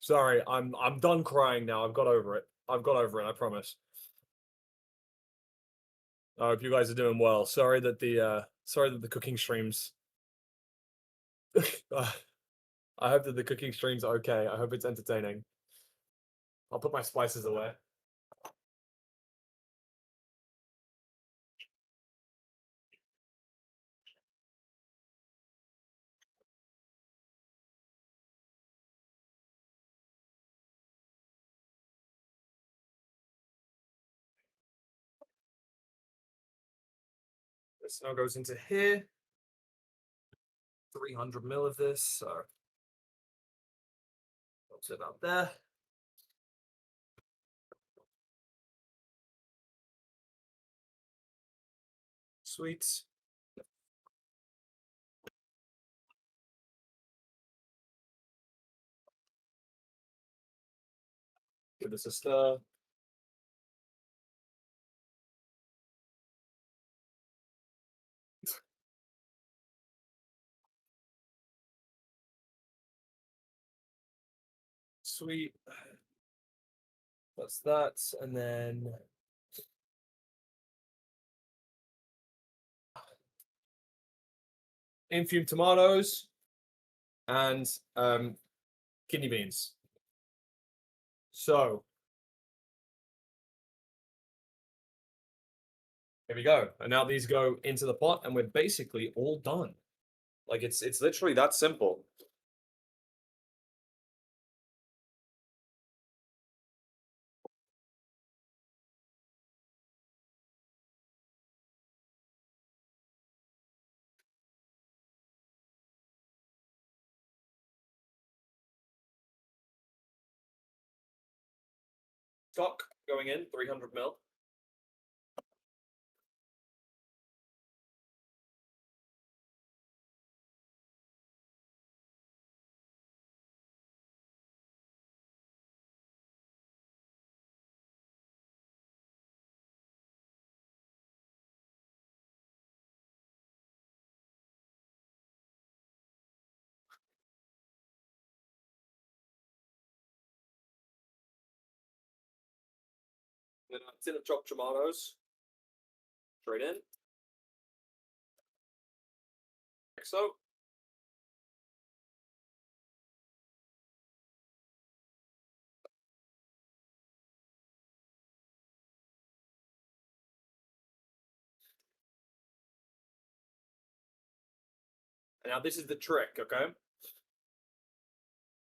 [SPEAKER 8] Sorry, I'm done crying now. I've got over it. I've got over it, I promise. I hope you guys are doing well. Sorry that the cooking streams. I hope that the cooking stream's okay. I hope it's entertaining. I'll put my spices away. This now goes into here. 300 ml of this, so what's it about there? Sweet. Give this a stir. Sweet. That's that, and then infumed tomatoes and kidney beans. So here we go. And now these go into the pot, and we're basically all done. Like it's literally that simple. Stock going in, 300 ml. Then a tin of chopped tomatoes. Straight in. Like so. And now this is the trick, okay?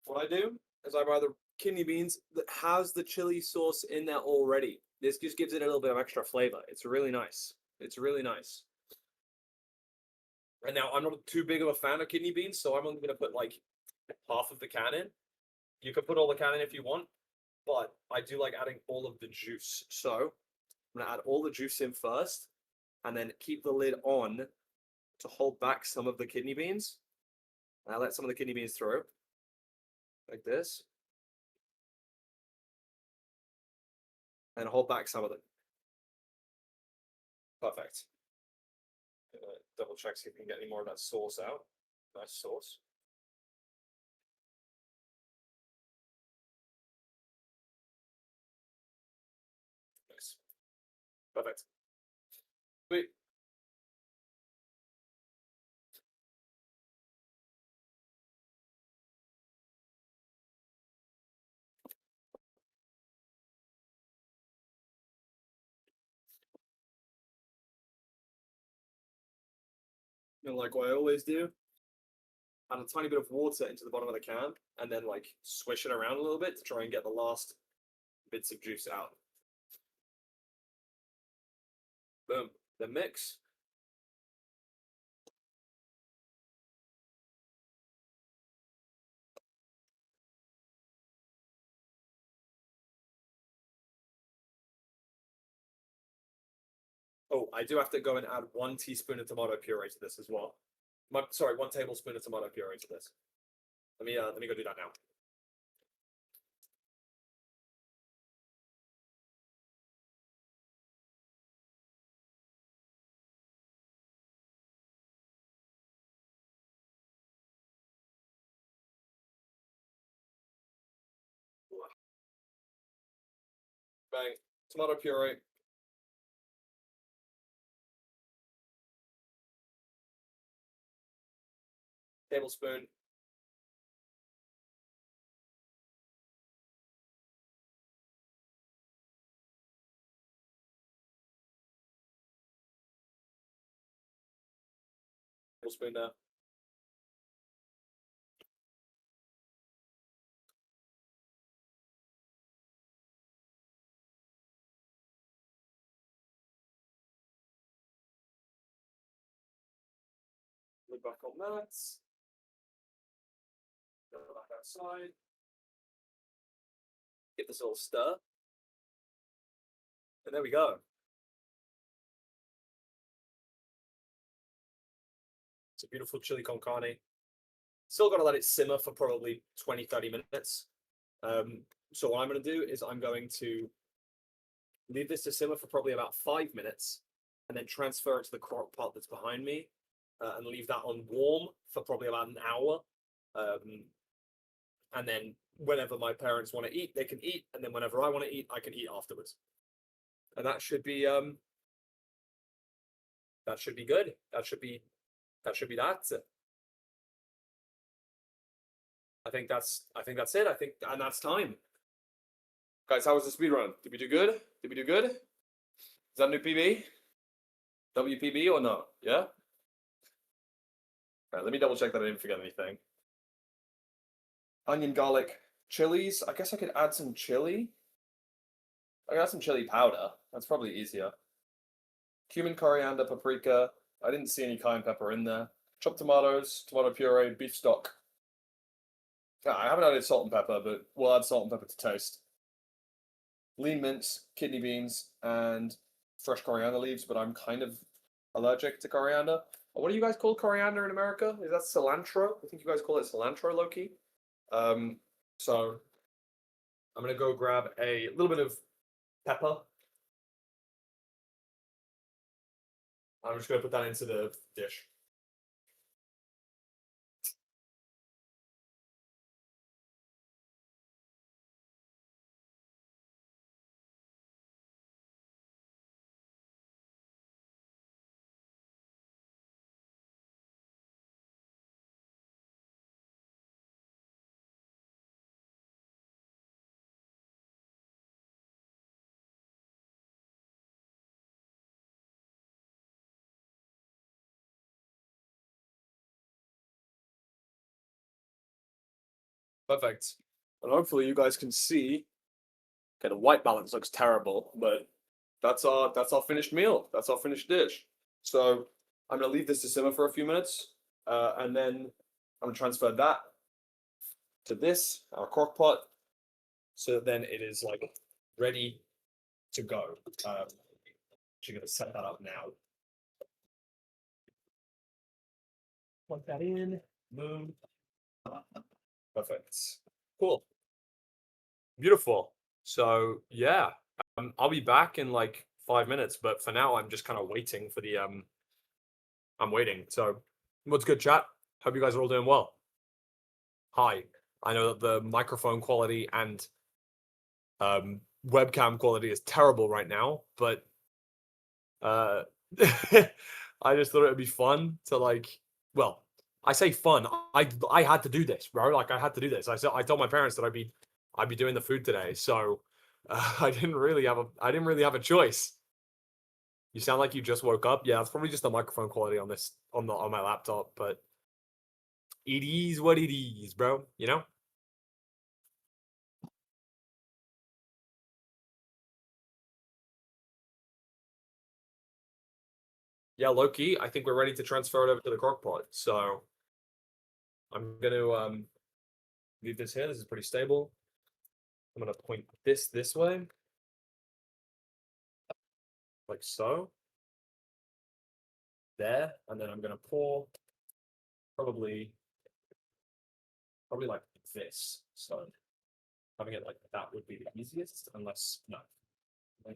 [SPEAKER 8] What I do is I buy the kidney beans that has the chili sauce in there already. This just gives it a little bit of extra flavor. It's really nice. It's really nice. And now I'm not too big of a fan of kidney beans, so I'm only going to put like half of the can in. You can put all the can in if you want, but I do like adding all of the juice. So I'm going to add all the juice in first and then keep the lid on to hold back some of the kidney beans. And I let some of the kidney beans through like this. And hold back some of them. Perfect. Double check see if we can get any more of that sauce out. Nice sauce. Nice. Perfect. Sweet. And like what I always do, add a tiny bit of water into the bottom of the can and then like swish it around a little bit to try and get the last bits of juice out. Boom. Then mix. Oh, I do have to go and add 1 teaspoon of tomato puree to this as well. Sorry, 1 tablespoon of tomato puree to this. Let me go do that now. Bang. Tomato puree. Tablespoon. Tablespoon there. Lid back on that. Go back outside. Give this a little stir. And there we go. It's a beautiful chili con carne. Still got to let it simmer for probably 20-30 minutes. So what I'm going to do is I'm going to leave this to simmer for probably about 5 minutes and then transfer it to the crock pot that's behind me and leave that on warm for probably about an hour. And then whenever my parents want to eat, they can eat. And then whenever I want to eat, I can eat afterwards. And that should be good. That should be that. I think that's it. And that's time. Guys, how was the speed run? Did we do good? Is that a new PB? WPB or no? Yeah? Alright, let me double check that I didn't forget anything. Onion, garlic, chilies. I guess I could add some chili. I got some chili powder. That's probably easier. Cumin, coriander, paprika. I didn't see any cayenne pepper in there. Chopped tomatoes, tomato puree, beef stock. I haven't added salt and pepper, but we'll add salt and pepper to taste. Lean mince, kidney beans, and fresh coriander leaves, but I'm kind of allergic to coriander. What do you guys call coriander in America? Is that cilantro? I think you guys call it cilantro, low-key. So I'm gonna go grab a little bit of pepper. I'm just gonna put that into the dish. Perfect. And hopefully you guys can see. Okay, the white balance looks terrible, but that's our finished meal. That's our finished dish. So I'm gonna leave this to simmer for a few minutes, and then I'm gonna transfer that to this, our crock pot, so that then it is like ready to go. Actually gonna set that up now. Plug that in. Boom. Perfect. Cool. Beautiful. So yeah, I'll be back in like 5 minutes, but for now I'm just kind of waiting for the I'm waiting. So what's good, chat? Hope you guys are all doing well. Hi. I know that the microphone quality and webcam quality is terrible right now, but I just thought it would be fun to well, I say fun. I had to do this, bro. Like I had to do this. I told my parents that I'd be doing the food today, so I didn't really have a choice. You sound like you just woke up. Yeah, it's probably just the microphone quality on my laptop, but it is what it is, bro. You know? Yeah, Loki, I think we're ready to transfer it over to the crock pot. So I'm gonna leave this here. This is pretty stable. I'm gonna point this way. Like so. There. And then I'm gonna pour probably like this. So having it like that would be the easiest, unless no.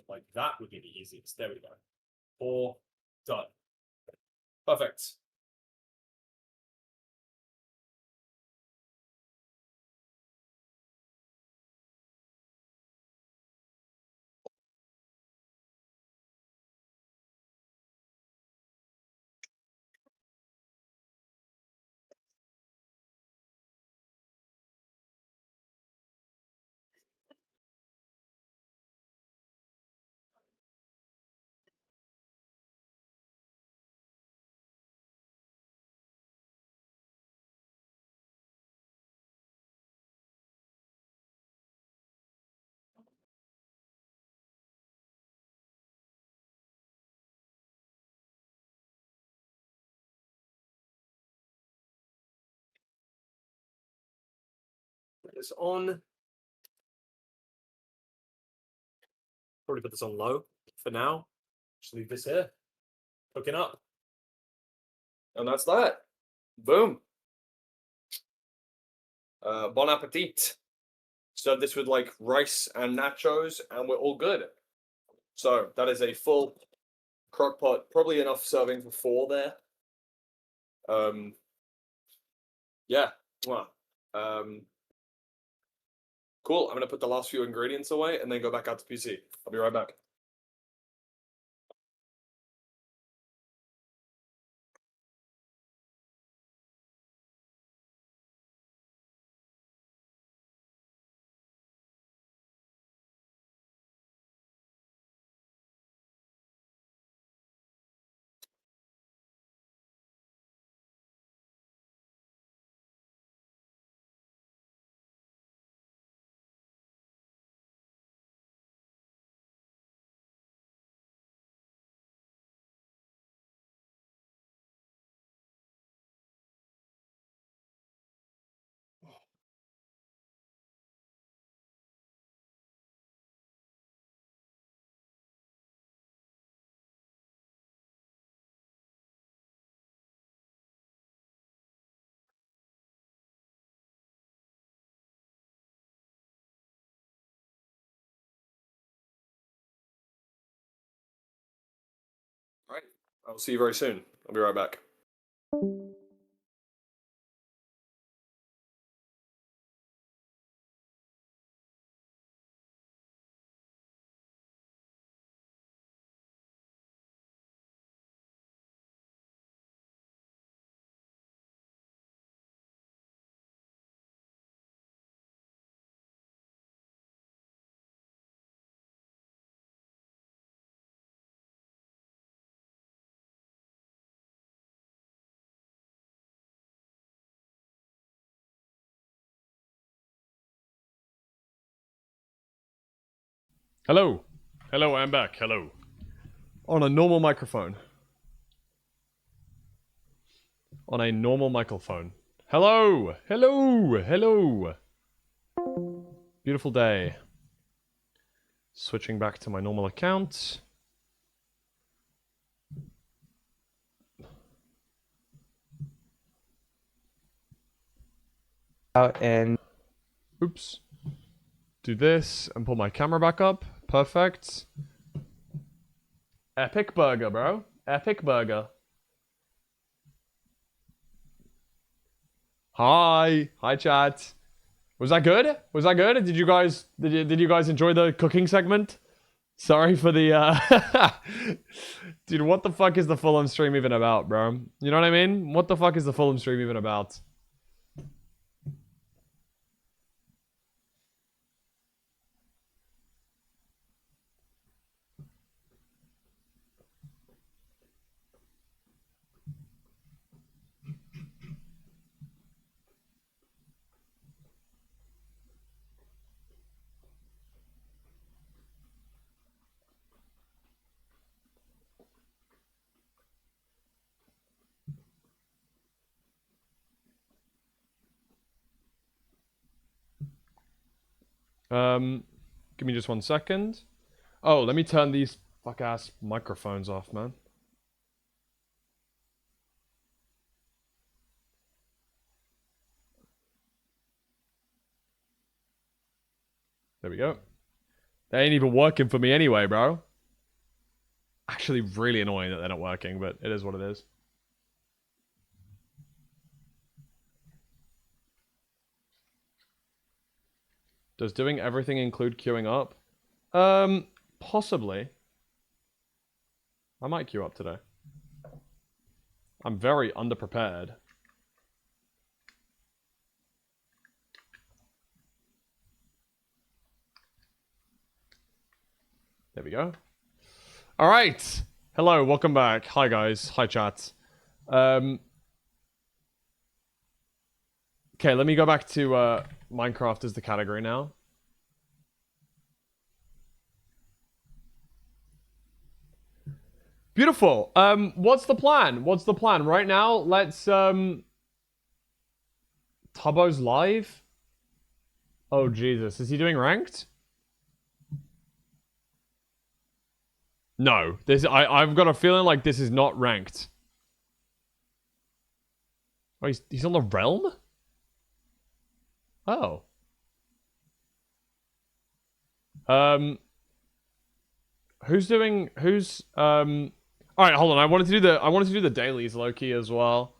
[SPEAKER 8] Like that would be the easiest. There we go. Pour, done. Perfect. this on. Probably put this on low for now. Just leave this here. Cooking up. And that's that. Boom. Bon appetit. Serve this with like rice and nachos, and we're all good. So that is a full crock pot, probably enough serving for 4 there. Yeah. Cool. I'm gonna put the last few ingredients away and then go back out to PC. I'll be right back. All right. I'll see you very soon. I'll be right back.
[SPEAKER 1] Hello. Hello, I'm back. Hello. On a normal microphone. On a normal microphone. Hello. Hello. Hello. Beautiful day. Switching back to my normal account.
[SPEAKER 3] Out and
[SPEAKER 1] Oops. Do this and pull my camera back up. Perfect. Epic burger, bro. Epic burger. Hi. Hi, chat. Was that good? Was that good? Did you guys enjoy the cooking segment? Sorry for the dude, what the fuck is the Fulham stream even about, bro? You know what I mean? What the fuck is the Fulham stream even about? Give me just 1 second. Oh, let me turn these fuck-ass microphones off, man. There we go. They ain't even working for me anyway, bro. Actually, really annoying that they're not working, but it is what it is. Does doing everything include queuing up? Possibly. I might queue up today. I'm very underprepared. There we go. All right. Hello, welcome back. Hi, guys. Hi, chat. Okay, let me go back to Minecraft as the category now. Beautiful. What's the plan? What's the plan? Right now, let's Tubbo's live. Oh, Jesus. Is he doing ranked? No. I've got a feeling like this is not ranked. Oh, he's on the realm? Oh. Who's Alright, hold on. I wanted to do the dailies low key as well.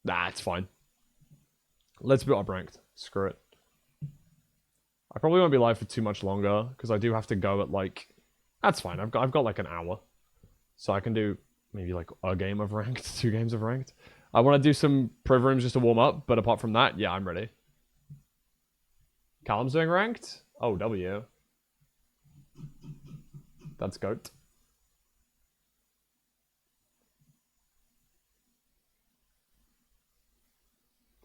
[SPEAKER 1] Nah, it's fine. Let's be up ranked. Screw it. I probably won't be live for too much longer because I do have to go at like. That's fine. I've got like an hour, so I can do maybe like a game of ranked, 2 games of ranked. I want to do some priv rooms just to warm up, but apart from that, yeah, I'm ready. Callum's doing ranked. Oh, W. That's goat.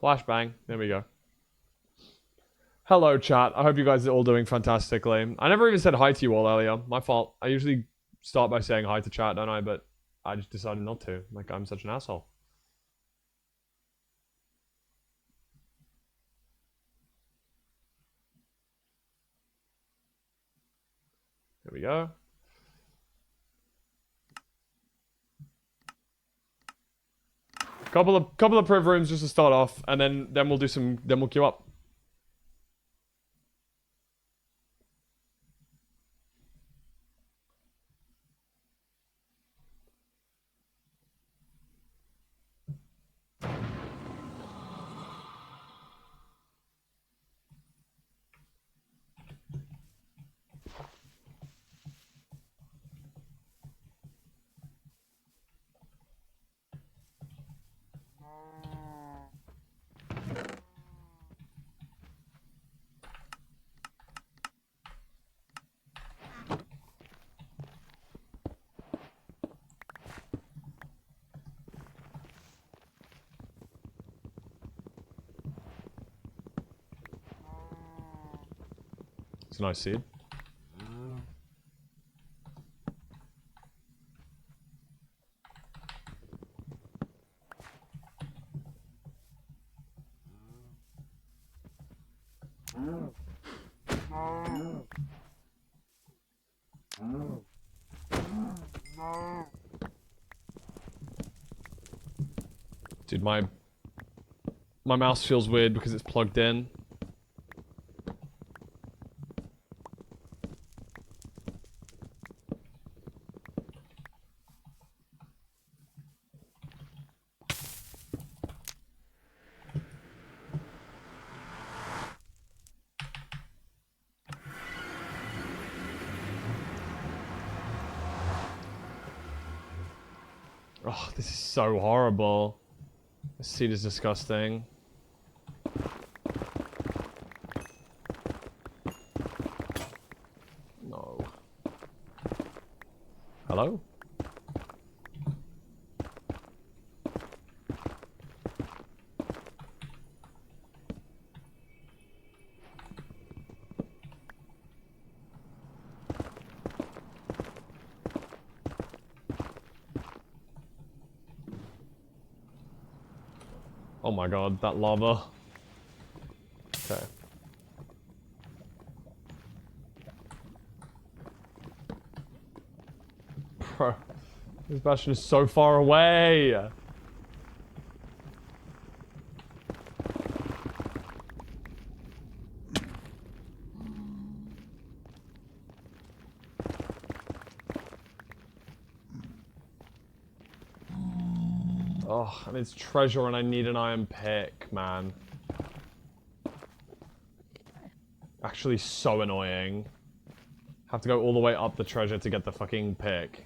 [SPEAKER 1] Flashbang. There we go. Hello, chat. I hope you guys are all doing fantastically. I never even said hi to you all earlier. My fault. I usually start by saying hi to chat, don't I? But I just decided not to. Like, I'm such an asshole. Here we go. Couple of priv rooms just to start off, and then we'll queue up. It's a nice seed. Dude, my mouse feels weird because it's plugged in. Oh, this is so horrible. This seed is disgusting. No. Hello? Oh my god, that lava. Okay. Bro, this bastion is so far away. Oh, and it's treasure and I need an iron pick, man. Actually so annoying. Have to go all the way up the treasure to get the fucking pick.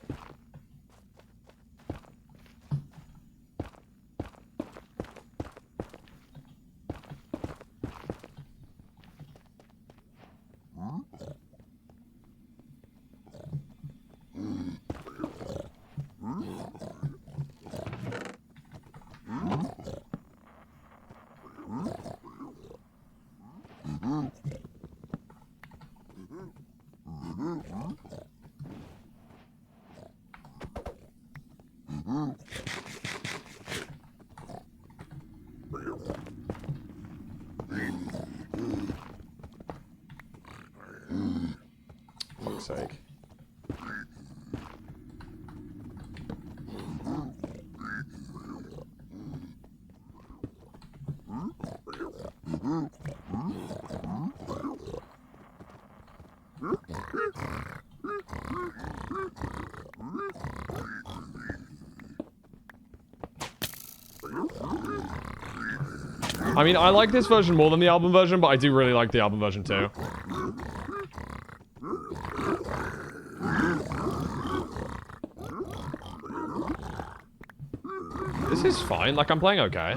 [SPEAKER 1] sake. I mean, I like this version more than the album version, but I do really like the album version too. This is fine, like I'm playing okay.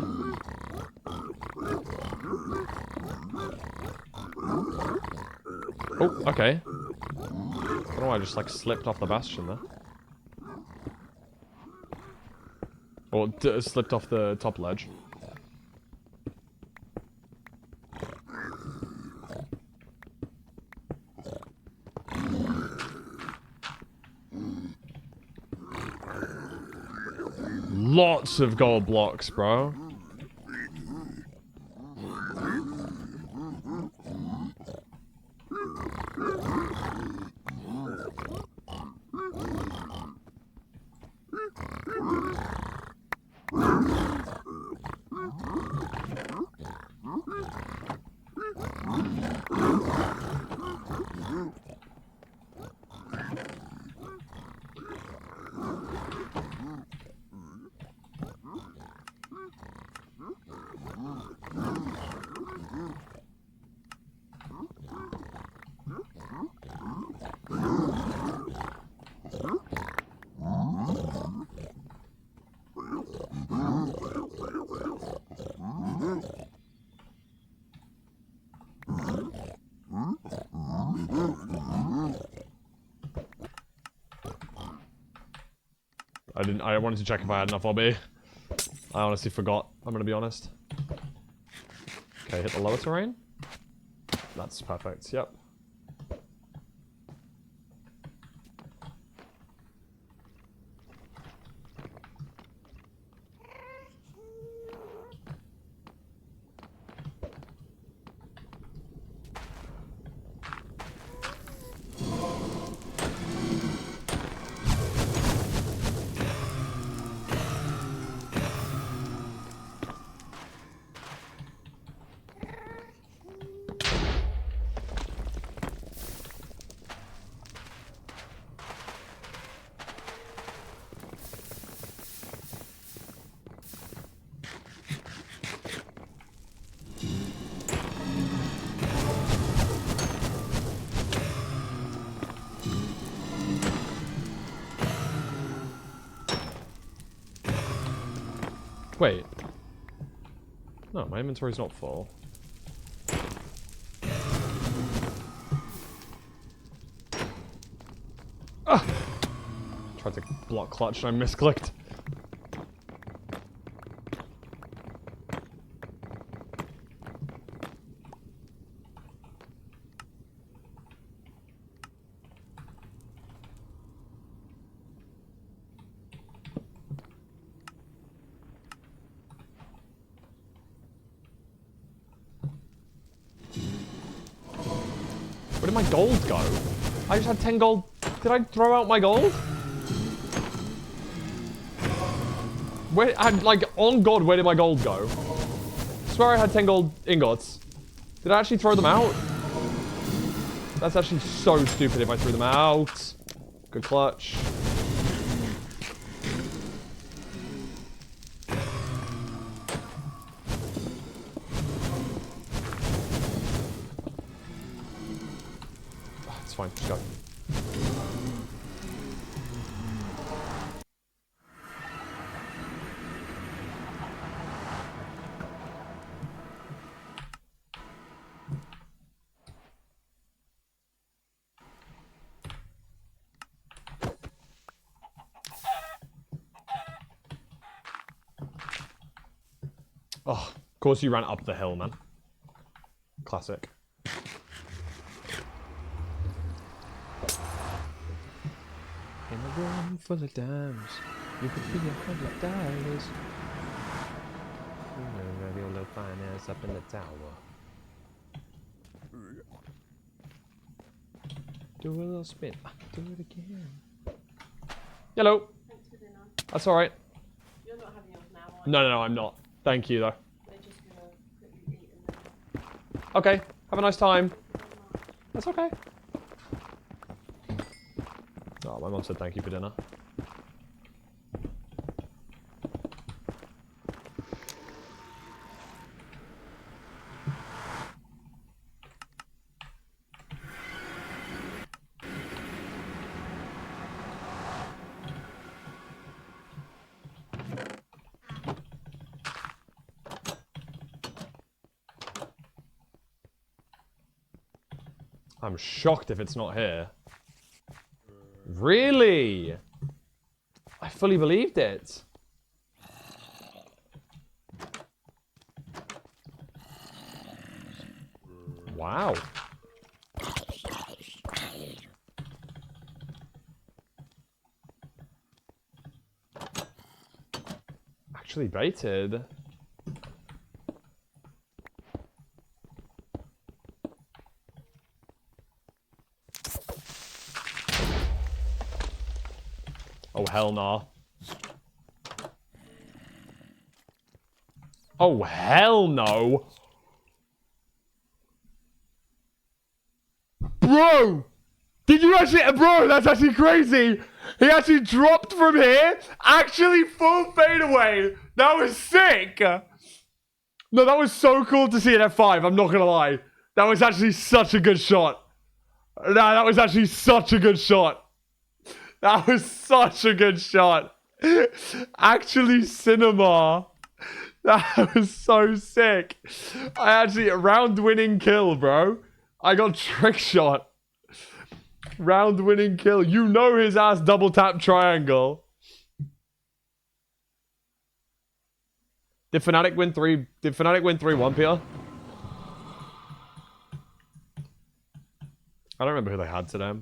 [SPEAKER 1] Oh, okay. I don't know why I just like slipped off the bastion there. Or slipped off the top ledge. Lots of gold blocks, bro. I wanted to check if I had enough obby. I honestly forgot, I'm gonna be honest. Okay, hit the lower terrain. That's perfect, yep. Wait. No, my inventory's not full. Ah! Tried to block clutch and I misclicked. Where did my gold go? I just had 10 gold. Did I throw out my gold? Where, like, on God, where did my gold go? I swear I had 10 gold ingots. Did I actually throw them out? That's actually so stupid if I threw them out. Good clutch. It's fine, just go. Oh, of course you ran up the hill, man. Classic. In a room full of dimes, you could be $100. Have your little finance up in the tower. Do a little spin. Do it again. Hello.
[SPEAKER 9] Thanks for dinner.
[SPEAKER 1] That's alright.
[SPEAKER 9] You're not having yours now, are
[SPEAKER 1] No, no, no, I'm not. Thank you, though.
[SPEAKER 9] We're just gonna quickly eat and then.
[SPEAKER 1] Okay. Have a nice time. That's okay. Oh, my mom said thank you for dinner. I'm shocked if it's not here. Really? I fully believed it. Wow. Actually baited. Oh, hell nah. Oh, hell no. Bro! Did you actually... Bro, that's actually crazy. He actually dropped from here. Actually full fadeaway. That was sick. No, that was so cool to see it at 5. I'm not going to lie. That was actually such a good shot. No, that was actually such a good shot. That was such a good shot. Actually, cinema. That was so sick. I actually, round winning kill, bro. I got trick shot. Round winning kill. You know his ass double tap triangle. Did Fnatic win 3? Did Fnatic win 3-1, Peter? I don't remember who they had today.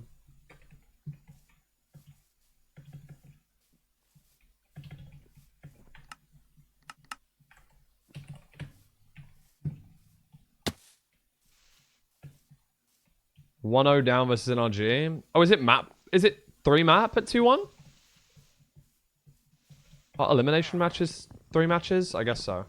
[SPEAKER 1] (1-0) down versus NRG. Oh, is it map? Is it 3 map at 2-1? Elimination matches 3 matches? I guess so.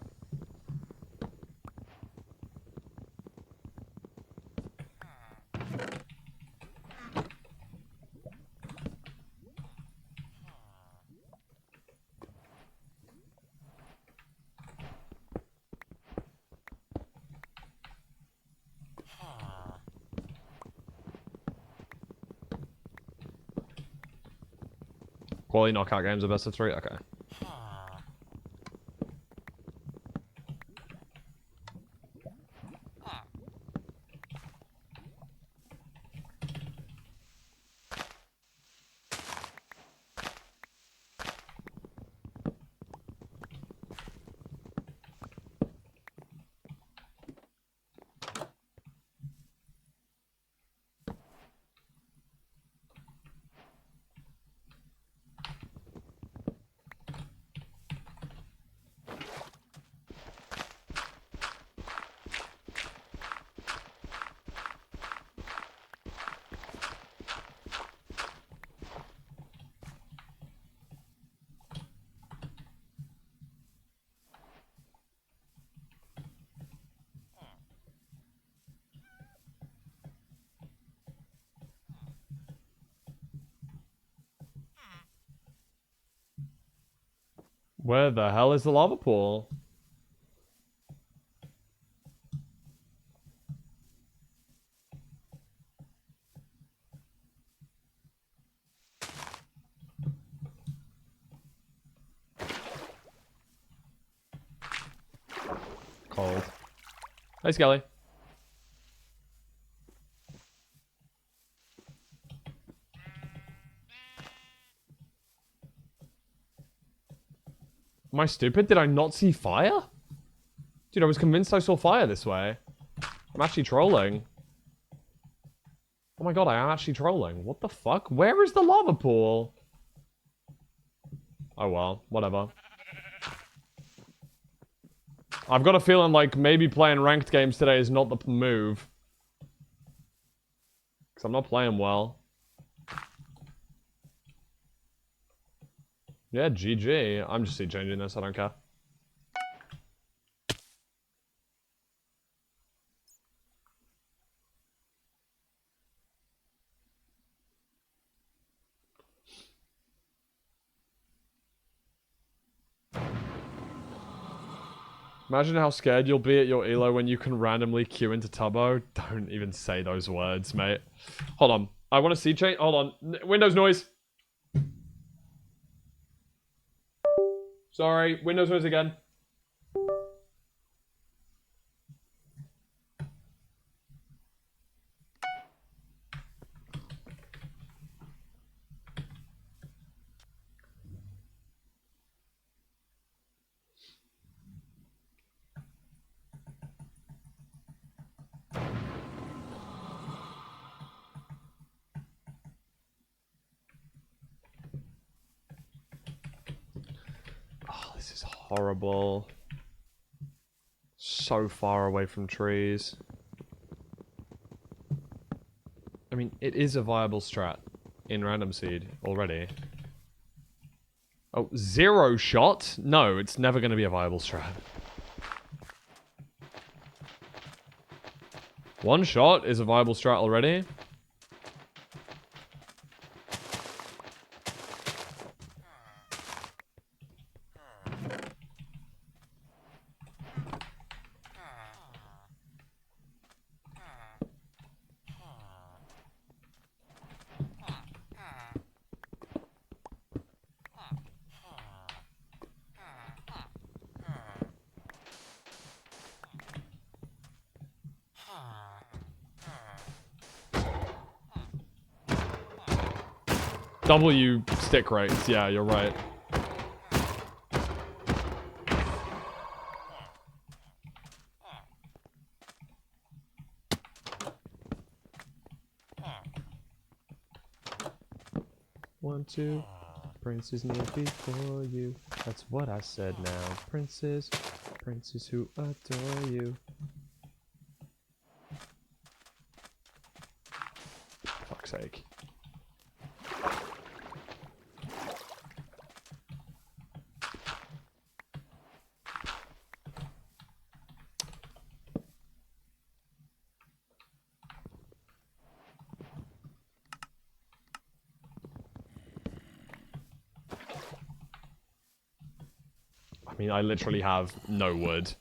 [SPEAKER 1] Quality knockout games are best of 3? Okay. Where the hell is the lava pool? Cold. Hey, Skelly. Am I stupid? Did I not see fire? Dude, I was convinced I saw fire this way. I'm actually trolling. Oh my god, I am actually trolling. What the fuck? Where is the lava pool? Oh well, whatever. I've got a feeling like maybe playing ranked games today is not the move. Because I'm not playing well. Yeah, GG. I'm just changing this. I don't care. Imagine how scared you'll be at your elo when you can randomly queue into Tubbo. Don't even say those words, mate. Hold on. I want to see change. Hold on. Windows noise. Sorry. Windows noise again. Oh, this is horrible. So far away from trees. I mean, it is a viable strat in random seed already. Oh, 0 shot? No, it's never going to be a viable strat. 1 shot is a viable strat already. W stick rates, yeah, you're right. One, two. Princes kneel before you. That's what I said now. Princes. Princes who adore you. Fuck's sake. I mean, I literally have no wood.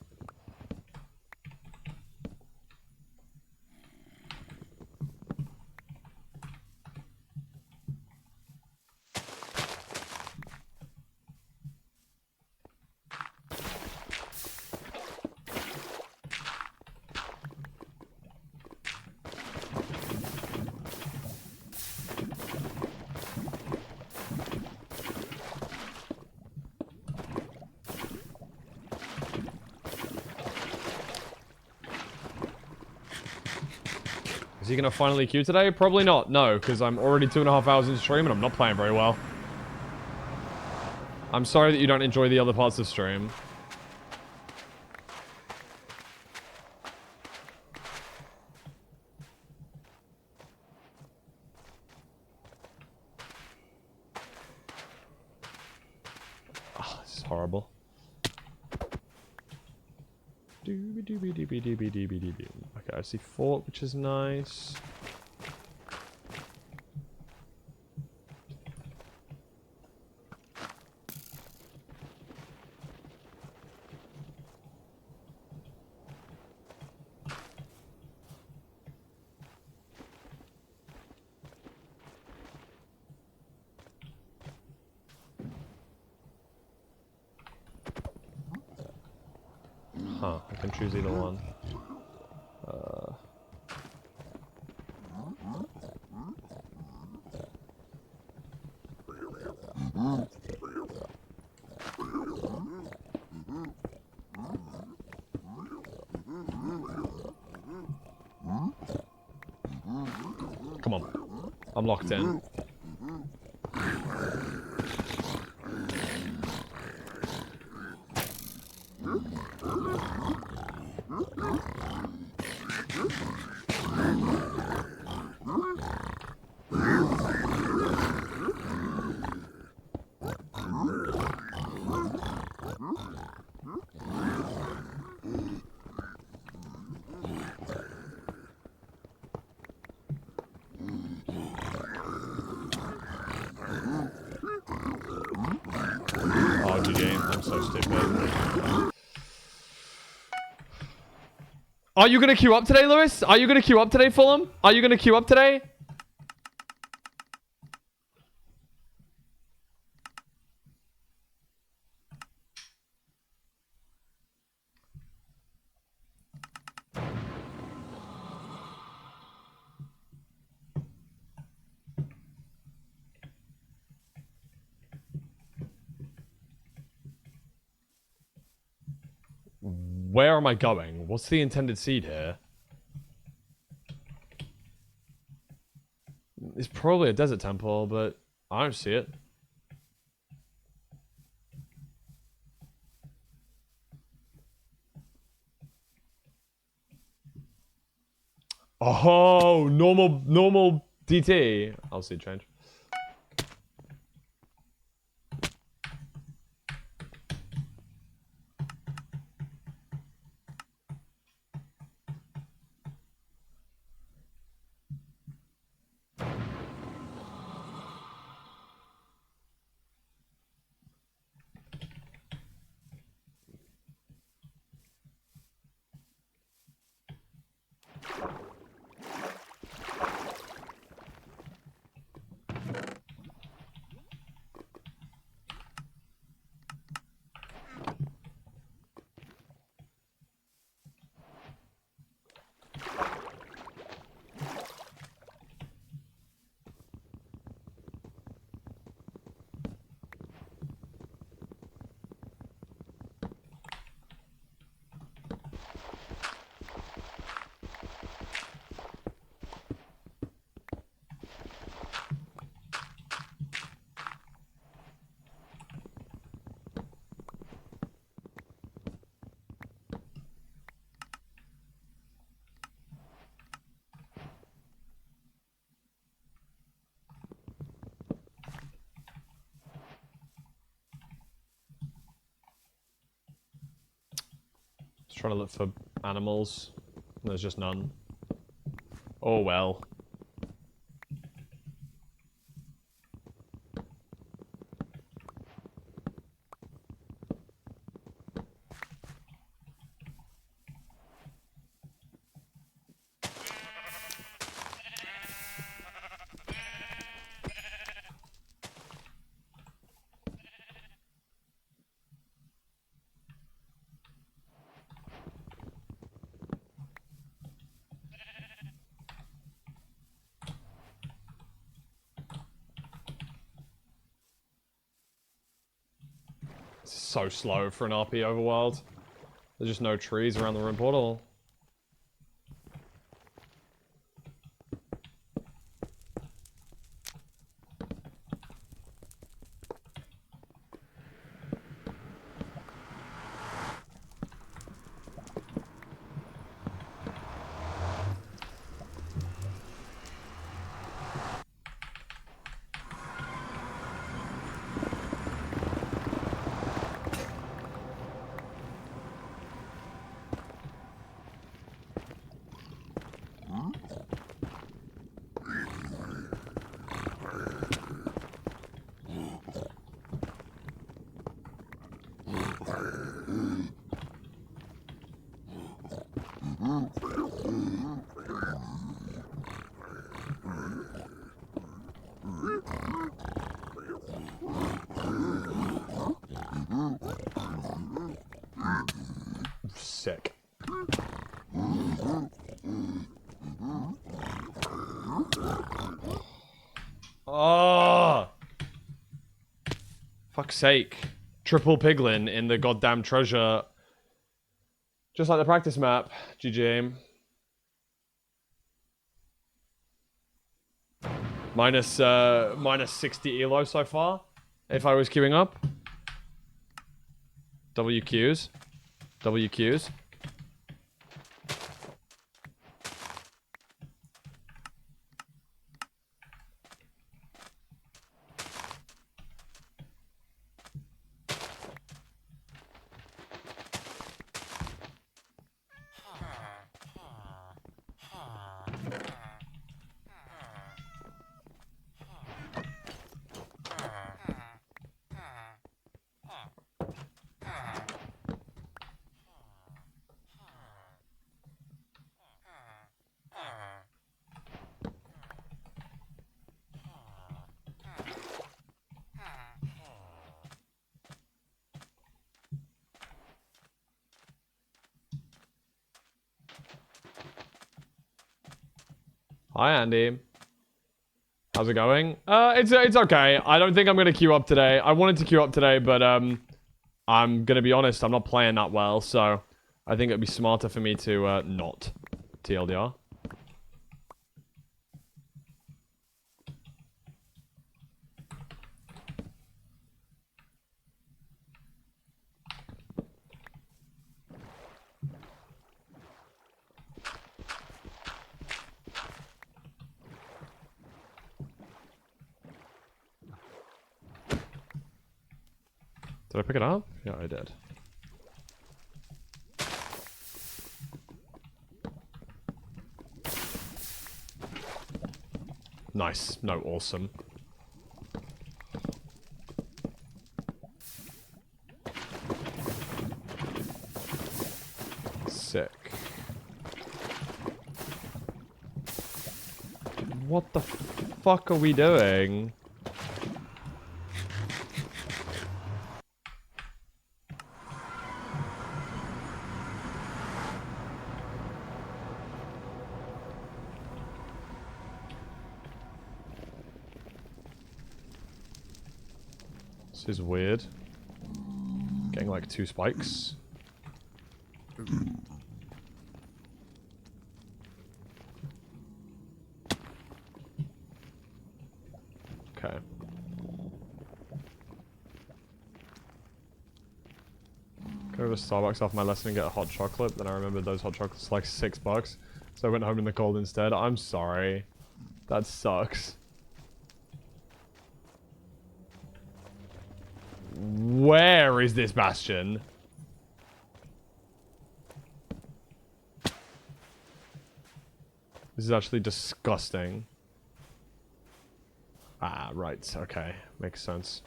[SPEAKER 1] Is he gonna finally queue today? Probably not, no, because I'm already 2.5 hours in stream and I'm not playing very well. I'm sorry that you don't enjoy the other parts of stream. Oh, this is horrible. Okay, I see fort, which is nice. Huh, I can choose either one. Come on. I'm locked in. stupid. Are you gonna queue up today, Lewis? Are you gonna queue up today, Fulham? Are you gonna queue up today? Where am I going? What's the intended seed here? It's probably a desert temple, but I don't see it. Oh, normal DT. I'll see change. Just trying to look for animals. There's just none. Oh well. It's so slow for an RP overworld. There's just no trees around the ruin portal. Sick. Oh! Fuck's sake. Triple piglin in the goddamn treasure. Just like the practice map. GG aim. Minus 60 elo so far. If I was queuing up. WQs. WQs. Hi, Andy. How's it going? It's okay. I don't think I'm gonna queue up today. I wanted to queue up today, but I'm gonna be honest. I'm not playing that well, so I think it'd be smarter for me to not. TLDR. Did I pick it up? Yeah, I did. Nice. No, awesome. Sick. What the fuck are we doing? This is weird. Getting like 2 spikes. Okay. Go to Starbucks off my lesson and get a hot chocolate. Then I remembered those hot chocolates like $6. So I went home in the cold instead. I'm sorry. That sucks. Where is this bastion? This is actually disgusting. Ah, right. Okay. Makes sense.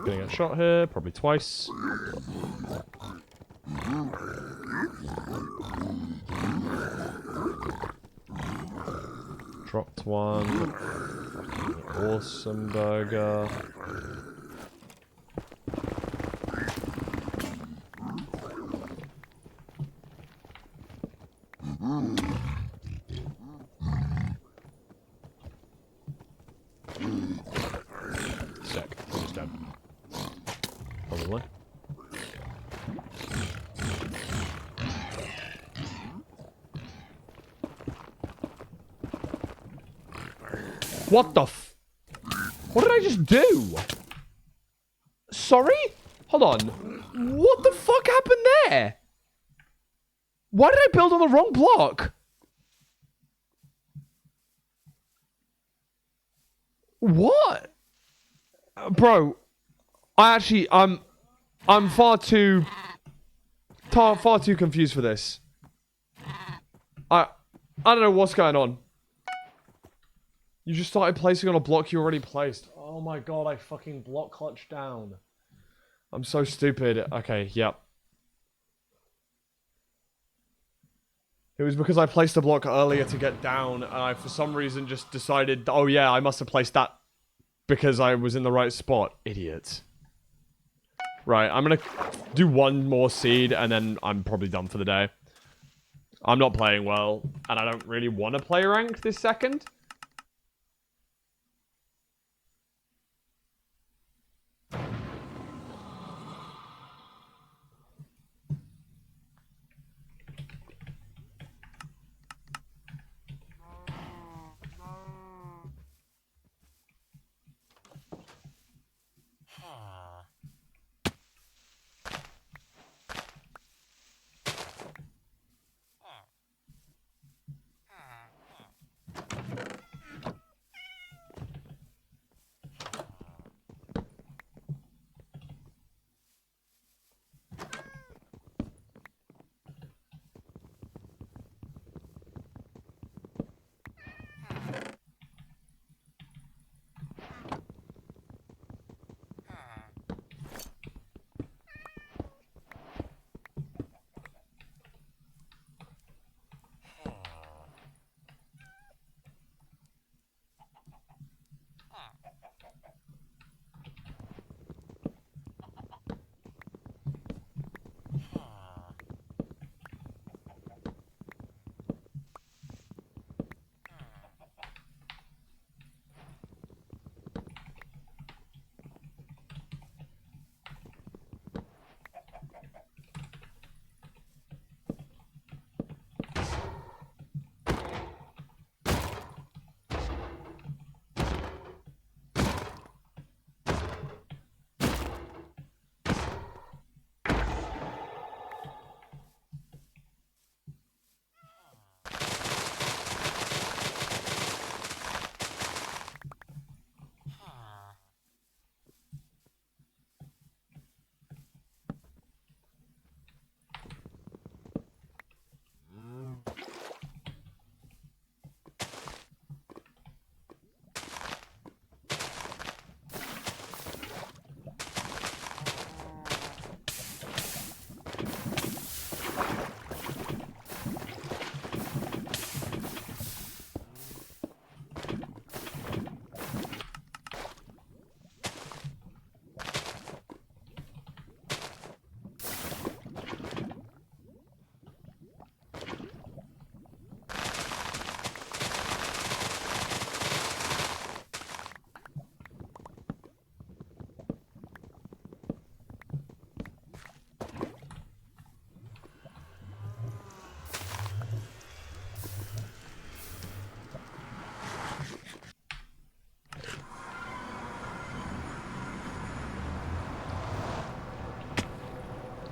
[SPEAKER 1] Getting a shot here, probably twice. Dropped one. Awesome burger. Sick. Almost dead. Probably. What the f- What did I just do? Sorry? Hold on. What the fuck happened there? Why did I build on the wrong block? What? Bro, I'm far too confused for this. I don't know what's going on. You just started placing on a block you already placed. Oh my god, I fucking block clutched down. I'm so stupid. Okay, yep. It was because I placed a block earlier to get down, and I for some reason just decided, oh yeah, I must have placed that because I was in the right spot. Idiot. Right, I'm gonna do one more seed, and then I'm probably done for the day. I'm not playing well, and I don't really want to play ranked this second.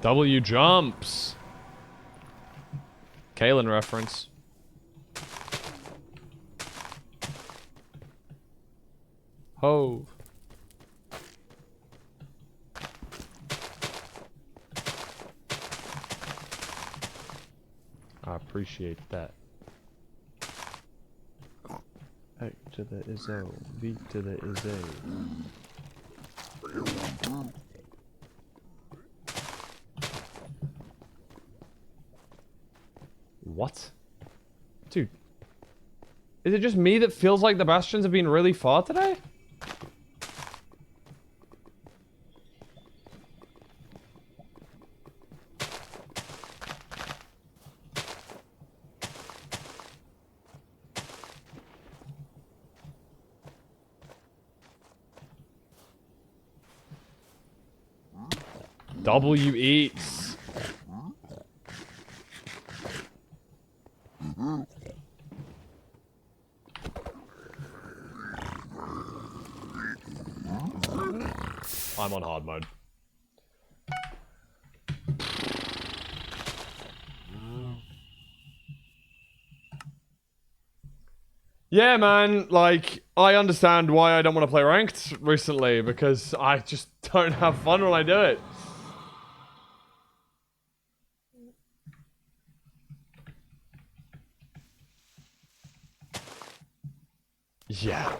[SPEAKER 1] W jumps. Kalen reference. Hove. I appreciate that. A to the is O, V to the is A. What? Dude. Is it just me that feels like the bastions have been really far today? W eats. I'm on hard mode. Yeah, man, like, I understand why I don't want to play ranked recently, because I just don't have fun when I do it. Yeah.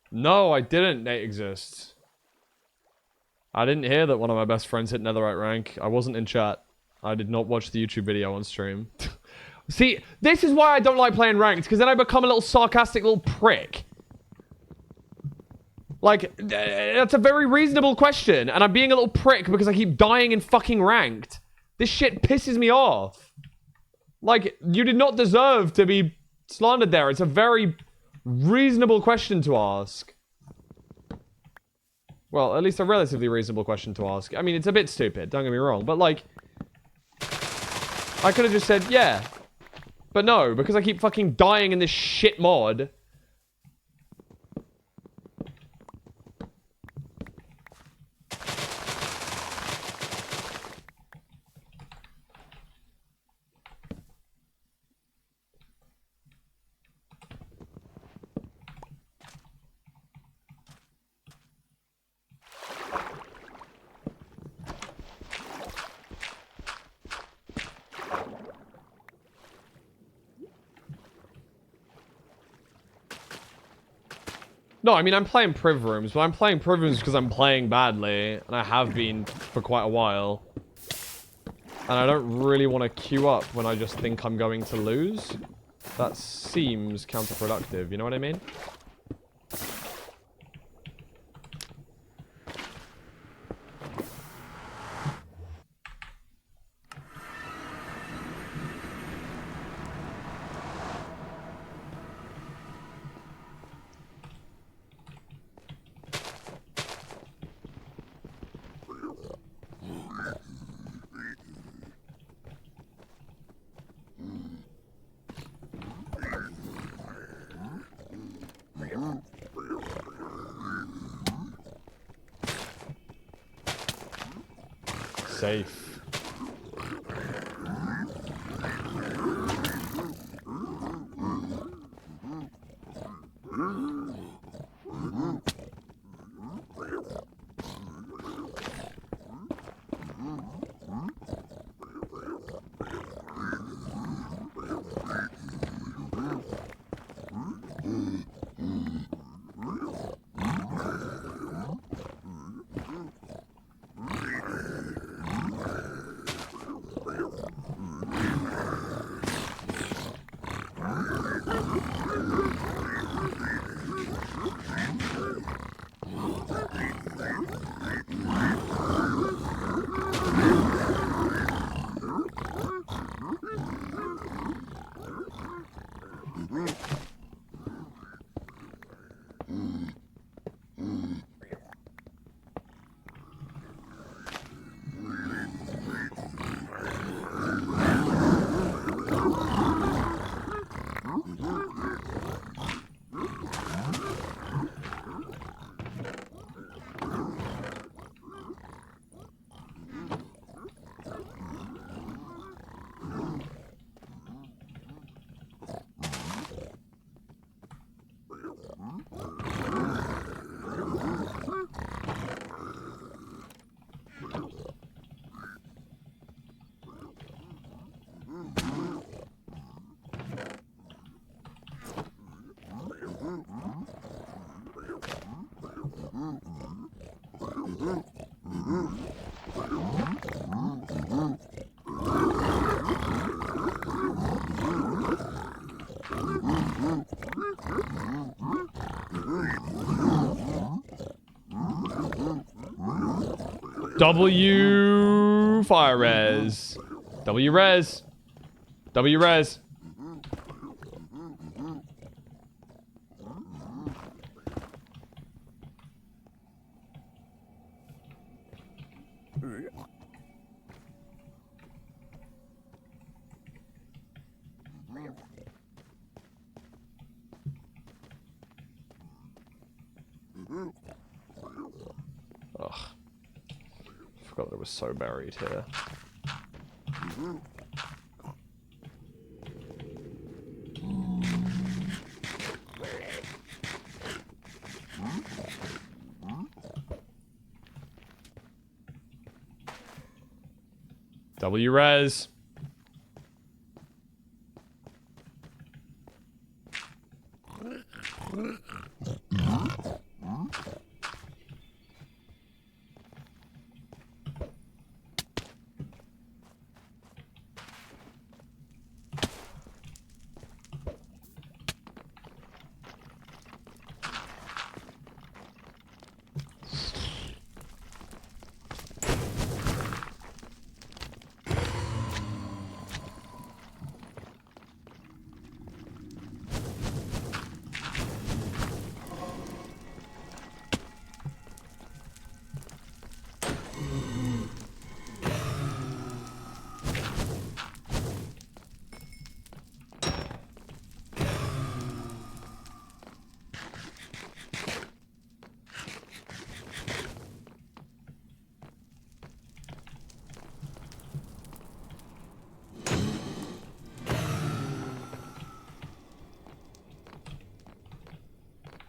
[SPEAKER 1] No, I didn't, Nate exists. I didn't hear that one of my best friends hit netherite rank. I wasn't in chat. I did not watch the YouTube video on stream. See, this is why I don't like playing ranked, because then I become a little sarcastic little prick. Like, that's a very reasonable question, and I'm being a little prick because I keep dying in fucking ranked. This shit pisses me off. Like, you did not deserve to be slandered there. It's a very reasonable question to ask. Well, at least a relatively reasonable question to ask. I mean, it's a bit stupid, don't get me wrong, but like, I could have just said, yeah. But no, because I keep fucking dying in this shit mod. No, I mean, I'm playing Priv Rooms, but I'm playing Priv Rooms because I'm playing badly, and I have been for quite a while. And I don't really want to queue up when I just think I'm going to lose. That seems counterproductive, you know what I mean? Safe. W fire res. W res. W res. Ugh. Forgot that it was so buried here. W res.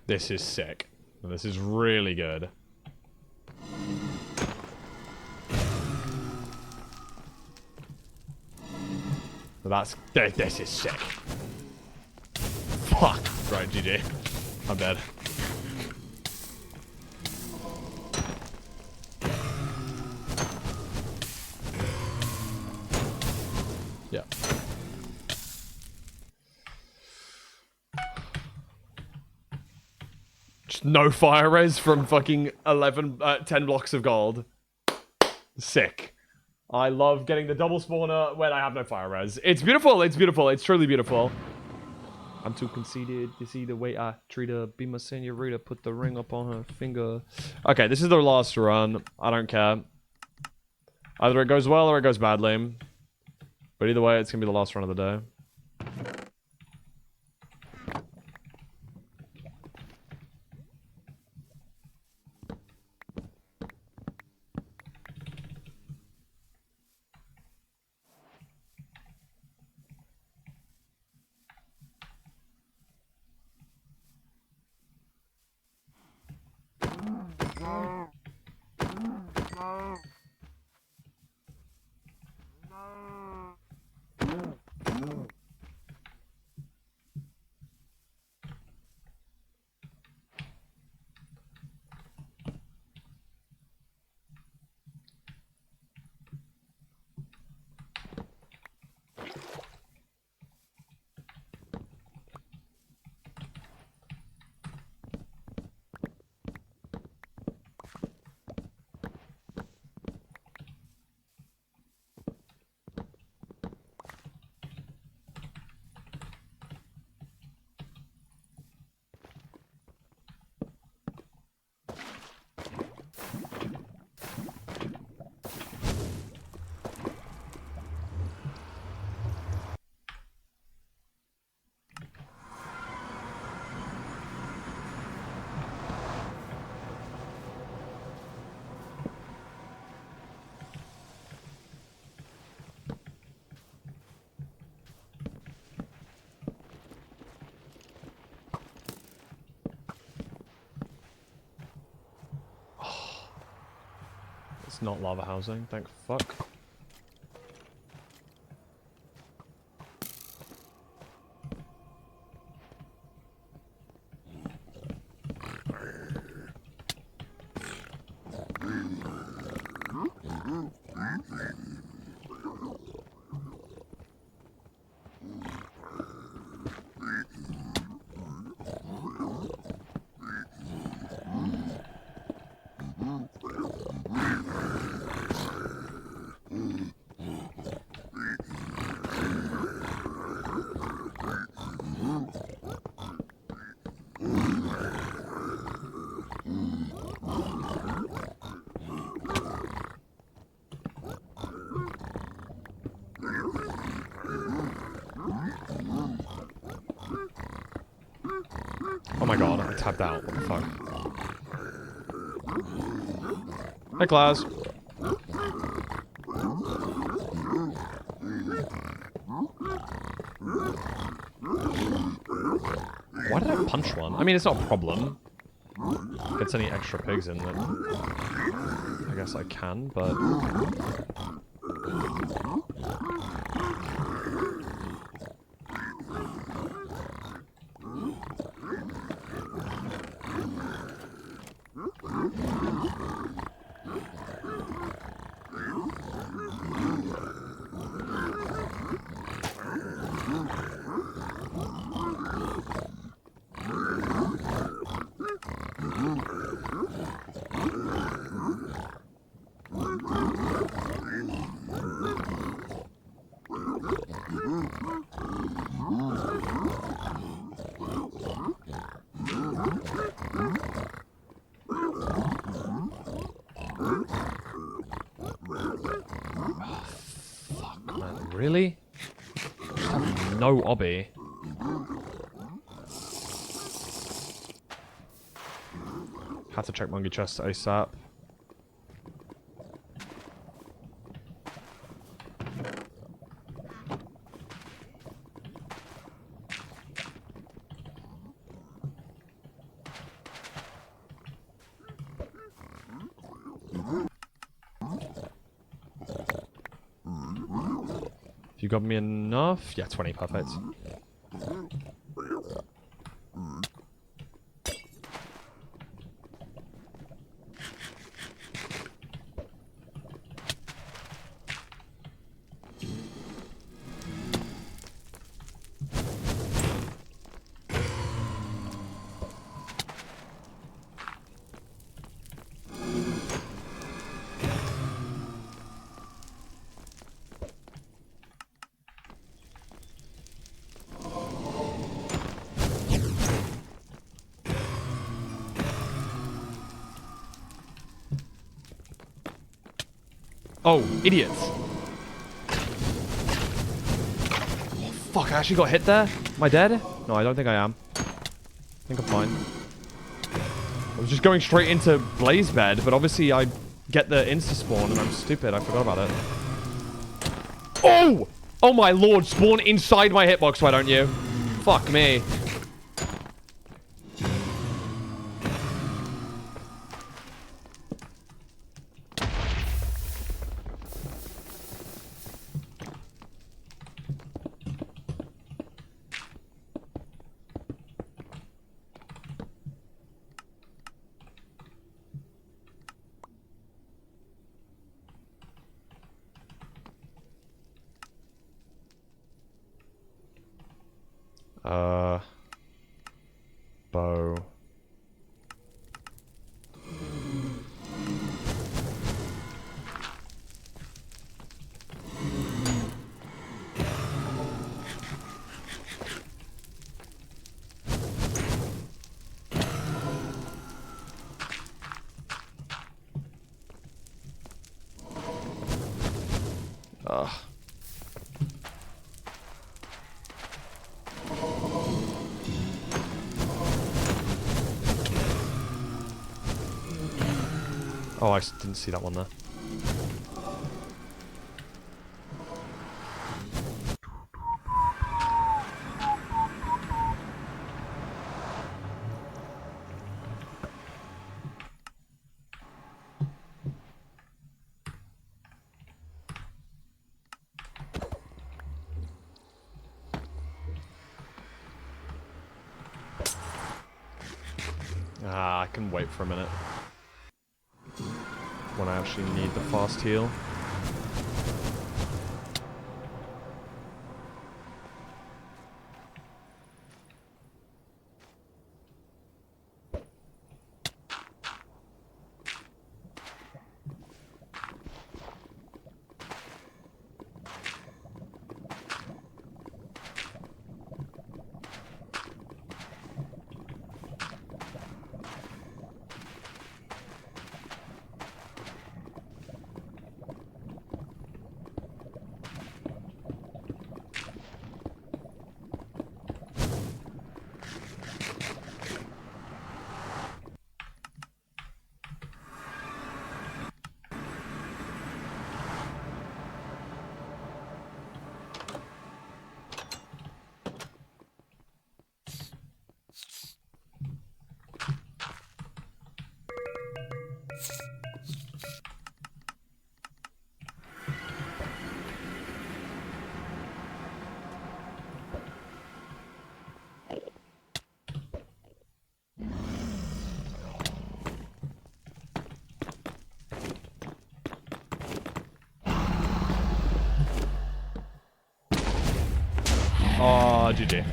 [SPEAKER 1] This is sick. This is really good. This is sick. Fuck. Right, GG. I'm dead. Yeah. Just no fire res from fucking 10 blocks of gold. Sick. I love getting the double spawner when I have no fire res. It's beautiful, it's beautiful, it's truly beautiful. I'm too conceited to see the way I treat her. Be my senorita, put the ring up on her finger. Okay, this is the last run. I don't care. Either it goes well or it goes badly. But either way, it's gonna be the last run of the day. It's not lava housing, thank fuck. my god, I tapped out. What the fuck? Hey, Claus. Why did I punch one? I mean, it's not a problem. If it's any extra pigs in, then I guess I can, but... Really? Just have no obby. Had to check monkey chest ASAP. You got me enough? Yeah, 20, perfect. Oh, idiots. Oh, fuck, I actually got hit there? Am I dead? No, I don't think I am. I think I'm fine. I was just going straight into Blaze Bed, but obviously I get the insta-spawn and I'm stupid. I forgot about it. Oh! Oh my lord, spawn inside my hitbox, why don't you? Fuck me. Bow. Ugh. Oh, I didn't see that one there. Ah, I can wait for a minute. When I actually need the fast heal. Oh, GG.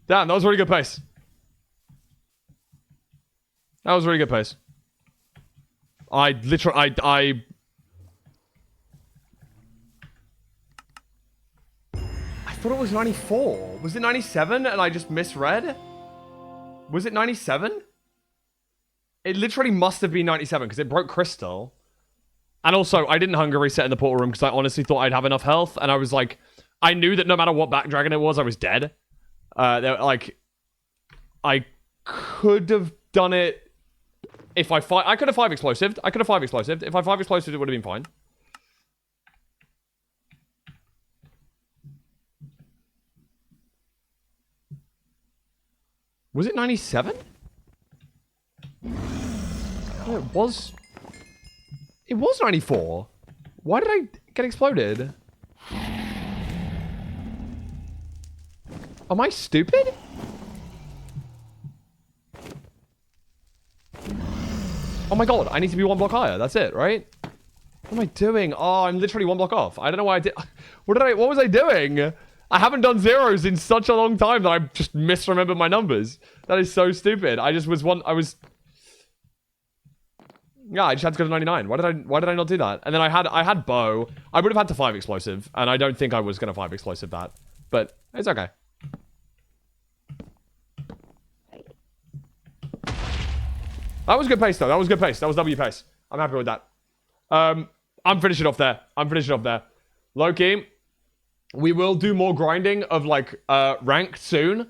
[SPEAKER 1] Damn, that was a really good pace. That was a really good pace. I thought it was 94. Was it 97 and I just misread? Was it 97? It literally must have been 97 because it broke crystal. And also, I didn't hunger reset in the portal room because I honestly thought I'd have enough health. And I was like, I knew that no matter what back dragon it was, I was dead. Like, I could have done it if I could have 5 explosive. I could have 5 explosive. If I 5 explosive, it would have been fine. Was it 97? Oh, it was 94. Why did I get exploded? Am I stupid? Oh my god, I need to be 1 block higher. That's it, right? What am I doing? Oh, I'm literally 1 block off. I don't know why I did. What was I doing? I haven't done zeros in such a long time that I just misremembered my numbers. That is so stupid. I just was yeah, I just had to go to 99. Why did I not do that? And then I had bow. I would have had to 5 explosive, and I don't think I was gonna 5 explosive that. But it's okay. That was good pace though. That was good pace. That was W pace. I'm happy with that. I'm finishing off there. Low-key, we will do more grinding of like ranked soon,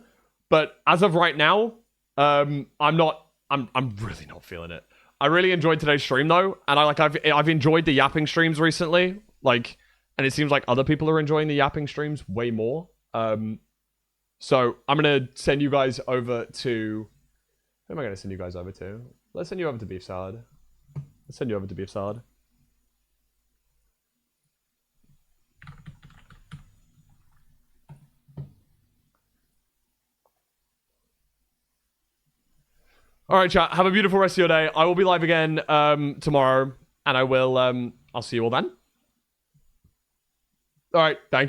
[SPEAKER 1] but as of right now, I'm really not feeling it. I really enjoyed today's stream though, and I've enjoyed the yapping streams recently, like, and it seems like other people are enjoying the yapping streams way more. So I'm gonna send you guys over to. Who am I gonna send you guys over to? Let's send you over to Beef Salad. All right, chat. Have a beautiful rest of your day. I will be live again tomorrow, and I'll see you all then. All right, thank you.